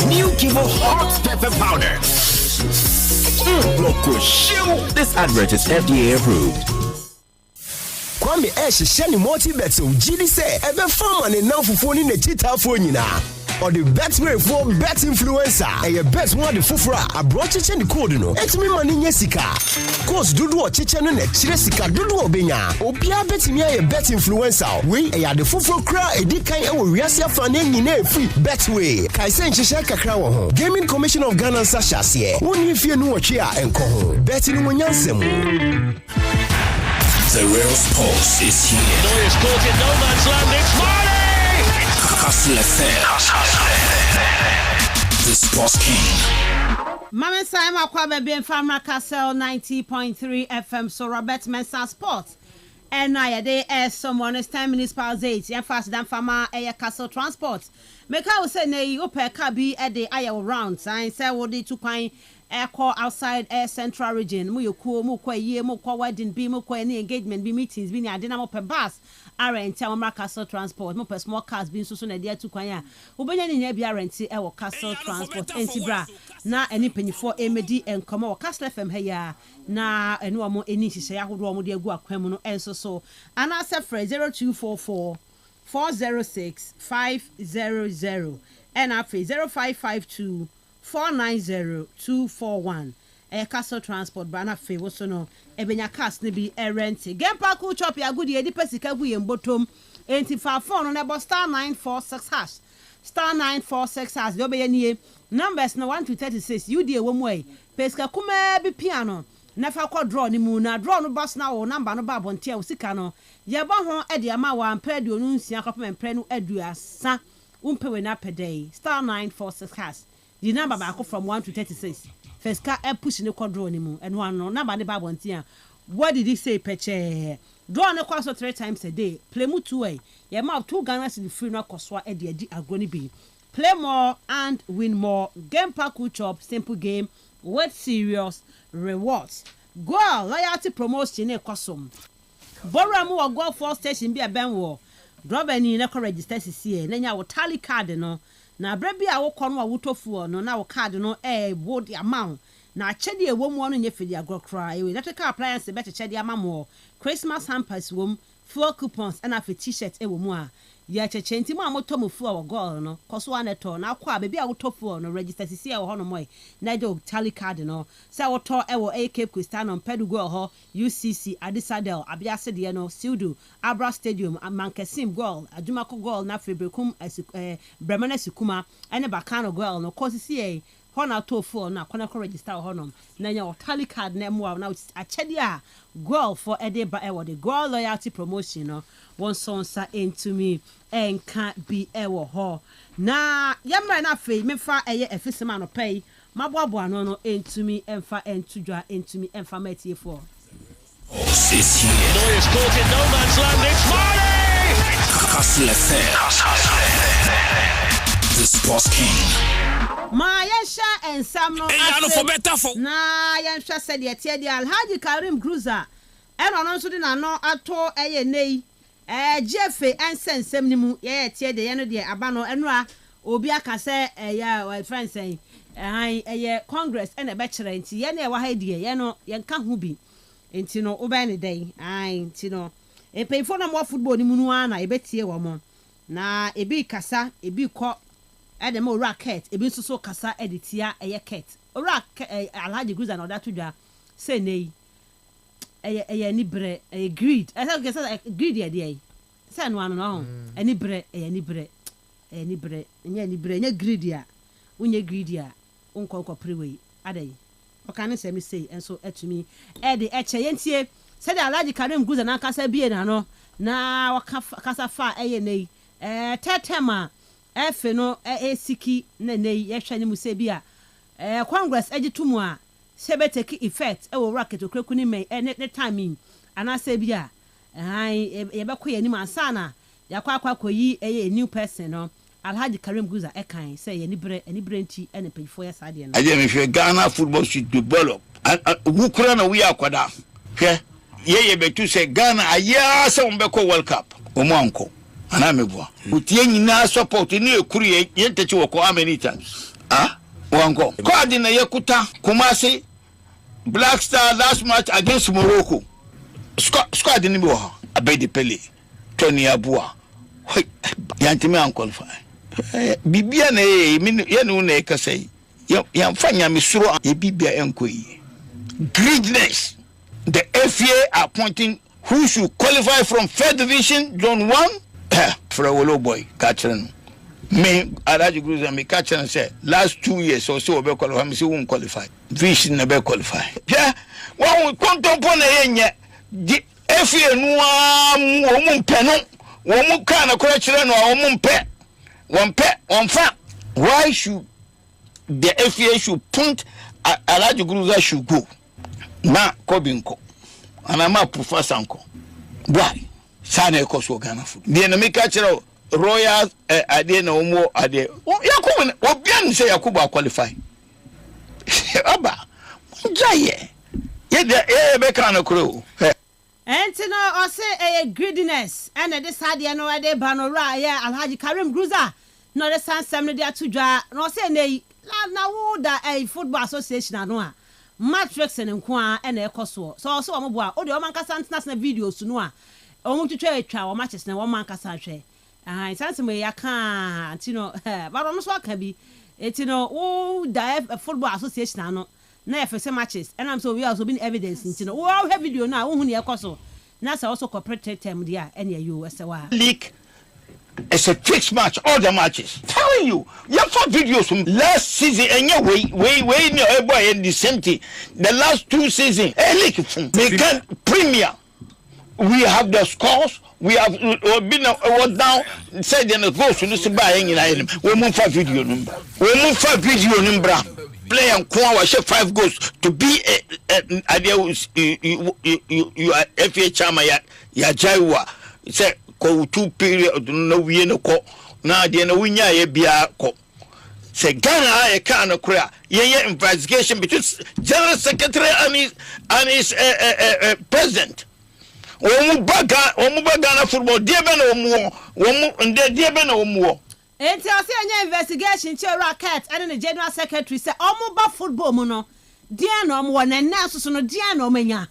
New Kivo hot pepper powder. This advert is FDA approved. Kwame sheni multi beto gidi say ebe farm and now for ni chita phone na. Or the best way for bet influencer. And your best one the fufra a brought you the code no. Etimi mani nyesika. Course dudu o chiche no ne chiresika dudu obenya. Obia betimi a bet influencer. We a the fufro kra edi kan e wo wiase afane nyina free betway. Kai se nhihye kakra wo ho. Gaming Commission of Ghana sashase. Woni fie no wo twe a enko ho. Bet ni wonyansem. The real sports is here. Neuer's caught in no man's land. It's Marley. Kastle FM. The Sports King. Mensah Makwa be in Farmer Kastle 90.3 FM. So Robert Mensah Sports. And I day someone is 10 minutes past 8. Yeah, fast than Farmer Kastle Transport. Make I say nay you per kabi at the aisle round. I say what they took pine air call outside air central region. Mu cool, mu kwa ye, mu kwa wedding, be mu kwa any engagement, be meetings, be near dinner per bus. Rent Kastle Transport. Mo per small cars being so na dia to kwanya. Ubenya ni nya rent e wo Kastle Transport entibra na eni penifo emedi enkomo wo kastlefm heya na enu amo eni hihye ahodo mo de agu akwam no enso so ana se frɛ 0244 406 500 and after 0552 490 241. Kastle Transport brana fe wo so no ebenya cars ne bi rent game park chop ya gudi edi pesika gu yem bottom enti fa phone no star 946# star 946# do be ye numbers no 1 to 36 you dey wo mu ai pesika kuma bi piano na fa kwa draw ni mu na draw no boss na wo number no ba bontia wo sika no ye ba ho e de ama wa mpre de onu nsia kopem mpre no aduasa umpewe na pedai star 946# the number ba ko from 1 to 36 first car push ne quadro ni mu and one no number ne ba bontia. What did he say peche draw ne kwaso 3 times a day play mu 2 way ye ma 2 Ghana cedi free no kwaswa e de adi agoni bi play more and win more game pack chop simple game with serious rewards goal loyalty promotion e kwasom borrow mu go for station bi abenwo drop any na ko register sisi e na nya wo tally card no na bra bi a wo kɔ no a wotofuo no na wo card no wo the amount na achede e wo mu no nye fidi agro kra electrical appliance be cheche the amount Christmas hampers wom fuel coupons and a t-shirt e wo mu a ya cheche nti mu amoto mu fuel goal no koso aneto na akwa baby a woto fuel no register sisi e wo no moy na do tally card no say woto e wo AK Cristiano Pedro ho UCC Adisadel abiase de no Sildu Abra Stadium Mankesim goal Adumako goal na Febrekum Bremana Sikuma ene Bakano goal no kosi e hona to fuel na kona ko register ho no na nya tally card na mu na achede a goal for Edeba e wo the goal loyalty promotion no one sonsa into me and can't be ever ho na yamra na fe me fa eye efisema no pay maboabo ano no into me emfa entudwa into me emfa matie for This year Neuer's caught in no man's land. It's Marley. Kastle FM. The Sports King. Ma yensha ensam no na yensha said ye tie dia Alhaji Karim Gruza eno no so de na no ato eye nei jefe ensensem ni mu ye tie de ye no de aba no eno a obi aka se ya my friend say eye congress ene be kire nti ye na e wa ha die ye no ye nka ho bi nti no oba ne den nti no e payfo na mo football ni mu no ana e betie wo mo na ebi kasa ebi ko ede mo racket ebi nso so kasa editia eye ket ora Alhaji Gruza na oda tudwa se nei eye ni bre greed esa greed ye dey se no ano no ani bre nya greed ya unye greed ya unkọ prewe adai okane se mi sei enso etumi ede eche yentie se de Alhaji Karim Gruza na kasa bie na no na wakasa fa eye nei tetema efe no esiki na nei yehwa ni mu se bia congress agitumu a sebe take effect e wo racket okreku ni me ne timing ana se bia ye be koye ni mansana yakwa koyi a new person no Alhaji Karim Gruza ekan say ye ni bre nti ene pefo ya sade no aje me hwe Ghana football should develop wukura na we akwada hwe ye betu say Ghana aya se umbeko World Cup omo anko ana mebua utie nyina support ni ekuru ye ntechi wo ko how many times wanko kwadi na yekuta Kumasi Black Star last match against Morocco squad ni bo Abedi Pele Tony Abua yantime unqualify bibia na ye no na ekasai ya mfanya misuro e bibia enkoyi greediness. The FA appointing who should qualify from 3rd division zone 1 for a little boy catching me Alhaji Gruza me catch and say last 2 years or so be qualify me say won't qualify vision na be qualify yeah when we contemplate yenye the FA no wo mpe no wo mu ka na kora kire no wo mpe won fa why should the FA should point Alhaji Gruza should go na kobinko ana ma professor anko why sana ekoso Ghana food the na me catch Royal ade na omo ade Yakubu obian say Yakubu qualify aba jaye ye be kan akro enti no o say greediness and this ade no ade ba no ra ye Alhaji Karim Gruza no the sansem no de atudwa no say nei na wo da football association ano a matrix nko a na ekoso so so omo bo a o de o man kasa international videos no a omo twetwa etwa o matches na o man kasa hwe sanse me yaka ntino ba no so aka bi etino wo da football association ano na efese matches and am so we also been evidence ntino wo have video na wo hu ne ekoso na say also corporate term dia ene you esewa league. It's a fixed match, all the matches. Telling you, you saw videos from last season and you wait no boy in the same thing. The last 2 seasons, they can premier. We have the scores. We have been down. Said then the goals to listen by hanging item. We move for video number. Play and Kwa 5 goals to be you are FA chairman ya Jaiwa. Say ko 2 period no we no ko na de na wunya ye bia ko se Ghana e ka na kura ye investigation between general secretary and his president omu baga na football de be na omu de be na omu enti ase anya investigation che racket and the general secretary say omu ba football mu no de na omu na na so no de na omanya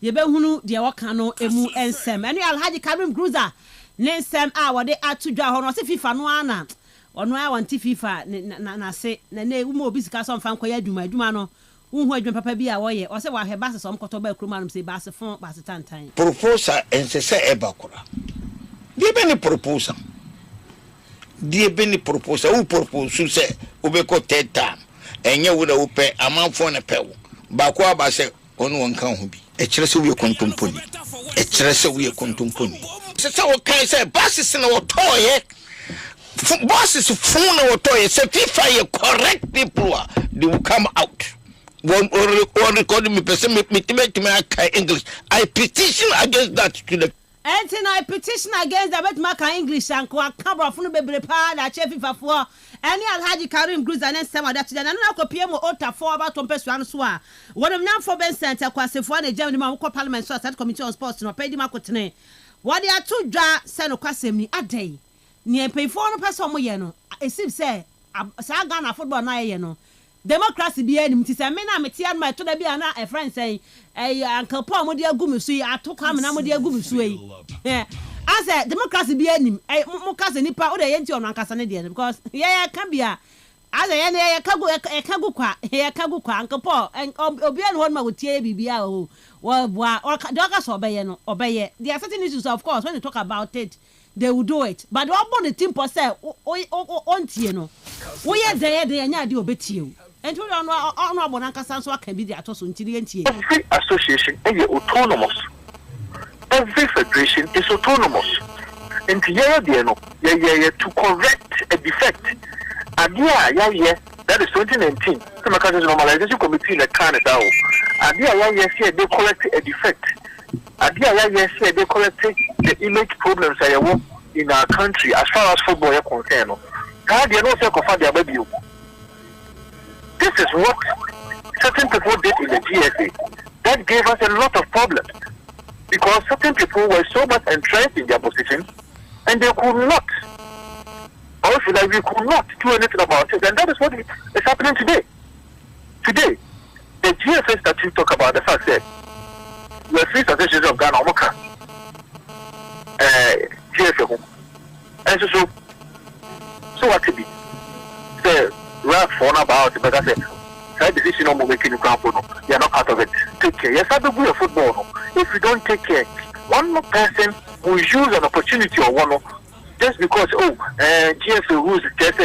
yebehunu de waka no emu ensem ene Alhaji Karim Gruza ne nsem a wode atudwa ho no se FIFA no ana ono a wanti FIFA na se na umo obi sika so mfa nkoya adwuma no unhu adwuma papa bi a wo ye o se wa heba se so mkoto ba kroma no se ba se fon ba se tantan proposal ensese ebakura die be ni proposal u propose se ubeko teta enye wo na wo pe amanfo na pe wo ba ko aba se onu wonka ho bi e kire se wo kontomponi se sa wo kai se basis na wo toye bosses phone na wo toye se FIFA ye correct people they will come out one or record me person me English I petition against that to the and I petition against the bet maka English and ko akabra funu bebre pa na che FIFA fo any Alhaji Karim Gruza and some that na na ko pie mo ota for about tompesu an so a wonam nyam for ben center kwasefo na Germany ma ko parliament so that committee on sports no pedi makotene what they are to dra se no kwasem ni adai ni empefo no person mo ye no esim se sa Ghana football na ye no democracy bi anim ti se me na meti an ma to da bi ana e friend say Uncle Paul mo dia gumisu yi atoka me na mo dia gumisu yi as democracy bi anim mo kase nipa o de ye nti ono ankasa ne de because ye ka bia as ye kagu kwa Uncle Paul obi an ho ma wotie bibia o wa doka so obeye there are certain issues of course when you talk about it they will do it but what about the team per se ontie no wo ye de nya de obetie o and we don't know about Ankasa so can be the atoso ntiri entie. Every association is autonomous. Every federation is autonomous. And here to correct a defect. And that is 2019. The normalization committee in Canada. And here they correct a defect. And here they correct the image problems in our country as far as football is concerned. God, they don't say their baby. This is what certain people did in the GSA. That gave us a lot of problems because certain people were so much entrenched in their position and they could not, or if you like, we could not do anything about it. And that is what is happening today. Today, the GSA statute talk about the fact that we are free associations of Ghana, GSA, and so what to be? So, right for about it, but I said, that decision on making you are not part of it. Take care. Yes, I do good football. If you don't take care, one more person will use an opportunity or one just because GSA rules just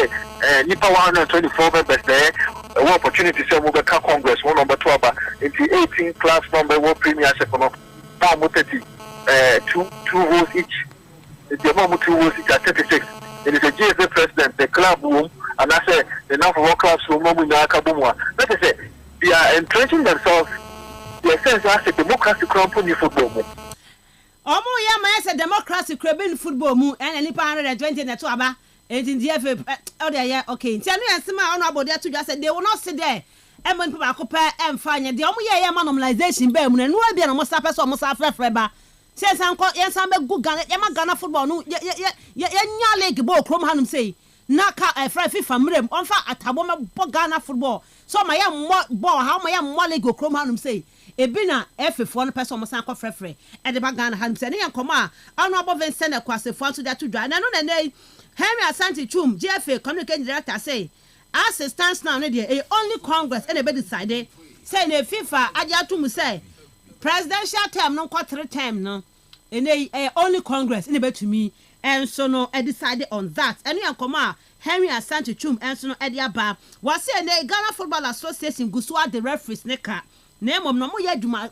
Nipa 124 members there, one opportunity to move Congress, one number 12 in the 18 class number one premiership no 2 votes each. The moment 2 votes each at 36. It is a GSA president, the club room. And I say enough of workers who know let us say they are entrenching themselves. They sense as a democracy company football. Omo ya democracy crabin football mu and any 120 na to aba and in the FA okay. Tell me and Sima on about there to just say they will not sit there. And when people compare and find the omo ya normalization be mu and no be na mo sa person mo sa freba. Say san ko yan san be good Ghana football no ya nya league ball krom hanum say naka FIFA mrem onfa atabo me Ghana football so my ball how my league go krom hanum say ebi na F4 no person mo san ko frefre e de ba Ghana hanum say ne yankoma anu abo Vincent Kwasefo so that to dwa na no na Henry Asante Chum GFA communication director say as it stands now ne only Congress and be decide say na FIFA aja to mu say presidential term no 3 term no only Congress and be to me. And so no, I decided on that. And you come Henry Asante Chum and so no Ediaba was saying the Ghana Football Association Gusua the referees neka. Name of no more yeduma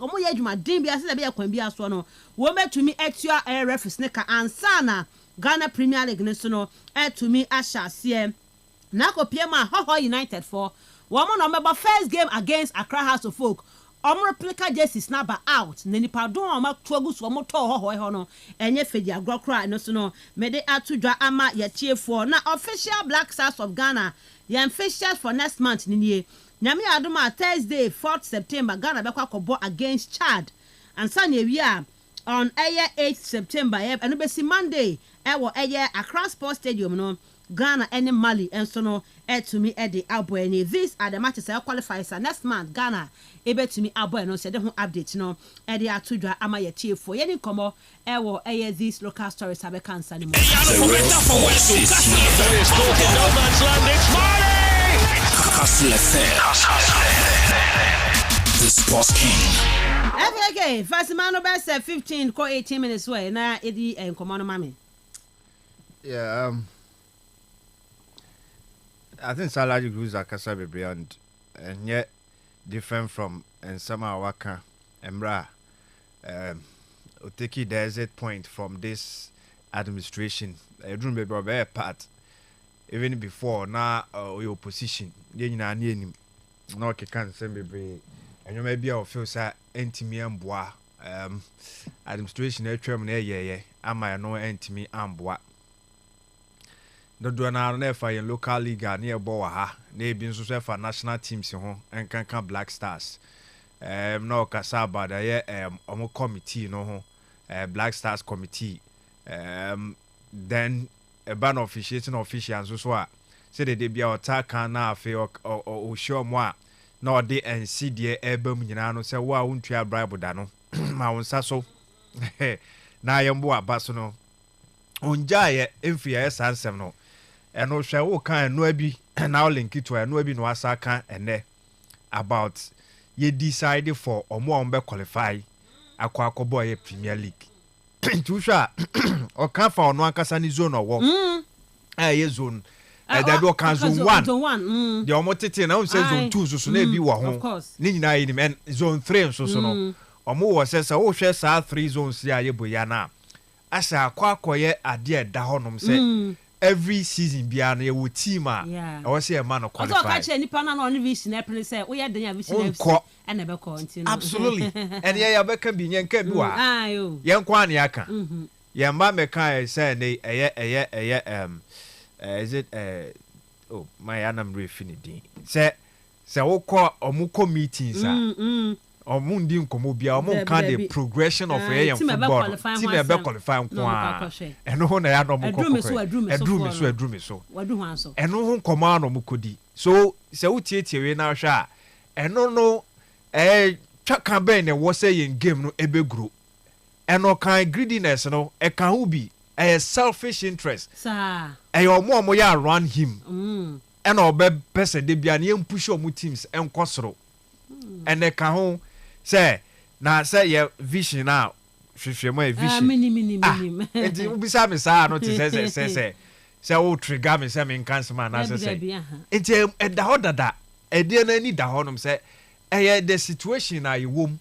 dimbi as be a quambia so no. Woman to me extra referees neka and sana Ghana Premier League no to me Asha CM. Nako Piema Ho United for woman remember first game against Accra House of Folk. Replica jersey snapper out nani pardon ama toagu so mo to ho no enye fedi agrokra no so no me de atudwa ama ya tiefo na official Black Stars of Ghana yan officials for next month ninie nyame adoma Thursday 4th September Ghana be kwakobo against Chad and sanya wi a on 8th September and be Monday Accra Sports Stadium no Ghana and Mali and so no to me at the Albuene. These are the matches that qualify next month. Ghana able to me Albuene said the update no at the Atudra Amaya Chief for any como these local stories have a cancer anymore. Kastle the Sports King. Okay, first man no best 15 ko 18 minutes away na edi en komo no mami. Yeah, I think salary groups are kasa bebre and yet different from and some waka embra take the exit point from this administration. I don't remember very part even before now your position you na anim na okay can say bebre and you maybe I feel say entimi amboa administration atwam na ye ama no entimi amboa do na na fa yen local league na e bo wa ha na e bi nso so fa national teams ho enkanka Black Stars no kasaba da ye omo committee no ho Black Stars committee then a ban officiating officials so a say they be attack na afi o show mo a na ode NC de ebam nyina no say wa wontua bribe da no ma wonsa so na yembo abaso no onja ye emfia sansem no eno hwe wo kan no abi na o link to eno abi no asaka ene about ye decide for omo be qualify akwa ye Premier League tusha o kan fa ono akasa ni zone owo ye zone there be kan zone 1 the omo tete na o say zone 2 so na bi wo ho ni nyina yi ni zone 3 so no omo wo say o hwe sa 3 zones ya ye boya na asa akwa ye ade da honom say every season bia no ye wo team a o say e ma no qualify. So ka che nipa na no vision e plan say wo ye den ya vision e na be continue. Absolutely. And ye be kan bi nyen kan bi wa. Ayo. Ye nkwa ne aka. Ye mba me kan say ne is it oh my anam refinity. Say wo ko omuko meetings a omundi nkomo bia omo kan the progression of football. Team e be qualify nkwa. Eno na ya no mo ko. Edru me so. Wadu han so. Eno ho nkomo no mo kodi. So se wo tietie we na hwa a eno no twaka ben ne wo say in game no ebegro. Eno kan greediness no e kan hu bi a selfish interest. Sir. Omo ya run him. Eno be person de bia ne push omo teams enkosoro. Ene kan ho say na say your vision now hwehwe mo vision mini enti ubisa me sa no te say o trigger me say me cancel man na say enti da ho dada ede na ni da ho nom say the situation na you wom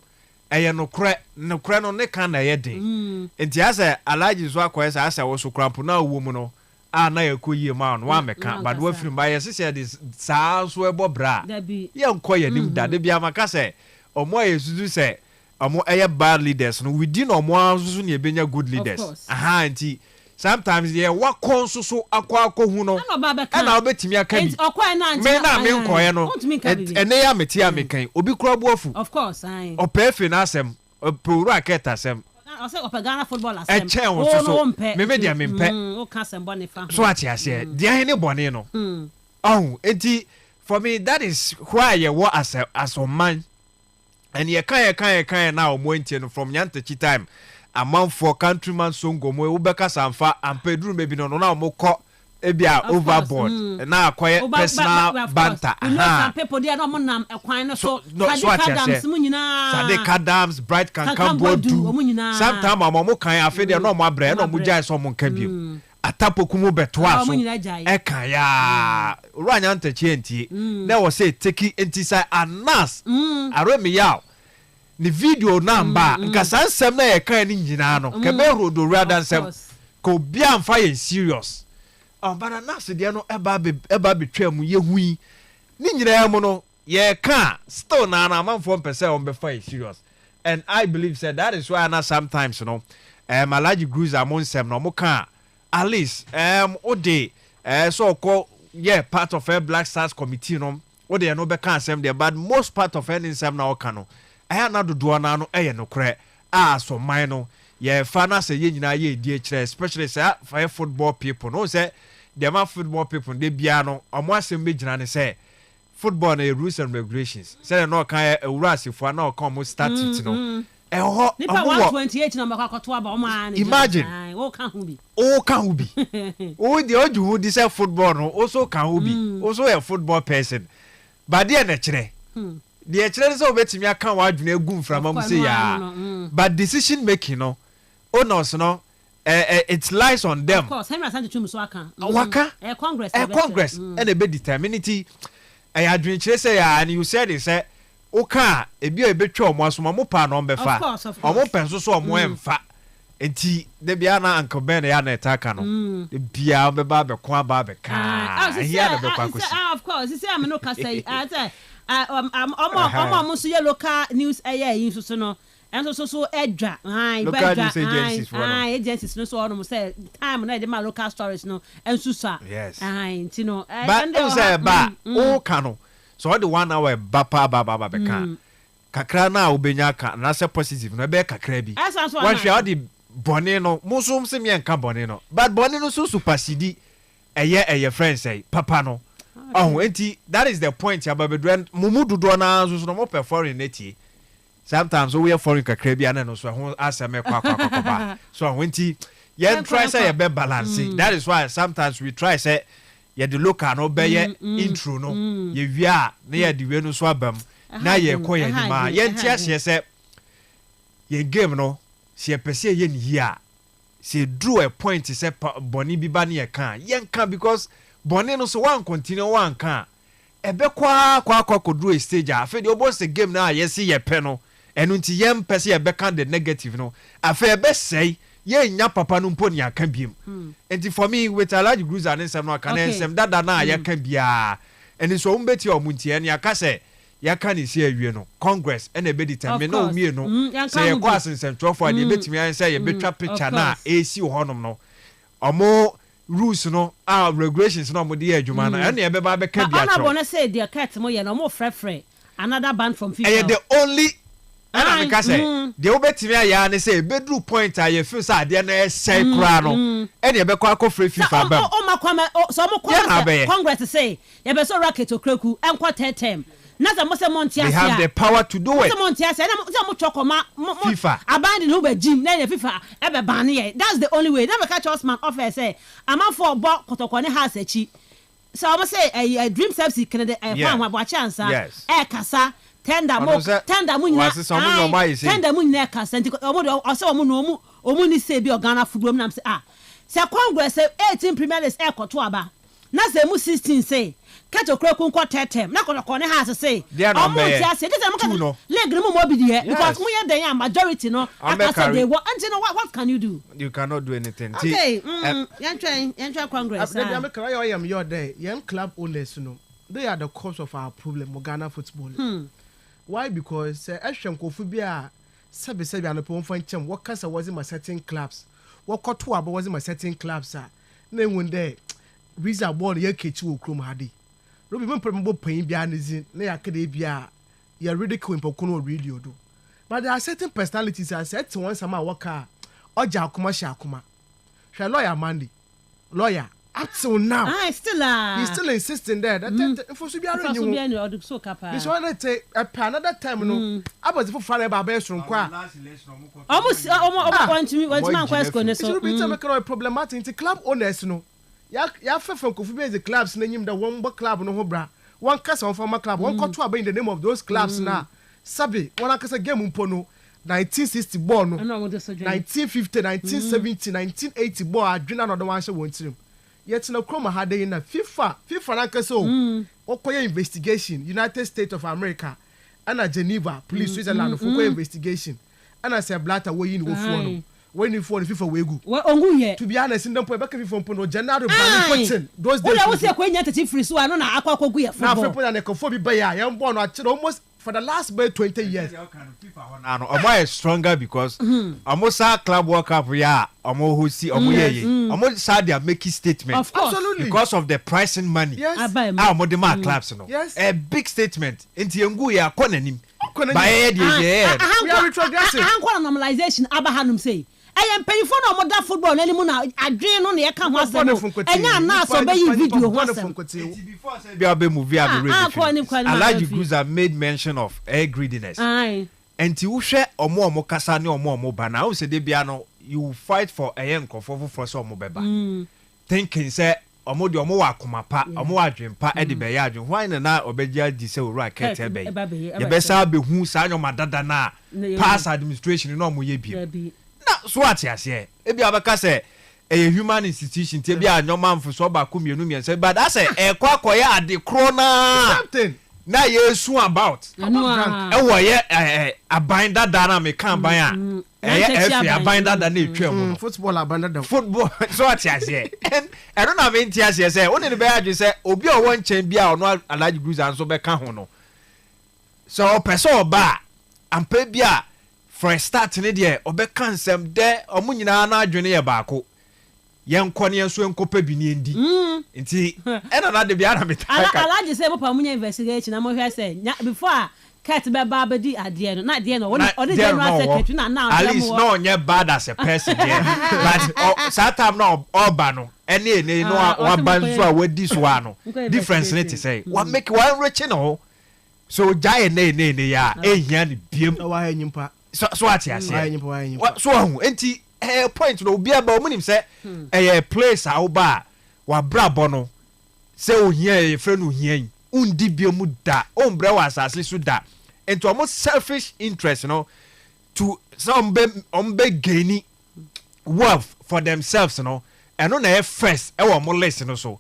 no kre no ne kan na ye den enti asa alaji so akoye say asa wo so krampo na wom no a na yakoyie ma no wa meka but wa firim ba ye say this sa so ebo bra ye nkoye nim da de bia maka say omo yesuzu say omo bad leaders no within omo azuzu ne benya good leaders aha nti sometimes ye wakon so akwa hu no na obetimi aka bi me na me nkoye no ene ya meti ya mekan obi kura buafu of course ai opefe na asem opuru aketa asem o say opegana football asem eche won so me media me mpe o ka asem bone fa so ati ase dia ne bone no enti for me that is why ye wo as a man. And ye kan na o montien from Nyantachi time amount for countryman songo mo ubeka sanfa ampedru maybe no na mo ko ebia overboard na akoye personal banter aha people there no mo nam ekwan no so Adams mu nyina Sadiq Adams Bright can bodu sometimes mo kan afi there no mo abre no mo jai so mo kan biem atapokumu betoa so eka ya ru Nyantachi enti na wo say take enti anas aremi yaw ni video namba nka sansem na ye kan ni nyina no ke be rodo rather nsem ko bia amfa ye serious bana nas de no eba betwam ye hui ni nyina mu no ye kan still na manfo mpese on be fa ye serious and I believe said that is why na sometimes alaji groups amon sem no mo kan at least ode so call part of a Black Stars committee no ode no be kan sem there but most part of any sem na o kan no na dodo na no no kre so man no yeah fana say ye nyina ye die kire especially say for football people no say the man football people they bia no omo asem be gina ne say football na rules and regulations say no kan ewurasifo na o kan mo start it no ho nipa 128 na makakoto aba o ma na imagine o kan hu bi o de oju hu di say football no also kan hu bi also a football person but there na kire the kire say obetimi aka wa adwuna egu mframa mu say ya but decision making no owners no it lies on them. Of course, Henry Asante Twum so aka. Waka? Congress. Congress. And a bit determinity. I had dream say and you said it say oka e bi e betwa omo aso mo pa no mbefa. Of course. Omo penso so omo emfa. Enti de bia na Uncle Ben ya na etaka no. De bia obeba be kwa ba be ka. Here na be kwa kosi. Of course, you say am no ka say. I say omo so ye local news yin so no. And so edra local news agencies for agencies no so on say time na dey my local stories no and so yes you know but you say ba o kano so the 1 hour ba be kan kakra na obenya kan na say positive no be kakra bi one share the bone no musum se me nka bone no but bone no so supersede eye friends say papa no enti that is the point ababedran mumududo na so no mo perform neti sometimes we are foreign kakra bi ana no so ho aseme kwa so wenti ye try say ye be balance that is why sometimes we try say ye the local no be ye intro no ye wia na ye the we no so abam na ye ko ye ni ma ye ntia hye say ye game no se ye pese ye ni here se draw a point say boni bi ba na ye kan ye kan because boni no so one continue one kan ebe kwa kodru a stage afa de obo se game na ye se ye pe no enu nti yem pese ye beka the negative no afa ebe sei ye nya papa no mpo ni aka biem enti for me with a large groups and some no aka na ensem dada na ye ka bia eni so umbeti o muntie ni aka se ye ka ni se awie no congress ena be determine no mie no se ye kwa sensem trofo ade betimi an se ye betwa picture na esi ho nom no omo rules no regulations no mo de adwuma na ena ye be ba be ka bia tro ana say the cat mo ye no mo frefre another band from FIFA and the only ana me ka say de obetimi aya ne say bedru point aye feel say ade na say kura no ene be kwa akofre FIFA bam o makwa so mo congress say ye be so racket okreku enko tetem na za mo se montia they have the power to do it so montia say na mo chokoma FIFA abandon no be gym na FIFA e be ban ye that's the only way na be catch Osman offer say am for bo kotoko ne house achi so mo say a dream service Canada e fa ho chance e kasa tender mo nyina tender mo nyina kasa nti o se omo ni say bi Ghana football nam say say congress say 18 premier league e koto aba na say mu 16 say catch okroku nko tetem na kono ne has say omo ti ase this am kan leg no mo bi die because mu ye den majority no akasa dey what what can you do? You cannot do anything. Okay yan congress am cry I am your day yan club owners no they are the cause of our problem Ghana football. Why? Because ehwenkofu bia sebe anopo mfa nchem wakasa was in certain clubs wakoto aba was in certain clubs na enwunde visa ball ye kechi okrom hade no be mpembo pan bia nezi na yakede bia ya ridicule mpokono really odo but there are certain personalities that said to one sama waka oja akoma sha akoma hwe lawyer Mandy lawyer up till now he's still insisting there that for so biara nyu so kapa this one take another time no about for fare ba be soro kwa almost want man question ne so it be to make a problematic into club owners no ya fefe kofu be the clubs na nyim da one club no ho bra one kasa on former club one koto aba in the name of those clubs na sabi one kasa game mpo no 1960 ball no 1950 1970 1980 ball adwena no do wan hye won tirim yet na kroma hade na FIFA na kaso okoye investigation United States of America and Geneva police Switzerland for investigation and I say blatter we yin wo fu no when you for the FIFA wegu ongu ye to be honest ndom po e be ka FIFA mpo no January ban question those days we say kwenya tati free so ano na akwakogu ye football na FIFA na ko bi be ya yam ball no akire almost for the last 20 years omo is stronger because omo sa club world cup ya omo hosi omo ye omo sa they make statement absolutely because of the pricing money omo the mark clubs no a big statement enti engu ya konanim ba ye we are retrogressing normalization abahanum say am paying for no more football anymore now. I dream on the account was and you're not so big video. Before I said, be movie, Alaji Guza made mention of air greediness. Aye. And to share or more Mokasani or more Mobana, I said, Debiano, you fight for a young for some Mobeba. Thinking, say, Omo de omo wa kumapa omo wa dwempa e de be ya dwen hwan na obegia di se owura kete be ye be sa be hu sa anyoma dada na pass administration no omo ye bi na so ati ase e bi abeka se a human institution te bi anyoma mfo so ba ko mienu miense but that say e kwa koya ade kro na something na yesu about e wo ye aban dada na me kan ban a aban dada na etwam football aban dada football so ati ase and I don't have any ase say only the be say obi o won chen bia ono Alaji Gruza nso be ka ho no so person oba ampa bia for start ne de obeka nsem de omo nyina na adwene ye baako yenko ne enso enkopa bi ne ndi nti ena na de bia na metaka Alaji say mo pa munya investigation na mo hwe say before cat be baba di ade no na de no one general secretary na at least no onye bad as a person there but satam no oba no ene no wa banzu a wadi so ano difference ne to say what make one rich no so jai ne ya ehia ne biem wa ha nyimpa so ati ase so hu enti point no obi aba omunim say place a oba wa brabo no say ohia e frɛ no ohia undi biemu da ombre wa asase so da into almost selfish interest, you know, to some be gaining wealth for themselves, you know, and on their first, more less, you know, so.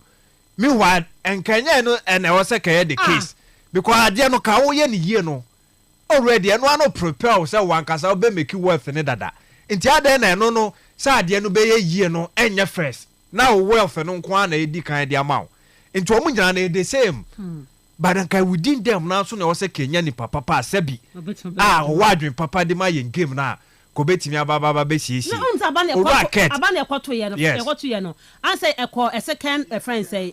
Meanwhile, and Kenya, no, and I was the case because I didn't know how you know already, and one no prepare, so one can I'll be make you wealth and that. Until then, I no, so I didn't be a year, no, and your first. Now, wealth and on one a kind of amount. Into a munjane the same. But anka within them now so na wose Kenya ni papa sebi wadwen papa de ma yen game na ko betimi ababa be siesie no abane ekoto ye no ekoto ye no answer a second friend say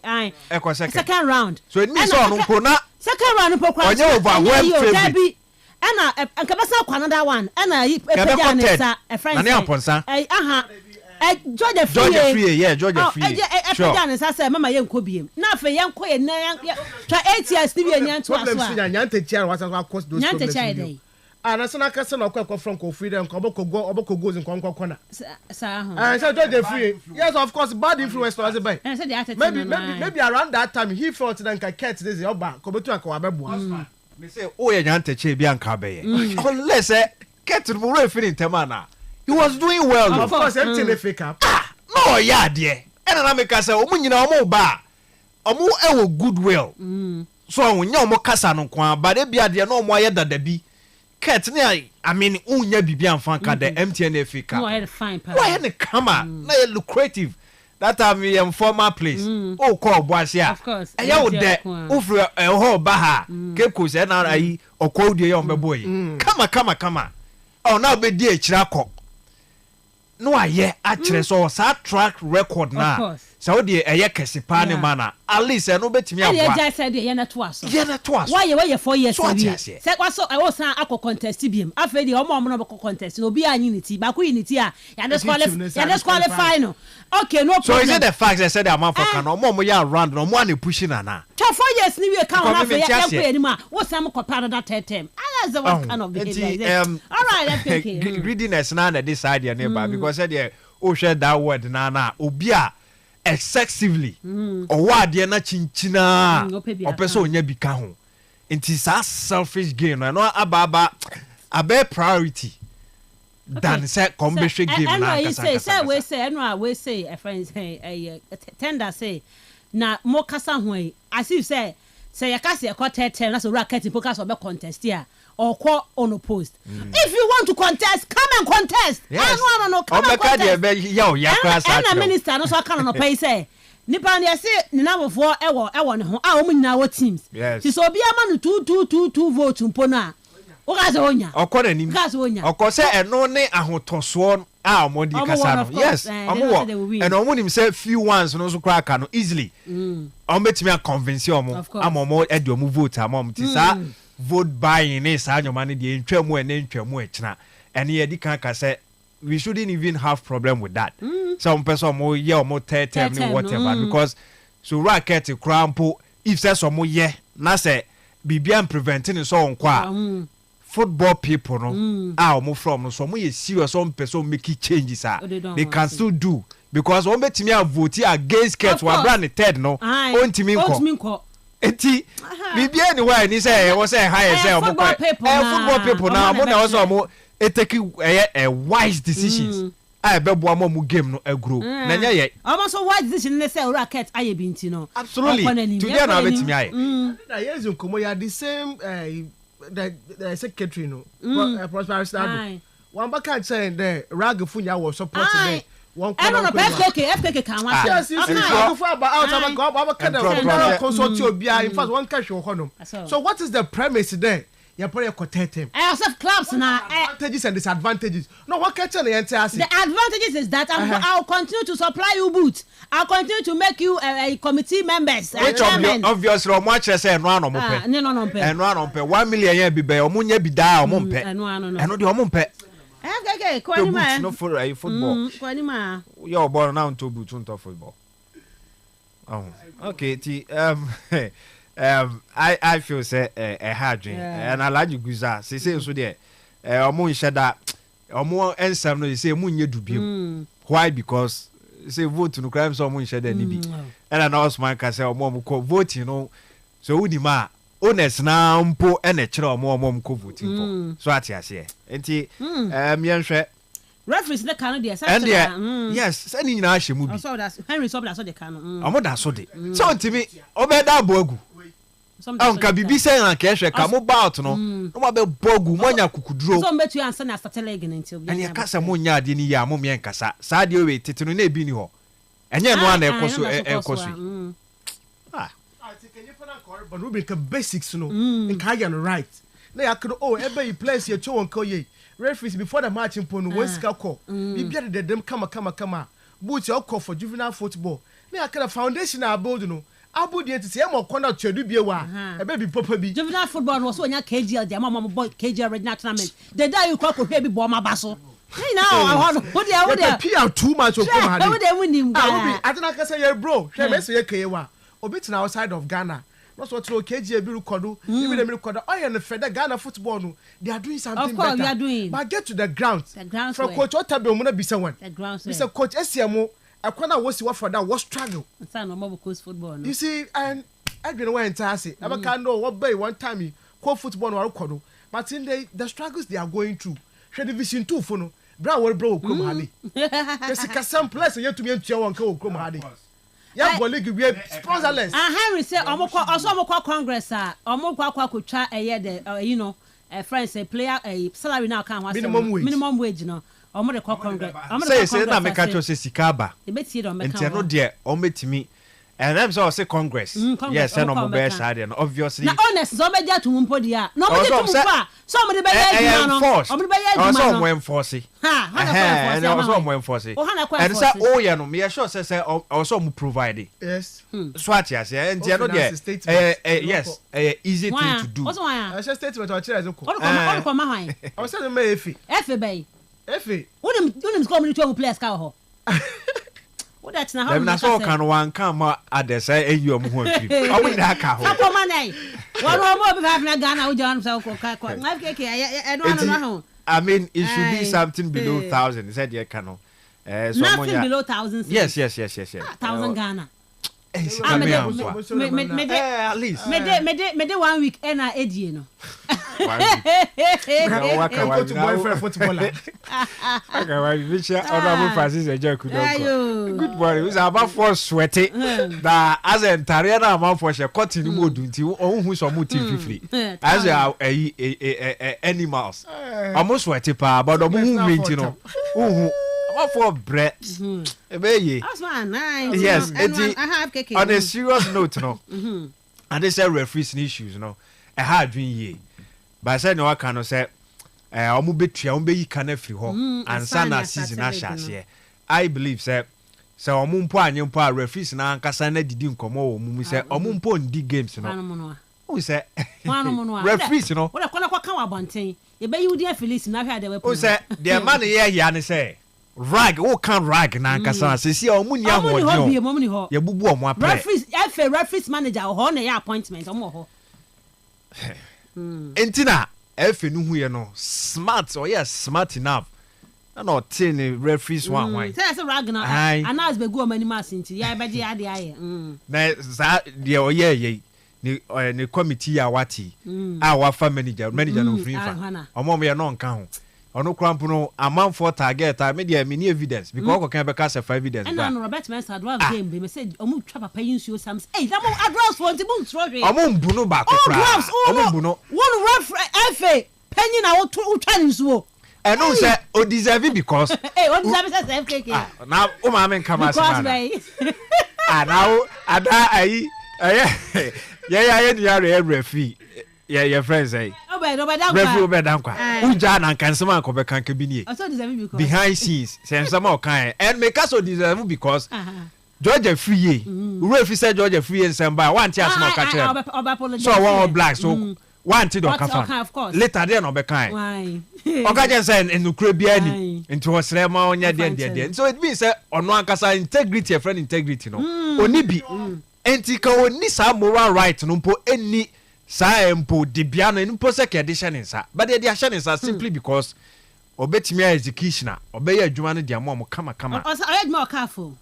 second round so it means on nko na second round po kwa onye overwhelmed favorite ana anka besa kwa another one ana peja ne sa a friend say Georgia free Georgia ne say mama ye nko biem na afa ye nko ye na twa 8 years ni bi enya to aso a nyanta chia wasa cause those nyanta chia dey na so na kase na okọ from ko free dem ko oboko goes in konko na sa ho so Georgia free yes of course bad influence was by maybe around that time he felt that can cat this oba ko betu aka wa bebo me say o ye nyanta chia bi anka be ye unless cat mo referee temana he was doing well. Of course, everything they fake up. No, yeah, dear. And I make us say, "Omu nyina omu ba, omu ewo goodwill." So omu omu kasa no kwa, but e bia dear no omu aye dada bi. Ket ne I mean, unya bibi amfa ka the MTN fake up. No, I fine. Why na kama? Na lucrative. That time we former place. Oh, call boasia. Of course. E ya wo de, ufre ho ba ha. Cape Coast na ayi okodi ye ombeboy. Kama. Oh, now be di echira ko. No aye actually so sa track record na so de eye kesipa ne mana at least no betimi abua e ja say de ye na to aso why you 4 years say kwaso I was akọ contest biem afa de omo no be contest no bi anyi niti ba ko unity a ya disqualify no okay no problem so is it the fact they said the amount for can omo ya around no mo an pushing na 4 years ni we can na fa ya ko anima wo sam ko pa that term that's the what kind of behavior all right let's take it greediness na this idea nearby because said the o share that word na obi a excessively or what de na chinchina o person onya bi ka ho nti sa selfish gain no ababa abe priority than say commercial game na kasa we say a friend say tender say na mo kasa ho ai as if say ya kasa e ko 10 na so racket poker so be contest here or call on a post. If you want to contest, come and contest. Yes. No, come and contest. And a minister no so can no pay say. Nipa ne say ni na before ewo ne ho a o nyina wo teams. Yes. So obi ama no 2 vote mpo na. O ga se onya. Okọ na nim. Ga se onya. Okọ se eno ne ahotoso a omodi kasa no. Yes. Omo and omo nim say few ones no so crack no easily. Omo betimi a convince omo. Amomo e de omo vote amom ti sa vote buying is anyoma ne de ntwamu ene ntwamu echina ene ye di kan ka say we shouldn't even have problem with that. Some person more yeah or more term whatever because so racket crampo if say some more yeah na say bibian preventing so on kwa football people no more from no so more serious some person make changes they can still do because one betimi a vote against cat wa brand third no ontimi nko eti bibia anyway ni say we say high say football people now mo na also mo take a wise decisions I be bo mo game no agro na nya ye almost wise decision ne say racket aye bi nti no absolutely today na betimi aye na yes nkomo ya the same the secretary no prosperous stado one back can say the rag funya was support there one I don't know FKK can want yes you see before about our kind of consult obia in fact one cash honum so what is the premise there you pray protect him I also clubs now advantages and disadvantages no what catch the entire the advantages is that I'll continue to supply you boots I'll continue to make you a committee members which obviously o much say no no pe no pe 1 million yen bi be o munya bi da o mo pe eno de o mo pe okay kwani ma no for football kwani ma you born now to boot on football oh okay ti I feel say a hard dream and I like you guza say so there omo nsheda omo ensam no say munye dubiem why because say vote no crime so omo nsheda ni bi and I know man can say omo ko vote you know so wudi ma honest na mpo ene kire omo ko voting for so atiase enti yenhwe referees the can there and yes say ni nyina ahye mu bi so that Henry so that so the can omo da so de so ntimi obeda boagu ka bibi say na kehwe ka mo bout no mo be bogu mo nya kukuduro so metu ansa na start leg nti obi anya kasa mo nya ade ni ya mo me nkasa sa de we tetenu na ebi ni ho enye no ana ekoso but we make basics no in Kayan right na ya could ebe you place your show on koye referees before the match in ponu one ska call bibia de dem kama boot your call for juvenile football na ya kind of foundation about no abudi enti se mo kona twedu bie wa ebe bi papa bi juvenile football no so onya KGL de mama boy KGL regional tournament the day you call ko hwe bi bo ma baso hey now what dey PR too much of come had what dey win guy I don't can say your bro hwe me say ke wa obitina outside of Ghana no so throw KGL bi record even dem record oh the fed Ghana football no they are doing something of course, better we are doing but get to the ground from coach Otabe mo na bisa one bisa coach Esiamo akwana wo si wa for that was struggle say no more coach football no you see and I don't know enter say abaka no what bay one time co football no record but in the struggles they are going through share division 2 for no bra wo bro okrom hade the kasam place yet to me entua won ka okrom hade ya go league we sponsorless Henry say omokwa congress omokwa kwakotwa the you know friends a player a salary now can minimum wage no omo de congress say na make catch say sikaba enti no de ometimi and I'm say congress yes no mo be side no obviously na honest so be ja to mpo dia no be to mpo so mo de be ya no omo de be ya no so mo enforce so mo enforce and say oh yeah no me sure say also mo provide yes so atiase enti no de yes easy thing to do I say statement o chire ezoko o ko ma hwan I say me efi bay efi wouldn't come to two players ka ho what that's now how na so kan wan kan ma adesa eyi omo ho afi omo ida ka ho ko ma nai one more be have na Ghana wo John so ko ka FKK I don't know I mean it should be something below 1,000 said you can no nothing below 1,000 yes 1,000 Ghana at least me de 1 week and edie no go to boyfriend footballer okay why Richard honorable Francis Ejeku good morning we about for sweaty that as entire na man for she cotton modu nti ohun so mo team free as animals almost sweaty pa but omo hu minti no ohun what for bread ebeye that's nice yes I have cake on a serious note no and they say referees issues no a hard dream ye but say no can no say omo betua omo be yi kan afiri ho ansa na season ahase I believe say omo mpo anyempo a referees na ankasa na didi nkomo wo mu say omo mpo ndi games no we say referees no what wa bonten e be you dey Felix na hwa de we o say the man here ne say rag o kan rag na nkasa sesi omu ni ahodi ye bubu omu apre referees manager ho na ya appointment omu ho entina efe nu hu ye no smart or yes smart enough and or tin referees one say rag na anas be go mani masinti ya be je ade aye na za de o ye ni committee ya wati a wafa manager no free fa omo me no nka ho ono krampo no amanfo target me dia me ni evidence because ko kan be ka se evidence ba no Robert Mensah advance game be me say omu twa papa yinsuo sams eh na mo advance won ti mo tro hwe omu mbu no ba ko kra omu mbu no one ref fa penny na wo twa nsuo and no say o deserve because eh o deserve say FKK na o ma men kama asema now ada ayi yeah the referee your friends say referee obedankwa uja na kansema akobe kanke bi nie behind scenes say some o kan and make us so deserve because Georgia free referee say Georgia free and samba one tia small catch so one black so one ti do kafa later there no be kan oga just say enukure bia ni into osrema onya de so it means say ono ankasa integrity friend integrity no oni bi enti ka oni sa moral right no mpo eni sa mpo de bia no mpo se ke edition nsa but they are shining simply because obetimi executioner obey adwuma no de amom kama oyedma okafo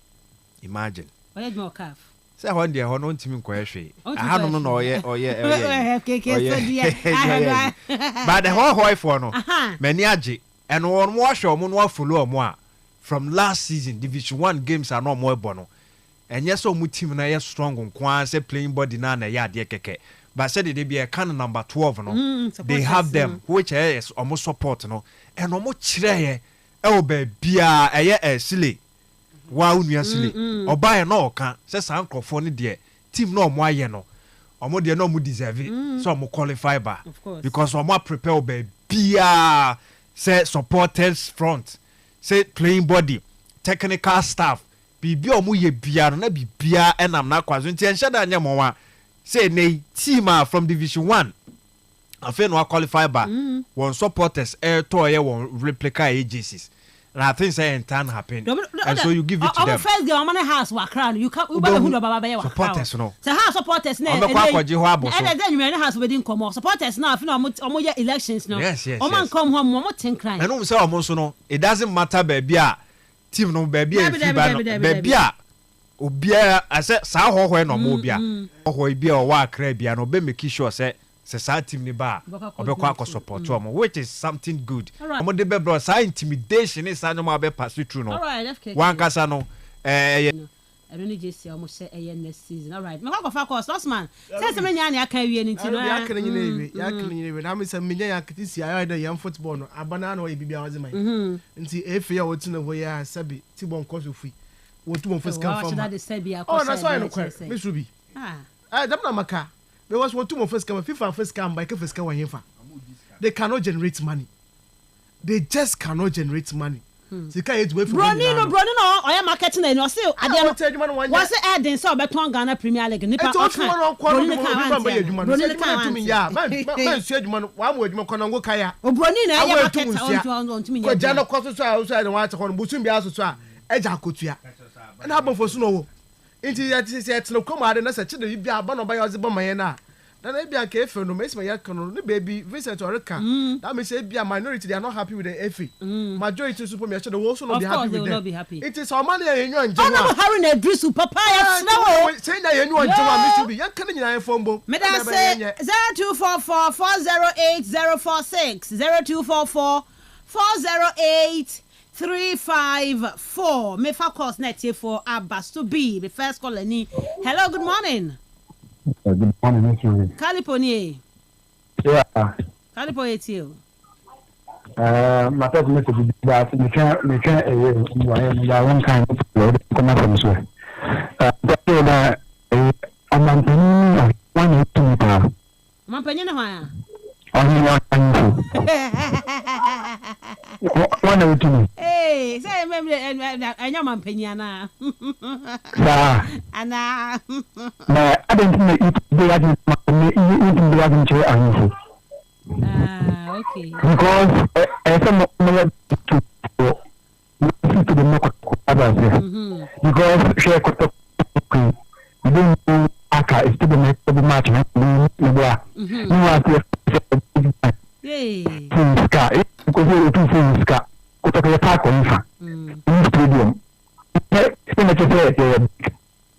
imagine oyedma okafo say hon de hon no ntimi nkoyehwe aha no no oye but the whole for no many age and one more show mo no follow mo a from last season division 1 games are no more bono and yes so mu team na yes strong nko say playing body na ya de keke but said they be a can number 12 no they have them which is almost support no and almost chire e be bia eye sile wa unua sile oba na oka say san crofo ne de team no mo aye no omo de no mo deserve so mo qualify ba because omo prepare be bia say supporters front say playing body technical staff bibi omo ye bia no na bibia enam na kwazo nti enhye da anya mo wa say ne team from division 1 afi no qualify ba one supporters to ye one replica agencies and I think say can happen and so you give it to them first game amana house wa crown you can ube hu do baba be wa supporters no say house supporters na e kwakoje ho aboso and then you house we din come supporters na afi no omo ye elections no omo come home omo tin cry and no say omo so no it doesn't matter baby a team no baby e fi ba no baby a obia ase sa hoho no mo bia hoho bia o wa akra bia no be make sure say sa team ni ba obekwa akọ support omo which is something good omo de be bro sa intimidation is anyo ma be pass through no one kasa no I don't need to see almost say next season. All right. Me go for course Osman. Say some nya na aka wie ni ti no. Ya kan nyine na me say me nya ya kiti si ayo da yam football no abana na o bibia wazi mai. Nti efe ya woti na wo ya sabi ti bon koso fi. Wotu mon first come from. Oh, na so I no kwere. Me subi. Dem na maka. There was one two more first come FIFA first come by first come here. They cannot generate money. They just cannot generate money. So can you wait for Brony no oya marketing and you say what's the adding so beton Ghana Premier League nipa okay Brony can ya man see adwuma wa mo adwuma kono ngo kaya Brony na ya market on to me ko jana ko so outside wa ta kono busum bia so a eja kotua na abon fo so no wo inti ya ti se etno komade na se chide bia aba no ba ya ozebo maye na na bia ka efe no mesima ya kono ne baby Vincent Oreka that means bia minority they are not happy with the efe majority super me chede wo so no be happy with them it is our money yenyu anje wa Harry na Drisu papa ya sna say na yenyu anje wa me to be ya kan nyina fombo me da say 0244408046 0244408354 me fa course net here for Abasto B the first caller ni hello good morning. Good morning, Mr. Caliponi. Yeah. Calipo etio. My first message is that we can't one kind of load come from so. I'm one Mampanyana hwa. Only one. Hey, say me anya mampanyana. Ana. I don't think it be like Because some to the because she could talk. You don't know Aka is to the next of the match. You are Sky because you two things Sky. Could talk a park on in stadium.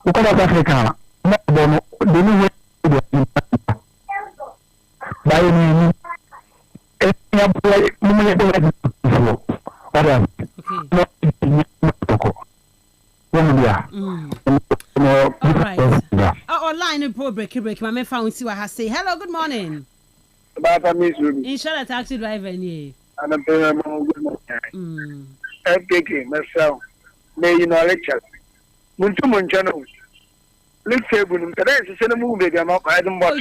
Because of Africa, they know by any online break. My found see what I say. Hello, good morning. Inshallah, taxi driver. And I'm very FKK, myself. May you know lecture. Muntumun channel. Let's say, when you send a movie, I'm not hiding what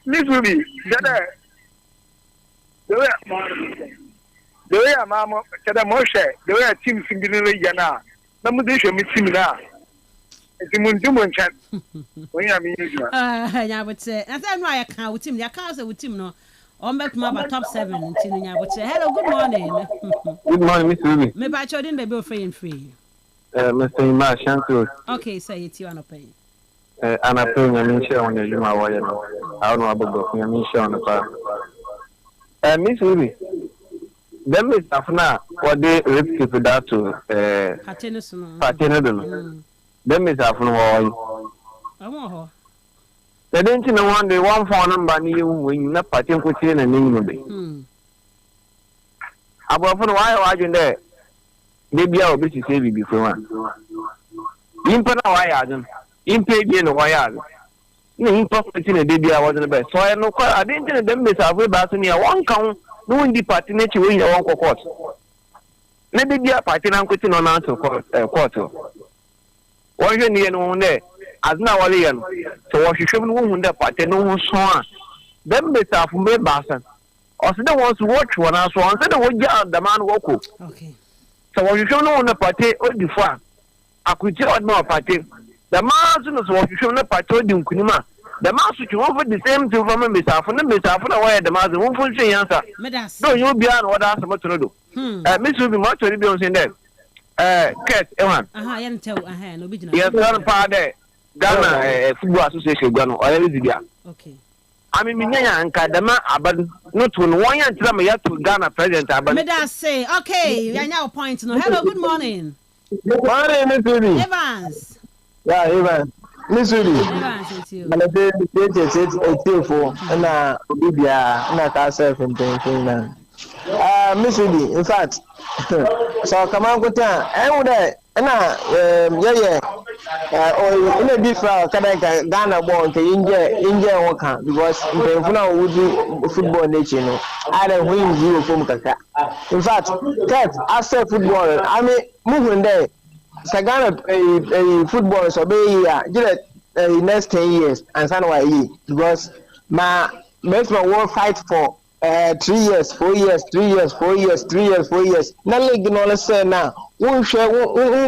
Miss Ruby, the way Mamma said a Moshe, the way a team singing Yana. No, they should meet him now. It's a Muntumun chat. When I mean, I would say, and then why I can't with him, your cars with him, no. On back to my top 7 until I would say, hello, good morning. Good morning, Miss Ruby. Maybe I told him they be free. Mr. Ima, Shantu. Okay, say it's you on a pay. And I pay a share on your wire. I don't know about going share on the car. Miss Ruby, them is Afna, what they risk to that to Patenadon. Them is Afna. I want her. They didn't know one day one phone number new when you not Patin could see a name of it. About why are you there? Maybe I'll be to save you before one. Impana wire, impay in a wire. No, in a baby, I wasn't the best. So I know I didn't tell them this. I've about near one count, no in the party nature in your uncle court. Maybe be a party and quitting on answer quarter. One year near one day, as now alien. So what you shouldn't wound the party, no one saw. Them bits are from my bassin. Or the ones who watch one answer, and said the man walk. Okay. So what you should know on the party or the farm. I could tell more party. The man is what you should not party in Kunima. The master to offer the same to from Mensah from the Mensah from away the master won't full say answer. No, you'll be on what I asked to do. Miss will be much to be on there. Cat, Ewan. I hadn't tell a hand, no business. Yes, one part there. Ghana Football Association, Ghana, or Elizabeth. Okay. I mean, and Kadama, but not when 1 year to me to Ghana president. But I say, okay, I now point no. Hello, good morning. Good morning, Miss Ruby. Evans. Yeah, Evans. Miss Ruby. Evans, it's you. And I say, it's for and Obibia, and I can't self in Finland. Miss Ruby, in fact, so come on, go down. I would or in a different Ghana born to India worker because in would do football nation. I don't win you from Kaka. In fact, Cat, I say football. I mean, moving there. Sagana a football so be next 10 years and son why because my makes my world fight for 3 years, 4 years, 3 years, 4 years, 3 years, 4 years. Now leg no say now. Won't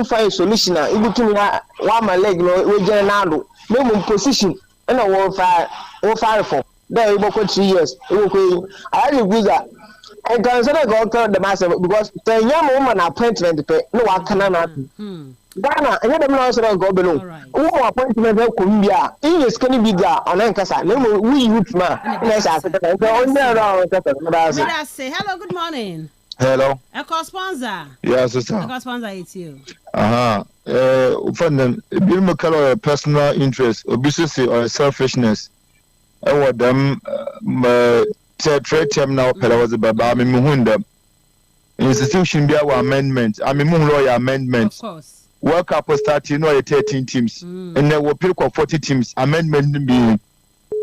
find solution. If you give me one my leg no we general no position and I will fight for. There you go 3 years. I agree that. I consider go the master because the young woman appointment pay no one can Ghana, I don't know go below. Who appointment will come here? English can be bigger on Ankasa. No, we youth man. Say hello, good morning. Hello. A co-sponsor. Yes, sister. A co-sponsor, it's you. From them, be color personal interest, obesity or selfishness. I want them trade them now. Pella was about Muhunda. Institution be our amendment. I mean, lawyer amendment. Of course. World Cup was starting, 13 teams, and there were people 40 teams. Amendment being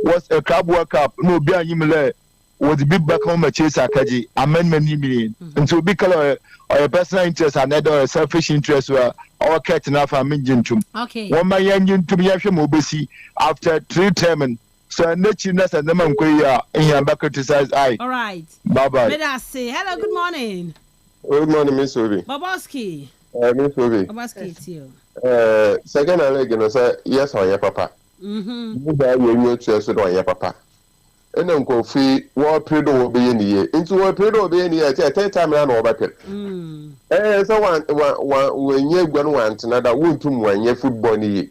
was a club World Cup. No, be a was the big back home chase Akaji. Amendment being and so big color or a personal interest and a selfish interest were our cat enough. I'm in okay. One my engine to be a mobisi after 3 terms. So I let you know that the man in back criticize. All right. Bye bye. Let us say hello. Good morning. Good morning, Miss Obi. Boboski. Miss Obi. Boboski, it's you. Second, I say yes on your papa. You are you to so on your papa. ɛna nkɔfi wɔpere do wɔbɛyɛ ne yie nti wɔpere do wɔbɛyɛ ne yie ɛtɛ time na wɔbɛpere sɛ wɔnyɛ gua no wantena da wontum wɔnyɛ football ne yie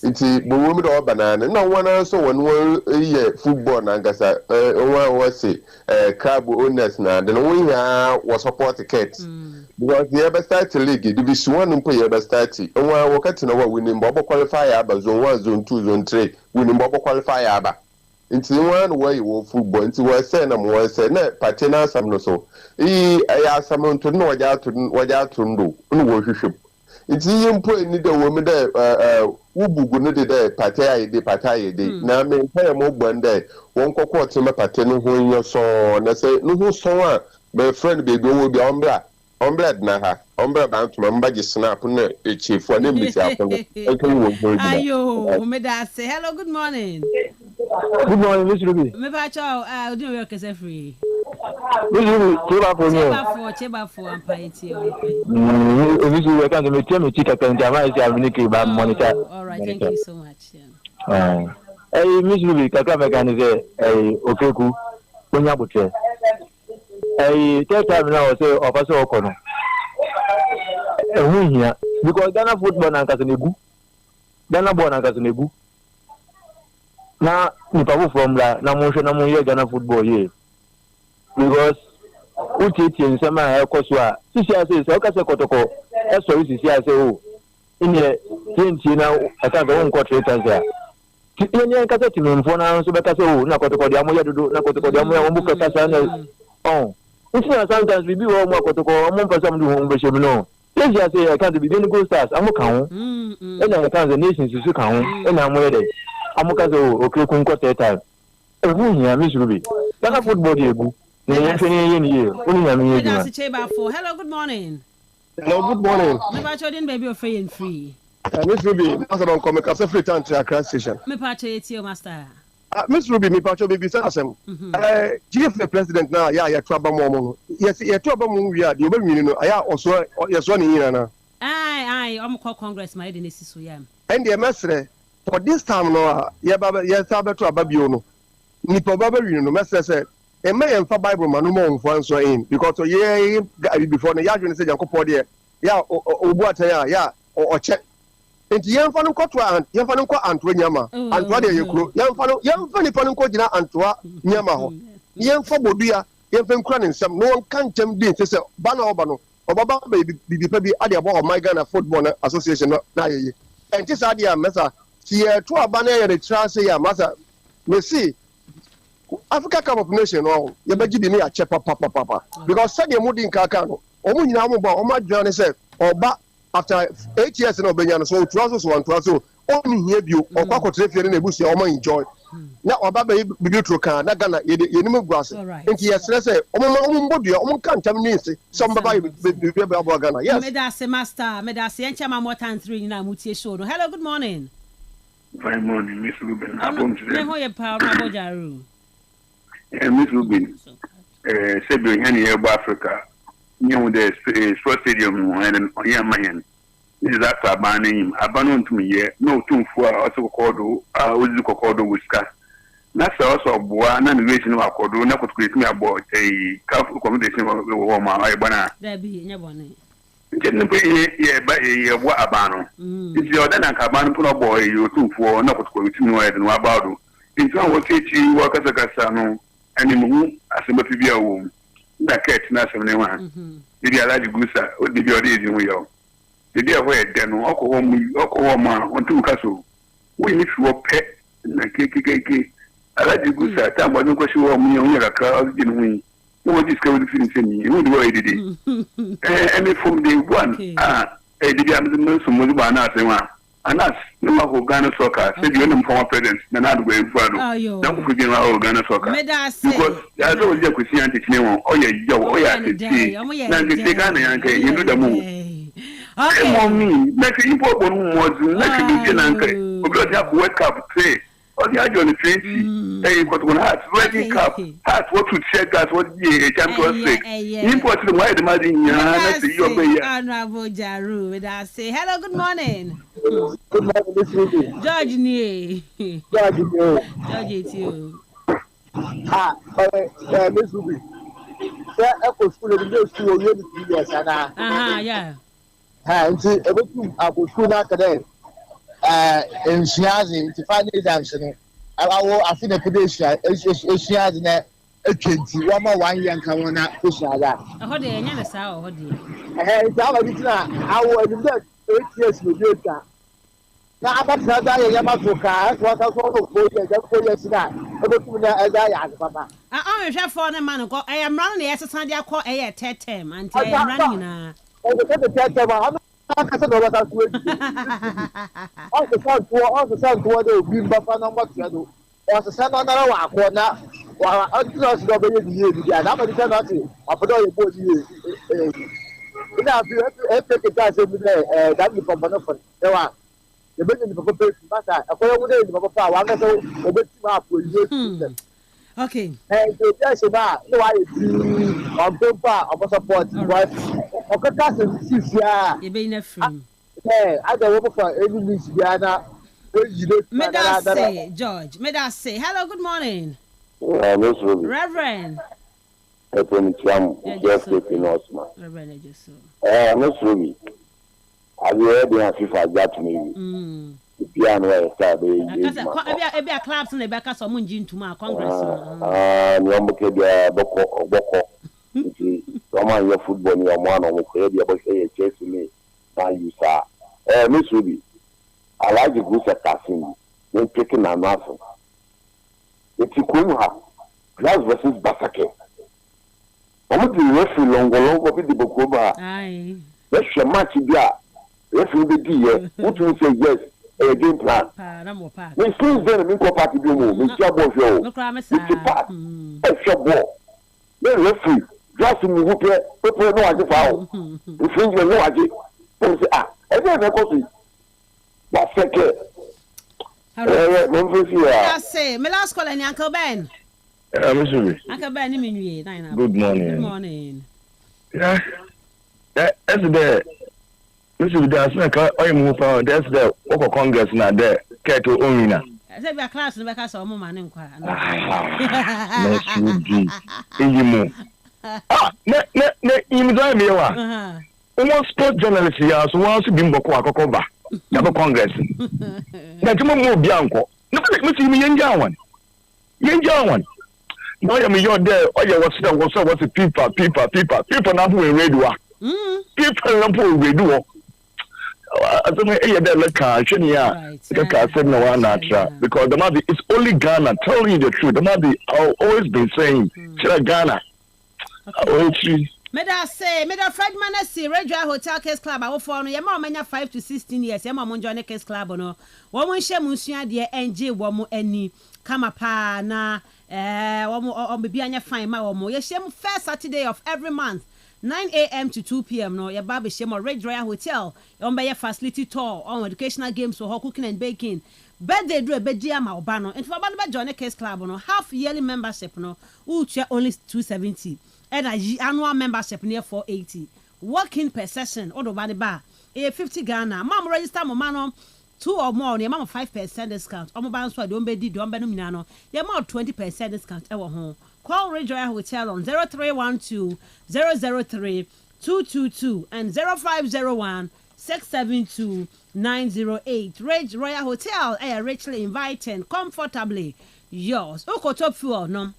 nti bɔwɔ mu da wɔba naa na wɔn nso wɔn yɛ football na nkasa wɔn wɔsi club owners na de no wɔn nyinaa wɔ support kit because yɛ start league division 1 mpo yɛ start wɔn wɔkati na wɔ winning bɔ qualify aba zone 1 zone 2 zone 3 winning bɔ qualify aba nti wɔn no wɔyɛ wɔ football nti wɔsɛ na wɔn sɛ na party na asam no so ɛyɛ asam nto na wɔgya ato ndo no wɔhwehwɛ nti yɛ mpo ni da wɔ mu dɛ wubugu no de dɛ party ayɛ de na me mpɛ mo bɔn dɛ wɔn kɔkɔ ɔtɛmɛ party no ho nyɛ sɔɔ na sɛ no ho sɔɔ a bɛ friend baby wo bi ombra na ha ombra bantuma mbaji snap na chief na mbisi akono ayo me da say hello good morning Miss Ruby me ba chow do work as free Miss Ruby cheba for ampaiti Miss Ruby can me tell me chika kan jama is amniki ba monitor all right thank you so much Miss Ruby kaka mekanize ofeku onya botre tell time now say officer okono here because Ghana football na kasenegu Ghana ball na kasenegu na nipa from la na mo hwe na mo ye Ghana football here because uti nsema ekoso a sisi ase se okase kotoko eso sisi ase o ine tinti na atanga won contractors ya tienye nkasa timemfo na so beka se o na kotoko dia mo ye dodo na kotoko dia mo ya mo buka kasa na If you sometimes we be all more kotoko, I'm for some do home bishop no. Yes, I say I can't be any good stars. I'm a count, and I can't the nations to count, and I'm ready. I'm a caso, okay, conquer time. Here, Miss Ruby. That's a football year. Only hello, good morning. Hello, good morning. My children, baby, are free and free. Miss Ruby, that's about coming up free time to Accra station. Me pache it's your master. Miss Ruby, me pacho baby sasem. GF president now, ya trouble momo. Yes, ya trouble momo we are. You be no. Aya also yes one here na. Aye, I'm call Congress my denisi so yam. And the mesre for this time no, ya baba ya sabe to ababio no. Ni po baba wi no mesre say e me em fa Bible ma no mo mfo so in because ye before no ya dwene say Jankopɔ de ya obu atan ya o che nti yɛmfa no nkɔ antoa nyama antoa de yɛkuro yɛmfa nipa no nkɔ gyina antoa nyama hɔ yɛmfa bodua yɛmfa nkura ne nsɛm na wɔnka nkyɛm de sɛ ba na ɔba no ɔbaba bibi pa bi ade abɔ ɔman Ghana Football Association na yɛyɛ ɛnti saa deɛ a mɛsa si yɛto aba na yɛde tra sɛ yɛ masa mesi Africa Cup of Nations no yɛbɛgye bi ne yɛakyɛ papapapa because sɛdeɛ mudi nkaka no ɔmo nyinaa mo ba ɔmo adwene ne sɛ ɔba after 8 years na obenya so tuaso so on here bio okwa kotre fie na ebusu o ma enjoy na oba ba bibitro kan na Ghana yenim guase enti yesere say omo mbodua omo kan tam ni nse so mbaba bibia ba abo Ghana yes me da se master me da se encha ma more than 3 na mutie show no hello good morning fine morning Miss Ruben abom today me ho ye pa na bojaru Miss Ruben sebe hani e Africa you the sports stadium and on man is that abaning abanon to me no too for also called Ozuko Wiska. That's also boa and relation of Akodo, not to create me about a careful accommodation of my Ibana. There be never. Didn't pay by a what abano. If you're then a caban put a boy, you too for not to go to know and about you. In some will teach you work as a casano and in whom as a baby womb. That catch national one. Did you allow the goosa or did you already know? Did you wear then Oklahoma on 2 castle? We need to pet and cake. I like the goosa, time was no question of me on your car, didn't we? No one discovered the feeling in me. Who do I did it? And from day one, did you have the most of Muzubana? And that's no more Ghana soccer. Said you know former presidents, and not going for don't forget our Ghana soccer. Because there's always a question to know, oh, yeah, you know the move. Okay, me, next important was next weekend, because you have World Cup say, oh, the idea on the train, they got one hat, World Cup, hat, what to check that what the Champions League. Important why the money, Honorable Jaru, with us say, hello, good morning. Good morning, Miss Ruby. George, George, it's you. Miss Ruby. Echo school and go school only 3 years and yeah. And see, everything I go school now today. In Shiazi, to find exams, I think the pedestal is Shiazi net a 1 year and come on that push that. A hot day, and yes, how do you? It's our I was 8 years with you. Now, I'm not that Yamato, what I want to 4 years now. I only for the man. I am running the exercise. I call a 10 term and I am running now. Also, sound toward the Bim Bapa number 2. Was a son on our corner, while I was not very good. I'm a little of a board. You know, if you take a that you from Monopoly. The business of a person, matter. A quarter day, Papa, one of a bit up with you. Okay. And so that's about no, I see on paper of support. What? Okay, that's yeah. You've been a friend. Yeah, I don't work for any Miss Diana. May I say, George? May I say, hello, good morning. Reverend. Reverend, Miss Ruby. Have you heard the FIFA got me? The piano is a clubs in the back of some to my Congress. Boko. Someone your football, your man, or able to say a chase to me. Now you sir. Miss Ruby, I like the goose at casting, then taking a muscle. If you couldn't have glass versus Basake. I'm going to referee long with the Bokoba. Aye. Let's your match here. Referee the dear. What will say yes? A game plan. We still then we go party do move. We job of your. We keep part. Extra ball. Then referee. Just in the whoop. People know as a foul. We think you know as it. We say and then of course. That's second. I say, my last call and Uncle Ben. Uncle Ben, good morning. Good morning. Yeah. That's the. This is the I move on. That's the Oko Congress now there. Keto Omina. I said, we are class in the back of some woman in Kwa. Almost sport journalist here, so once you been Boko Yabo Congress. Natumo Bianco. Nobody me Yanjawan. Yanjawan. No, I mean, you're there. Oh, yeah, what's the people now who are radio. People now who are radio. I don't know, because the Madi it's only Ghana. Telling you the truth, the Madi I've always been saying, Ghana. May I say, may the Fredman see Radio Hotel Case Club. I will follow your mom 5 to 16 years. Your mom join the Case Club. No, one share Monsieur dear NJ, one any Kamapa na one baby and your fine my one more. You share first Saturday of every month. 9 a.m. to 2 p.m. No, your baby shemo Red Royal Hotel. On by your facility tour on educational games for cooking and baking. Birthday do a bedia ma obano. And for about join the Case Club no half yearly membership no, only 270. And a annual membership near 480. Working per session or the body bar. 50 Ghana. Mom register momano 2 or more. Your mom 5% discount. Omo balance for don't be minano. Your mom 20% discount. Ever home. Call Ridge Royal Hotel on 0312 003 222 and 0501 672 908. Ridge Royal Hotel are richly inviting, comfortably yours. Oko top fuel no.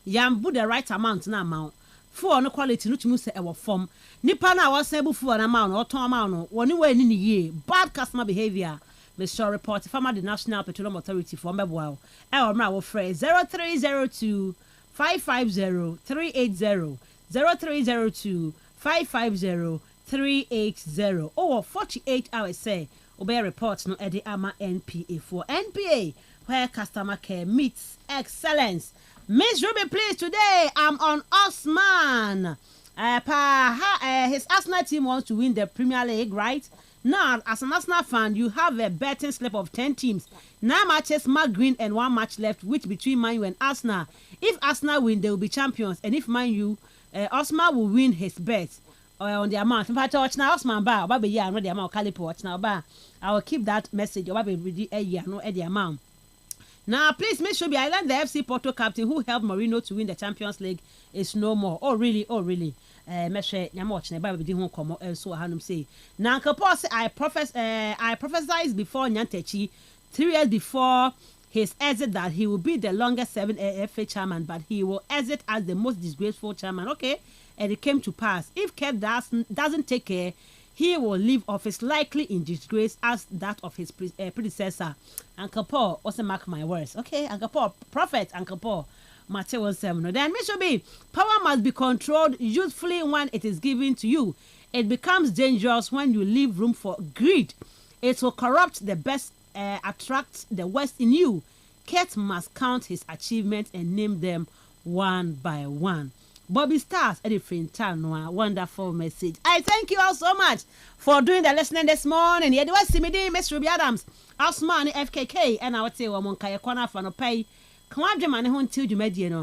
Yambu the right amount na amount. Fuel no quality no chimu se ewo form. Nipa na was able fuel na amount or ton amount no. Woni we ni ye. Bad customer behavior. Mr. Report from the National Petroleum Authority for Mebwao. Our mra phrase 0302 550 380 0302 550 380 or 48 hours say obey reports no edi ama NPA for NPA where customer care meets excellence. Miss Ruby, please, today I'm on Osman. His Arsenal team wants to win the Premier League, right? Now, as an Arsenal fan, you have a betting slip of 10 teams. 9 matches, mark green, and 1 match left, which between Man U and Arsenal. If Arsenal win, they will be champions. And if Man U, Osman will win his bet on the amount. In fact, Osman Bar, I will keep that message. The amount. Now, please make sure I learned the FC Porto captain who helped Mourinho to win the Champions League is no more. Oh, really? Oh, really? Meshe, I'm watching the Bible didn't come so Hanum say. Now, I prophesied before Nyantechi 3 years before his exit that he will be the longest 7 FA chairman, but he will exit as the most disgraceful chairman. Okay, and it came to pass. If Kev doesn't take care, he will leave office likely in disgrace as that of his predecessor. Uncle Paul, also mark my words. Okay, Uncle Paul, prophet, Uncle Paul. Matthew 1:7. Then Mr. B, power must be controlled usefully when it is given to you. It becomes dangerous when you leave room for greed. It will corrupt the best, attract the worst in you. Kate must count his achievements and name them one by one. Bobby Stars, Edifin Tanwa, wonderful message. I thank you all so much for doing the listening this morning. Yeah, was Simidi, Miss Ruby Adams, Osman, FKK, and I would say, Wamonkaya Kwana Fanopay. Come on, Jemani, who until you made you know.